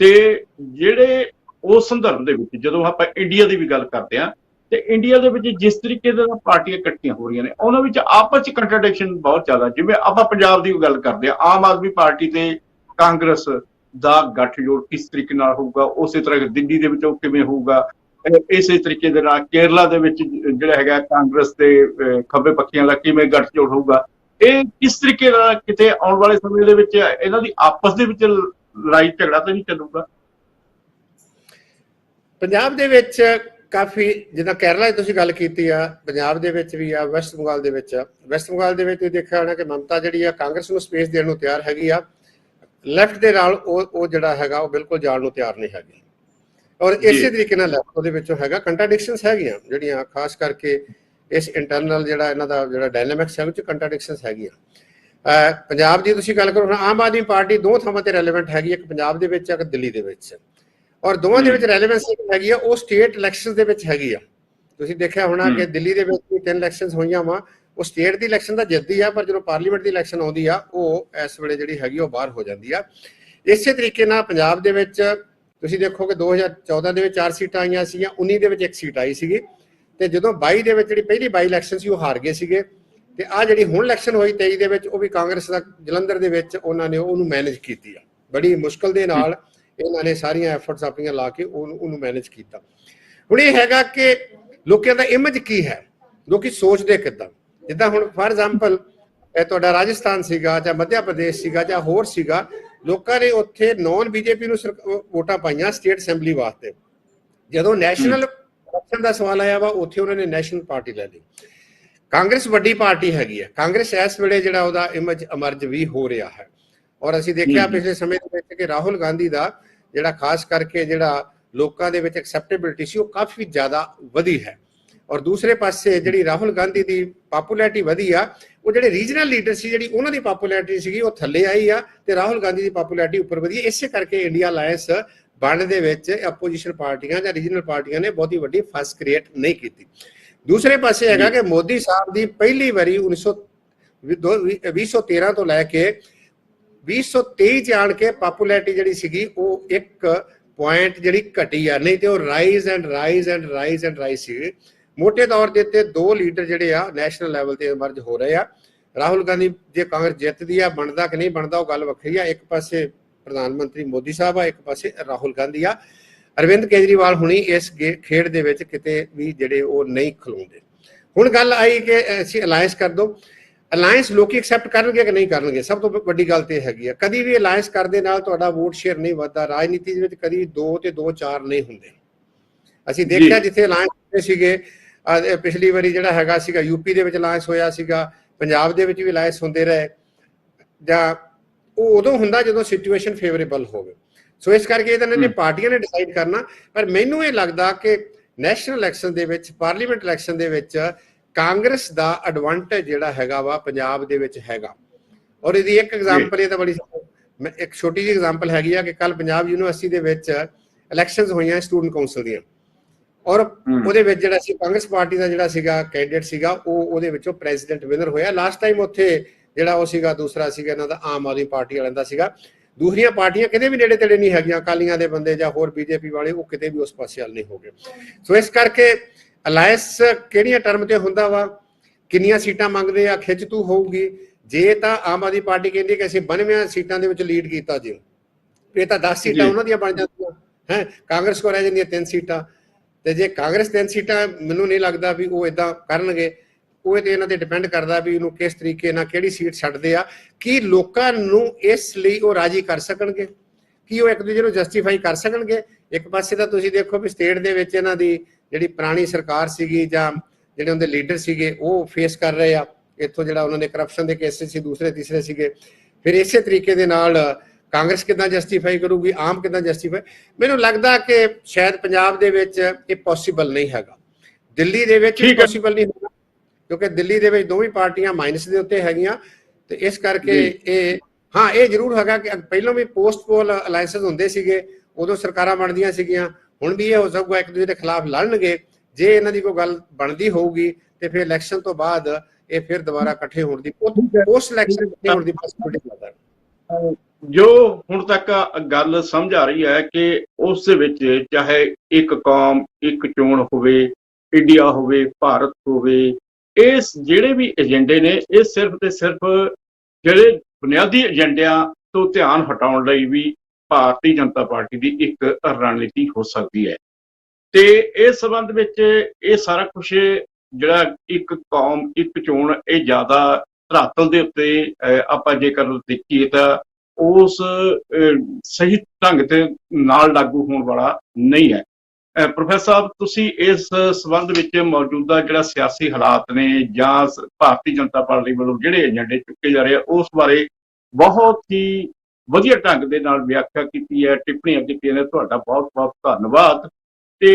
ਤੇ ਜਿਹੜੇ ਉਸ ਸੰਦਰਭ ਦੇ ਵਿੱਚ ਜਦੋਂ ਆਪਾਂ ਇੰਡੀਆ ਦੀ ਵੀ ਗੱਲ ਕਰਦੇ ਹਾਂ, ਤੇ ਇੰਡੀਆ ਦੇ ਵਿੱਚ ਜਿਸ ਤਰੀਕੇ ਦੇ ਨਾਲ ਪਾਰਟੀਆਂ ਇਕੱਠੀਆਂ ਹੋ ਰਹੀਆਂ ਨੇ, ਉਹਨਾਂ ਵਿੱਚ ਆਪਸ ਚ ਕੰਟਰਡਿਕਸ਼ਨ ਬਹੁਤ ਜ਼ਿਆਦਾ। ਜਿਵੇਂ ਆਪਾਂ ਪੰਜਾਬ ਦੀ ਗੱਲ ਕਰਦੇ ਹਾਂ, ਆਮ ਆਦਮੀ ਪਾਰਟੀ ਤੇ ਕਾਂਗਰਸ ਦਾ ਗੱਠਜੋੜ ਕਿਸ ਤਰੀਕੇ ਨਾਲ ਹੋਊਗਾ, ਉਸੇ ਤਰ੍ਹਾਂ ਦਿੱਲੀ ਦੇ ਵਿੱਚ ਉਹ ਕਿਵੇਂ ਹੋਊਗਾ, ਇਸੇ ਤਰੀਕੇ ਦੇ ਨਾਲ ਕੇਰਲਾ ਦੇ ਵਿੱਚ ਜਿਹੜਾ ਹੈਗਾ ਕਾਂਗਰਸ ਦੇ ਖੱਬੇ ਪੱਖੀਆਂ ਦਾ ਕਿਵੇਂ ਗੱਠਜੋੜ ਹੋਊਗਾ। ਇਹ ਕਿਸ ਤਰੀਕੇ ਨਾਲ ਕਿਤੇ ਆਉਣ ਵਾਲੇ ਸਮੇਂ ਦੇ ਵਿੱਚ ਇਹਨਾਂ ਦੀ ਆਪਸ ਦੇ ਵਿੱਚ ਲੜਾਈ ਝਗੜਾ ਤਾਂ ਨਹੀਂ ਚੱਲੂਗਾ? ਪੰਜਾਬ ਦੇ ਵਿੱਚ ਕਾਫੀ, ਜਿੱਦਾਂ ਕੇਰਲਾ ਦੀ ਤੁਸੀਂ ਗੱਲ ਕੀਤੀ ਆ, ਪੰਜਾਬ ਦੇ ਵਿੱਚ ਵੀ ਆ, ਵੈਸਟ ਬੰਗਾਲ ਦੇ ਵਿੱਚ ਆ। ਵੈਸਟ ਬੰਗਾਲ ਦੇ ਵਿੱਚ ਤੁਸੀਂ ਦੇਖਿਆ ਹੋਣਾ ਕਿ ਮਮਤਾ ਜਿਹੜੀ ਆ ਕਾਂਗਰਸ ਨੂੰ ਸਪੇਸ ਦੇਣ ਨੂੰ ਤਿਆਰ ਹੈਗੀ ਆ, ਲੈਫਟ ਦੇ ਨਾਲ ਉਹ ਜਿਹੜਾ ਹੈਗਾ ਉਹ ਬਿਲਕੁਲ ਜਾਣ ਨੂੰ ਤਿਆਰ ਨਹੀਂ ਹੈਗੀ। ਔਰ ਇਸੇ ਤਰੀਕੇ ਨਾਲ ਲੈਫਟ ਉਹਦੇ ਵਿੱਚੋਂ ਹੈਗਾ ਕੰਟਰਾਡਿਕਸ਼ਨਸ ਹੈਗੀਆਂ ਜਿਹੜੀਆਂ ਖਾਸ ਕਰਕੇ ਇਸ ਇੰਟਰਨਲ ਜਿਹੜਾ ਇਹਨਾਂ ਦਾ ਜਿਹੜਾ ਡਾਇਨਾਮਿਕਸ ਹੈ ਵਿੱਚ ਕੰਟਰਾਡਿਕਸ਼ਨਸ ਹੈਗੀਆਂ। ਪੰਜਾਬ ਦੀ ਤੁਸੀਂ ਗੱਲ ਕਰੋ, ਆਮ ਆਦਮੀ ਪਾਰਟੀ ਦੋ ਥਾਵਾਂ ਤੇ ਰੈਲੇਵੈਂਟ ਹੈਗੀ, ਇੱਕ ਪੰਜਾਬ ਦੇ ਵਿੱਚ ਇੱਕ ਦਿੱਲੀ ਦੇ ਵਿੱਚ, ਔਰ ਦੋਵਾਂ ਦੇ ਵਿੱਚ ਰੈਲੇਵੈਂਸ ਹੈਗੀ ਆ ਉਹ ਸਟੇਟ ਇਲੈਕਸ਼ਨ ਦੇ ਵਿੱਚ ਹੈਗੀ ਆ। ਤੁਸੀਂ ਦੇਖਿਆ ਹੋਣਾ ਕਿ ਦਿੱਲੀ ਦੇ ਵਿੱਚ ਵੀ 3 ਇਲੈਕਸ਼ਨਸ ਹੋਈਆਂ ਵਾ, ਉਹ ਸਟੇਟ ਦੀ ਇਲੈਕਸ਼ਨ ਦਾ ਜਿੱਤਦੀ ਆ, ਪਰ ਜਦੋਂ ਪਾਰਲੀਮੈਂਟ ਦੀ ਇਲੈਕਸ਼ਨ ਆਉਂਦੀ ਆ ਉਹ ਇਸ ਵੇਲੇ ਜਿਹੜੀ ਹੈਗੀ ਉਹ ਬਾਹਰ ਹੋ ਜਾਂਦੀ ਆ। ਇਸੇ ਤਰੀਕੇ ਨਾਲ ਪੰਜਾਬ ਦੇ ਵਿੱਚ ਤੁਸੀਂ ਦੇਖੋ ਕਿ 2014 ਦੇ ਵਿੱਚ 4 ਸੀਟਾਂ ਆਈਆਂ ਸੀਗੀਆਂ, 19 ਦੇ ਵਿੱਚ 1 ਸੀਟ ਆਈ ਸੀਗੀ, ਤੇ ਜਦੋਂ 22 ਦੇ ਵਿੱਚ ਜਿਹੜੀ ਪਹਿਲੀ 22 ਇਲੈਕਸ਼ਨ ਸੀ ਉਹ ਹਾਰ ਗਏ ਸੀਗੇ। ਤੇ ਆ ਜਿਹੜੀ ਹੁਣ ਇਲੈਕਸ਼ਨ ਹੋਈ 23 ਦੇ ਵਿੱਚ, ਉਹ ਵੀ ਕਾਂਗਰਸ ਦਾ ਜਲੰਧਰ ਦੇ ਵਿੱਚ ਉਹਨਾਂ ਨੇ ਉਹਨੂੰ ਮੈਨੇਜ ਕੀਤੀ ਆ, ਬੜੀ ਮੁਸ਼ਕਲ ਦੇ ਨਾਲ ਇਹਨਾਂ ਨੇ ਸਾਰੀਆਂ ਐਫਰਟਸ ਆਪਣੀਆਂ ਲਾ ਕੇ ਉਹਨੂੰ ਮੈਨੇਜ ਕੀਤਾ। ਹੁਣ ਇਹ ਹੈਗਾ ਕਿ ਲੋਕਾਂ ਦਾ ਇਮੇਜ ਕੀ ਹੈ, ਲੋਕੀ ਸੋਚਦੇ ਕਿੱਦਾਂ। ਜਿੱਦਾਂ ਹੁਣ ਫਾਰ ਐਗਜ਼ਾਮਪਲ ਤੁਹਾਡਾ ਰਾਜਸਥਾਨ ਸੀਗਾ ਜਾਂ ਮੱਧ ਪ੍ਰਦੇਸ਼ ਸੀਗਾ ਜਾਂ ਹੋਰ ਸੀਗਾ, ਲੋਕਾਂ ਨੇ ਉੱਥੇ ਨੌਨ ਬੀਜੇਪੀ ਨੂੰ ਵੋਟਾਂ ਪਾਈਆਂ ਸਟੇਟ ਅਸੈਂਬਲੀ ਵਾਸਤੇ। ਜਦੋਂ ਨੈਸ਼ਨਲ ਇਲੈਕਸ਼ਨ ਦਾ ਸਵਾਲ ਆਇਆ ਵਾ, ਉੱਥੇ ਉਹਨਾਂ ਨੇ ਨੈਸ਼ਨਲ ਪਾਰਟੀ ਲੈ ਲਈ। ਕਾਂਗਰਸ ਵੱਡੀ ਪਾਰਟੀ ਹੈਗੀ ਹੈ, ਕਾਂਗਰਸ ਇਸ ਵੇਲੇ ਜਿਹੜਾ ਉਹਦਾ ਇਮੇਜ ਅਮਰਜ ਵੀ ਹੋ ਰਿਹਾ ਹੈ। ਔਰ ਅਸੀਂ ਦੇਖਿਆ ਪਿਛਲੇ ਸਮੇਂ ਦੇ ਵਿੱਚ ਕਿ ਰਾਹੁਲ ਗਾਂਧੀ ਦਾ ਜਿਹੜਾ ਖਾਸ ਕਰਕੇ ਜਿਹੜਾ ਲੋਕਾਂ ਦੇ ਵਿੱਚ ਐਕਸੈਪਟੇਬਿਲਿਟੀ ਸੀ ਉਹ ਕਾਫੀ ਜ਼ਿਆਦਾ ਵਧੀ ਹੈ। ਔਰ ਦੂਸਰੇ ਪਾਸੇ ਜਿਹੜੀ ਰਾਹੁਲ ਗਾਂਧੀ ਦੀ ਪਾਪੂਲੈਰਿਟੀ ਵਧੀ ਆ, ਉਹ ਜਿਹੜੇ ਰੀਜਨਲ ਲੀਡਰ ਸੀ ਜਿਹੜੀ ਉਹਨਾਂ ਦੀ ਪਾਪੂਲੈਰਿਟੀ ਸੀਗੀ ਉਹ ਥੱਲੇ ਆਈ ਆ, ਤੇ ਰਾਹੁਲ ਗਾਂਧੀ ਦੀ ਪਾਪੂਲੈਰਿਟੀ ਉੱਪਰ ਵਧੀ। ਇਸੇ ਕਰਕੇ ਇੰਡੀਆ ਅਲਾਇੰਸ ਬਣਨ ਦੇ ਵਿੱਚ ਆਪੋਜੀਸ਼ਨ ਪਾਰਟੀਆਂ ਜਾਂ ਰੀਜਨਲ ਪਾਰਟੀਆਂ ਨੇ ਬਹੁਤੀ ਵੱਡੀ ਫਸ ਕ੍ਰੀਏਟ ਨਹੀਂ ਕੀਤੀ। ਦੂਸਰੇ ਪਾਸੇ ਹੈਗਾ ਕਿ ਮੋਦੀ ਸਾਹਿਬ ਦੀ ਪਹਿਲੀ ਵਾਰੀ 2013 ਤੋਂ ਲੈ ਕੇ 2023 ਚ ਆਣ ਕੇ ਪਾਪੂਲੈਰਿਟੀ ਜਿਹੜੀ ਸੀਗੀ ਉਹ 1 ਪੁਆਇੰਟ ਜਿਹੜੀ ਘਟੀ ਆ, ਨਹੀਂ ਤੇ ਉਹ ਰਾਈਜ਼ ਐਂਡ ਰਾਈਜ਼ ਸੀ। ਮੋਟੇ ਤੌਰ ਦੇ ਉੱਤੇ 2 ਲੀਡਰ ਜਿਹੜੇ ਆ ਨੈਸ਼ਨਲ ਲੈਵਲ ਤੇ ਇਮਰਜ ਹੋ ਰਹੇ ਆ। ਰਾਹੁਲ ਗਾਂਧੀ ਜੇ ਕਾਂਗਰਸ ਜਿੱਤਦੀ ਆ, ਬਣਦਾ ਕਿ ਨਹੀਂ ਬਣਦਾ ਉਹ ਗੱਲ ਵੱਖਰੀ ਆ। ਇੱਕ ਪਾਸੇ ਪ੍ਰਧਾਨ ਮੰਤਰੀ ਮੋਦੀ ਸਾਹਿਬ ਆ, ਇੱਕ ਪਾਸੇ ਰਾਹੁਲ ਗਾਂਧੀ ਆ। ਅਰਵਿੰਦ ਕੇਜਰੀਵਾਲ ਹੁਣੀ ਇਸ ਖੇਡ ਦੇ ਵਿੱਚ ਕਿਤੇ ਵੀ ਜਿਹੜੇ ਉਹ ਨਹੀਂ ਖਲੋਂਦੇ। ਹੁਣ ਗੱਲ ਆਈ ਕਿ ਅਸੀਂ ਅਲਾਇੰਸ ਕਰ ਦੋ। ਅਲਾਇੰਸ ਲੋਕੀ ਐਕਸੈਪਟ ਕਰਨਗੇ ਕਿ ਨਹੀਂ ਕਰਨਗੇ, ਸਭ ਤੋਂ ਵੱਡੀ ਗੱਲ ਤੇ ਹੈਗੀ ਆ। ਕਦੀ ਵੀ ਅਲਾਇੰਸ ਕਰਦੇ ਨਾਲ ਤੁਹਾਡਾ ਵੋਟ ਸ਼ੇਅਰ ਨਹੀਂ ਵੱਧਦਾ। ਰਾਜਨੀਤੀ ਦੇ ਵਿੱਚ ਕਦੀ 2 ਤੇ 2 4 ਨਹੀਂ ਹੁੰਦੇ। ਅਸੀਂ ਦੇਖਿਆ ਜਿੱਥੇ ਅਲਾਇੰਸ ਸੀਗੇ, ਪਿਛਲੀ ਵਾਰੀ ਜਿਹੜਾ ਹੈਗਾ ਸੀਗਾ ਯੂਪੀ ਦੇ ਵਿੱਚ ਅਲਾਇੰਸ ਹੋਇਆ ਸੀਗਾ, ਪੰਜਾਬ ਦੇ ਵਿੱਚ ਵੀ ਅਲਾਇੰਸ ਹੁੰਦੇ ਰਹੇ, ਜਾਂ ਉਹ ਉਦੋਂ ਹੁੰਦਾ ਜਦੋਂ ਸਿਚੁਏਸ਼ਨ ਫੇਵਰੇਬਲ ਹੋਵੇ। ਸੋ ਇਸ ਕਰਕੇ ਇਹਨਾਂ ਨੇ ਪਾਰਟੀਆਂ ਨੇ ਡਿਸਾਈਡ ਕਰਨਾ। ਪਰ ਮੈਨੂੰ ਇਹ ਲੱਗਦਾ ਕਿ ਨੈਸ਼ਨਲ ਇਲੈਕਸ਼ਨ ਦੇ ਵਿੱਚ, ਪਾਰਲੀਮੈਂਟ ਇਲੈਕਸ਼ਨ ਦੇ ਵਿੱਚ ਕਾਂਗਰਸ ਦਾ ਐਡਵਾਂਟੇਜ ਜਿਹੜਾ ਹੈਗਾ ਵਾ ਪੰਜਾਬ ਦੇ ਵਿੱਚ ਹੈਗਾ। ਔਰ ਇਹਦੀ ਇੱਕ ਐਗਜ਼ਾਮਪਲ, ਇਹ ਤਾਂ ਬੜੀ ਇੱਕ ਛੋਟੀ ਜਿਹੀ ਐਗਜ਼ਾਮਪਲ ਹੈਗੀ ਆ ਕਿ ਕੱਲ ਪੰਜਾਬ ਯੂਨੀਵਰਸਿਟੀ ਦੇ ਵਿੱਚ ਇਲੈਕਸ਼ਨਸ ਹੋਈਆਂ ਸਟੂਡੈਂਟ ਕਾਉਂਸਲ ਦੀਆਂ, ਔਰ ਉਹਦੇ ਵਿੱਚ ਜਿਹੜਾ ਸੀ ਕਾਂਗਰਸ ਪਾਰਟੀ ਦਾ ਜਿਹੜਾ ਸੀਗਾ ਕੈਂਡੀਡੇਟ ਸੀਗਾ ਉਹ ਉਹਦੇ ਵਿੱਚੋਂ ਪ੍ਰੈਜ਼ੀਡੈਂਟ ਵਿਨਰ ਹੋਇਆ। ਲਾਸਟ ਟਾਈਮ ਉੱਥੇ ਜਿਹੜਾ ਉਹ ਸੀਗਾ ਦੂਸਰਾ ਸੀਗਾ ਇਹਨਾਂ ਦਾ ਆਮ ਆਦਮੀ ਪਾਰਟੀ ਵਾਲਿਆਂ ਦਾ ਸੀਗਾ। ਦੂਸਰੀਆਂ ਪਾਰਟੀਆਂ ਕਿਤੇ ਵੀ ਨੇੜੇ ਤੇੜੇ ਨਹੀਂ ਹੈਗੀਆਂ, ਅਕਾਲੀਆਂ ਦੇ ਬੰਦੇ ਜਾਂ ਹੋਰ ਬੀਜੇਪੀ ਵਾਲੇ, ਉਹ ਕਿਤੇ ਵੀ ਉਸ ਪਾਸੇ ਵੱਲ ਨਹੀਂ ਹੋ ਗਏ। ਸੋ ਇਸ ਕਰਕੇ ਅਲਾਇੰਸ ਕਿਹੜੀਆਂ ਟਰਮ ਤੇ ਹੁੰਦਾ ਵਾ, ਕਿੰਨੀਆਂ ਸੀਟਾਂ ਮੰਗਦੇ ਆ, ਖਿੱਚ ਤੂ ਹੋਊਗੀ। ਜੇ ਤਾਂ ਆਮ ਆਦਮੀ ਪਾਰਟੀ ਕਹਿੰਦੀ ਕਿ ਅਸੀਂ 92 ਸੀਟਾਂ ਦੇ ਵਿੱਚ ਲੀਡ ਕੀਤਾ ਜੀ, ਇਹ ਤਾਂ 10 ਸੀਟਾਂ ਜੀ। ਉਹਨਾਂ ਦੀਆਂ ਬਣ ਜਾਂਦੀਆਂ ਹੈ, ਕਾਂਗਰਸ ਕੋਲ ਰਹਿ ਜਾਂਦੀਆਂ 3 ਸੀਟਾਂ। ਤੇ ਜੇ ਕਾਂਗਰਸ 3 ਸੀਟਾਂ, ਮੈਨੂੰ ਨਹੀਂ ਲੱਗਦਾ ਵੀ ਉਹ ਇਦਾਂ ਕਰਨਗੇ। ਉਹ ਤੇ ਇਹਨਾਂ ਤੇ ਡਿਪੈਂਡ ਕਰਦਾ ਵੀ ਇਹਨੂੰ ਕਿਸ ਤਰੀਕੇ ਨਾਲ ਕਿਹੜੀ ਸੀਟ ਛੱਡਦੇ ਆ, ਕਿ ਲੋਕਾਂ ਨੂੰ ਇਸ ਲਈ ਉਹ ਰਾਜੀ ਕਰ ਸਕਣਗੇ, ਕਿ ਉਹ ਇੱਕ ਦੂਜੇ ਨੂੰ ਜਸਟੀਫਾਈ ਕਰ ਸਕਣਗੇ। ਇੱਕ ਪਾਸੇ ਤਾਂ ਤੁਸੀਂ ਦੇਖੋ ਵੀ ਸਟੇਟ ਦੇ ਵਿੱਚ ਇਹਨਾਂ ਦੀ ਜਿਹੜੀ ਪੁਰਾਣੀ ਸਰਕਾਰ ਸੀਗੀ ਜਾਂ ਜਿਹੜੇ ਉਹਦੇ ਲੀਡਰ ਸੀਗੇ ਉਹ ਫੇਸ ਕਰ ਰਹੇ ਆ ਇੱਥੋਂ ਜਿਹੜਾ ਉਹਨਾਂ ਨੇ ਕਰਪਸ਼ਨ ਦੇ ਕੇਸਿਸ ਸੀ, ਦੂਸਰੇ ਤੀਸਰੇ ਸੀਗੇ। ਫਿਰ ਇਸੇ ਤਰੀਕੇ ਦੇ ਨਾਲ ਕਾਂਗਰਸ ਕਿੱਦਾਂ ਜਸਟੀਫਾਈ ਕਰੂਗੀ, ਆਮ ਕਿੱਦਾਂ ਜਸਟੀਫਾਈ। ਮੈਨੂੰ ਲੱਗਦਾ ਕਿ ਸ਼ਾਇਦ ਪੰਜਾਬ ਦੇ ਵਿੱਚ ਇਹ ਪੋਸੀਬਲ ਨਹੀਂ ਹੈਗਾ, ਦਿੱਲੀ ਦੇ ਵਿੱਚ ਵੀ ਪੋਸੀਬਲ ਨਹੀਂ ਹੋਣਾ, ਕਿਉਂਕਿ ਦਿੱਲੀ ਦੇ ਵਿੱਚ ਦੋਵੇਂ ਪਾਰਟੀਆਂ ਮਾਈਨਸ ਦੇ ਉੱਤੇ ਹੈਗੀਆਂ। ਤੇ ਇਸ ਕਰਕੇ ਇਹ ਹਾਂ, ਇਹ ਜ਼ਰੂਰ ਹੈਗਾ ਕਿ ਪਹਿਲਾਂ ਵੀ ਪੋਸਟ ਪੋਲ ਅਲਾਇੰਸਸ ਹੁੰਦੇ ਸੀਗੇ, ਉਦੋਂ ਸਰਕਾਰਾਂ ਬਣਦੀਆਂ ਸੀਗੀਆਂ। ਹੁਣ ਵੀ ਇਹ ਹੋ ਸਕੂਗਾ ਇੱਕ ਦੂਜੇ ਦੇ ਖਿਲਾਫ ਲੜਨਗੇ। ਜੇ ਇਹਨਾਂ ਦੀ ਕੋਈ ਗੱਲ ਬਣਦੀ ਹੋਊਗੀ ਤੇ ਫਿਰ ਇਲੈਕਸ਼ਨ ਤੋਂ ਬਾਅਦ ਇਹ ਫਿਰ ਦੁਬਾਰਾ ਇਕੱਠੇ ਹੋਣ ਦੀ, ਪੋਸਟ ਇਲੈਕਸ਼ਨ ਇਕੱਠੇ ਹੋਣ ਦੀ ਪੋਸਿਬਿਲਿਟੀ ਲੱਗਦਾ। ਜੋ ਹੁਣ ਤੱਕ ਗੱਲ ਸਮਝ ਆ ਰਹੀ ਹੈ ਕਿ ਉਸ ਦੇ ਵਿੱਚ ਚਾਹੇ ਇੱਕ ਕੌਮ ਇੱਕ ਚੋਣ ਹੋਵੇ, ਇੰਡੀਆ ਹੋਵੇ, ਭਾਰਤ ਹੋਵੇ, ਇਹ ਜਿਹੜੇ ਵੀ ਏਜੰਡੇ ਨੇ ਇਹ ਸਿਰਫ ਤੇ ਸਿਰਫ ਜਿਹੜੇ ਬੁਨਿਆਦੀ ਏਜੰਡਿਆਂ ਤੋਂ ਧਿਆਨ ਹਟਾਉਣ ਲਈ ਵੀ ਭਾਰਤੀ ਜਨਤਾ ਪਾਰਟੀ ਦੀ ਇੱਕ ਰਣਨੀਤੀ ਹੋ ਸਕਦੀ ਹੈ। ਤੇ ਇਸ ਸੰਬੰਧ ਵਿੱਚ ਇਹ ਸਾਰਾ ਕੁਝ ਜਿਹੜਾ ਇੱਕ ਕੌਮ ਇੱਕ ਚੋਣ, ਇਹ ਜ਼ਿਆਦਾ ਧਰਾਤਲ ਦੇ ਉੱਤੇ ਆਪਾਂ ਜੇਕਰ ਦੇਖੀਏ ਤਾਂ ਉਸ ਸਹੀ ਢੰਗ ਤੇ ਨਾਲ ਲਾਗੂ ਹੋਣ ਵਾਲਾ ਨਹੀਂ ਹੈ। ਪ੍ਰੋਫੈਸਰ ਸਾਹਿਬ, ਤੁਸੀਂ ਇਸ ਸੰਬੰਧ ਵਿੱਚ ਮੌਜੂਦਾ ਜਿਹੜਾ ਸਿਆਸੀ ਹਾਲਾਤ ਨੇ ਜਾਂ ਭਾਰਤੀ ਜਨਤਾ ਪਾਰਟੀ ਵੱਲੋਂ ਜਿਹੜੇ ਏਜੰਡੇ ਚੁੱਕੇ ਜਾ ਰਹੇ ਆ ਉਸ ਬਾਰੇ ਬਹੁਤ ਹੀ ਵਧੀਆ ਢੰਗ ਦੇ ਨਾਲ ਵਿਆਖਿਆ ਕੀਤੀ ਹੈ, ਟਿੱਪਣੀਆਂ ਕੀਤੀਆਂ ਨੇ। ਤੁਹਾਡਾ ਬਹੁਤ ਬਹੁਤ ਧੰਨਵਾਦ। ਤੇ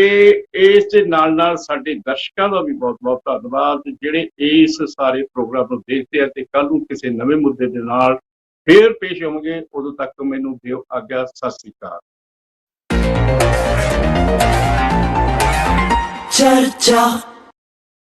ਇਸ ਦੇ ਨਾਲ ਨਾਲ ਸਾਡੇ ਦਰਸ਼ਕਾਂ ਦਾ ਵੀ ਬਹੁਤ ਬਹੁਤ ਧੰਨਵਾਦ ਜਿਹੜੇ ਇਸ ਸਾਰੇ ਪ੍ਰੋਗਰਾਮ ਨੂੰ ਦੇਖਦੇ ਆ ਤੇ ਕੱਲ ਨੂੰ ਕਿਸੇ ਨਵੇਂ ਮੁੱਦੇ ਦੇ ਨਾਲ ਫੇਰ ਪੇਸ਼ ਹੋਵਾਂਗੇ। ਉਦੋਂ ਤੱਕ ਮੈਨੂੰ ਦਿਓ ਆਗਿਆ। ਸਤਿ ਸ੍ਰੀ ਅਕਾਲ। ਚਰਚਾ।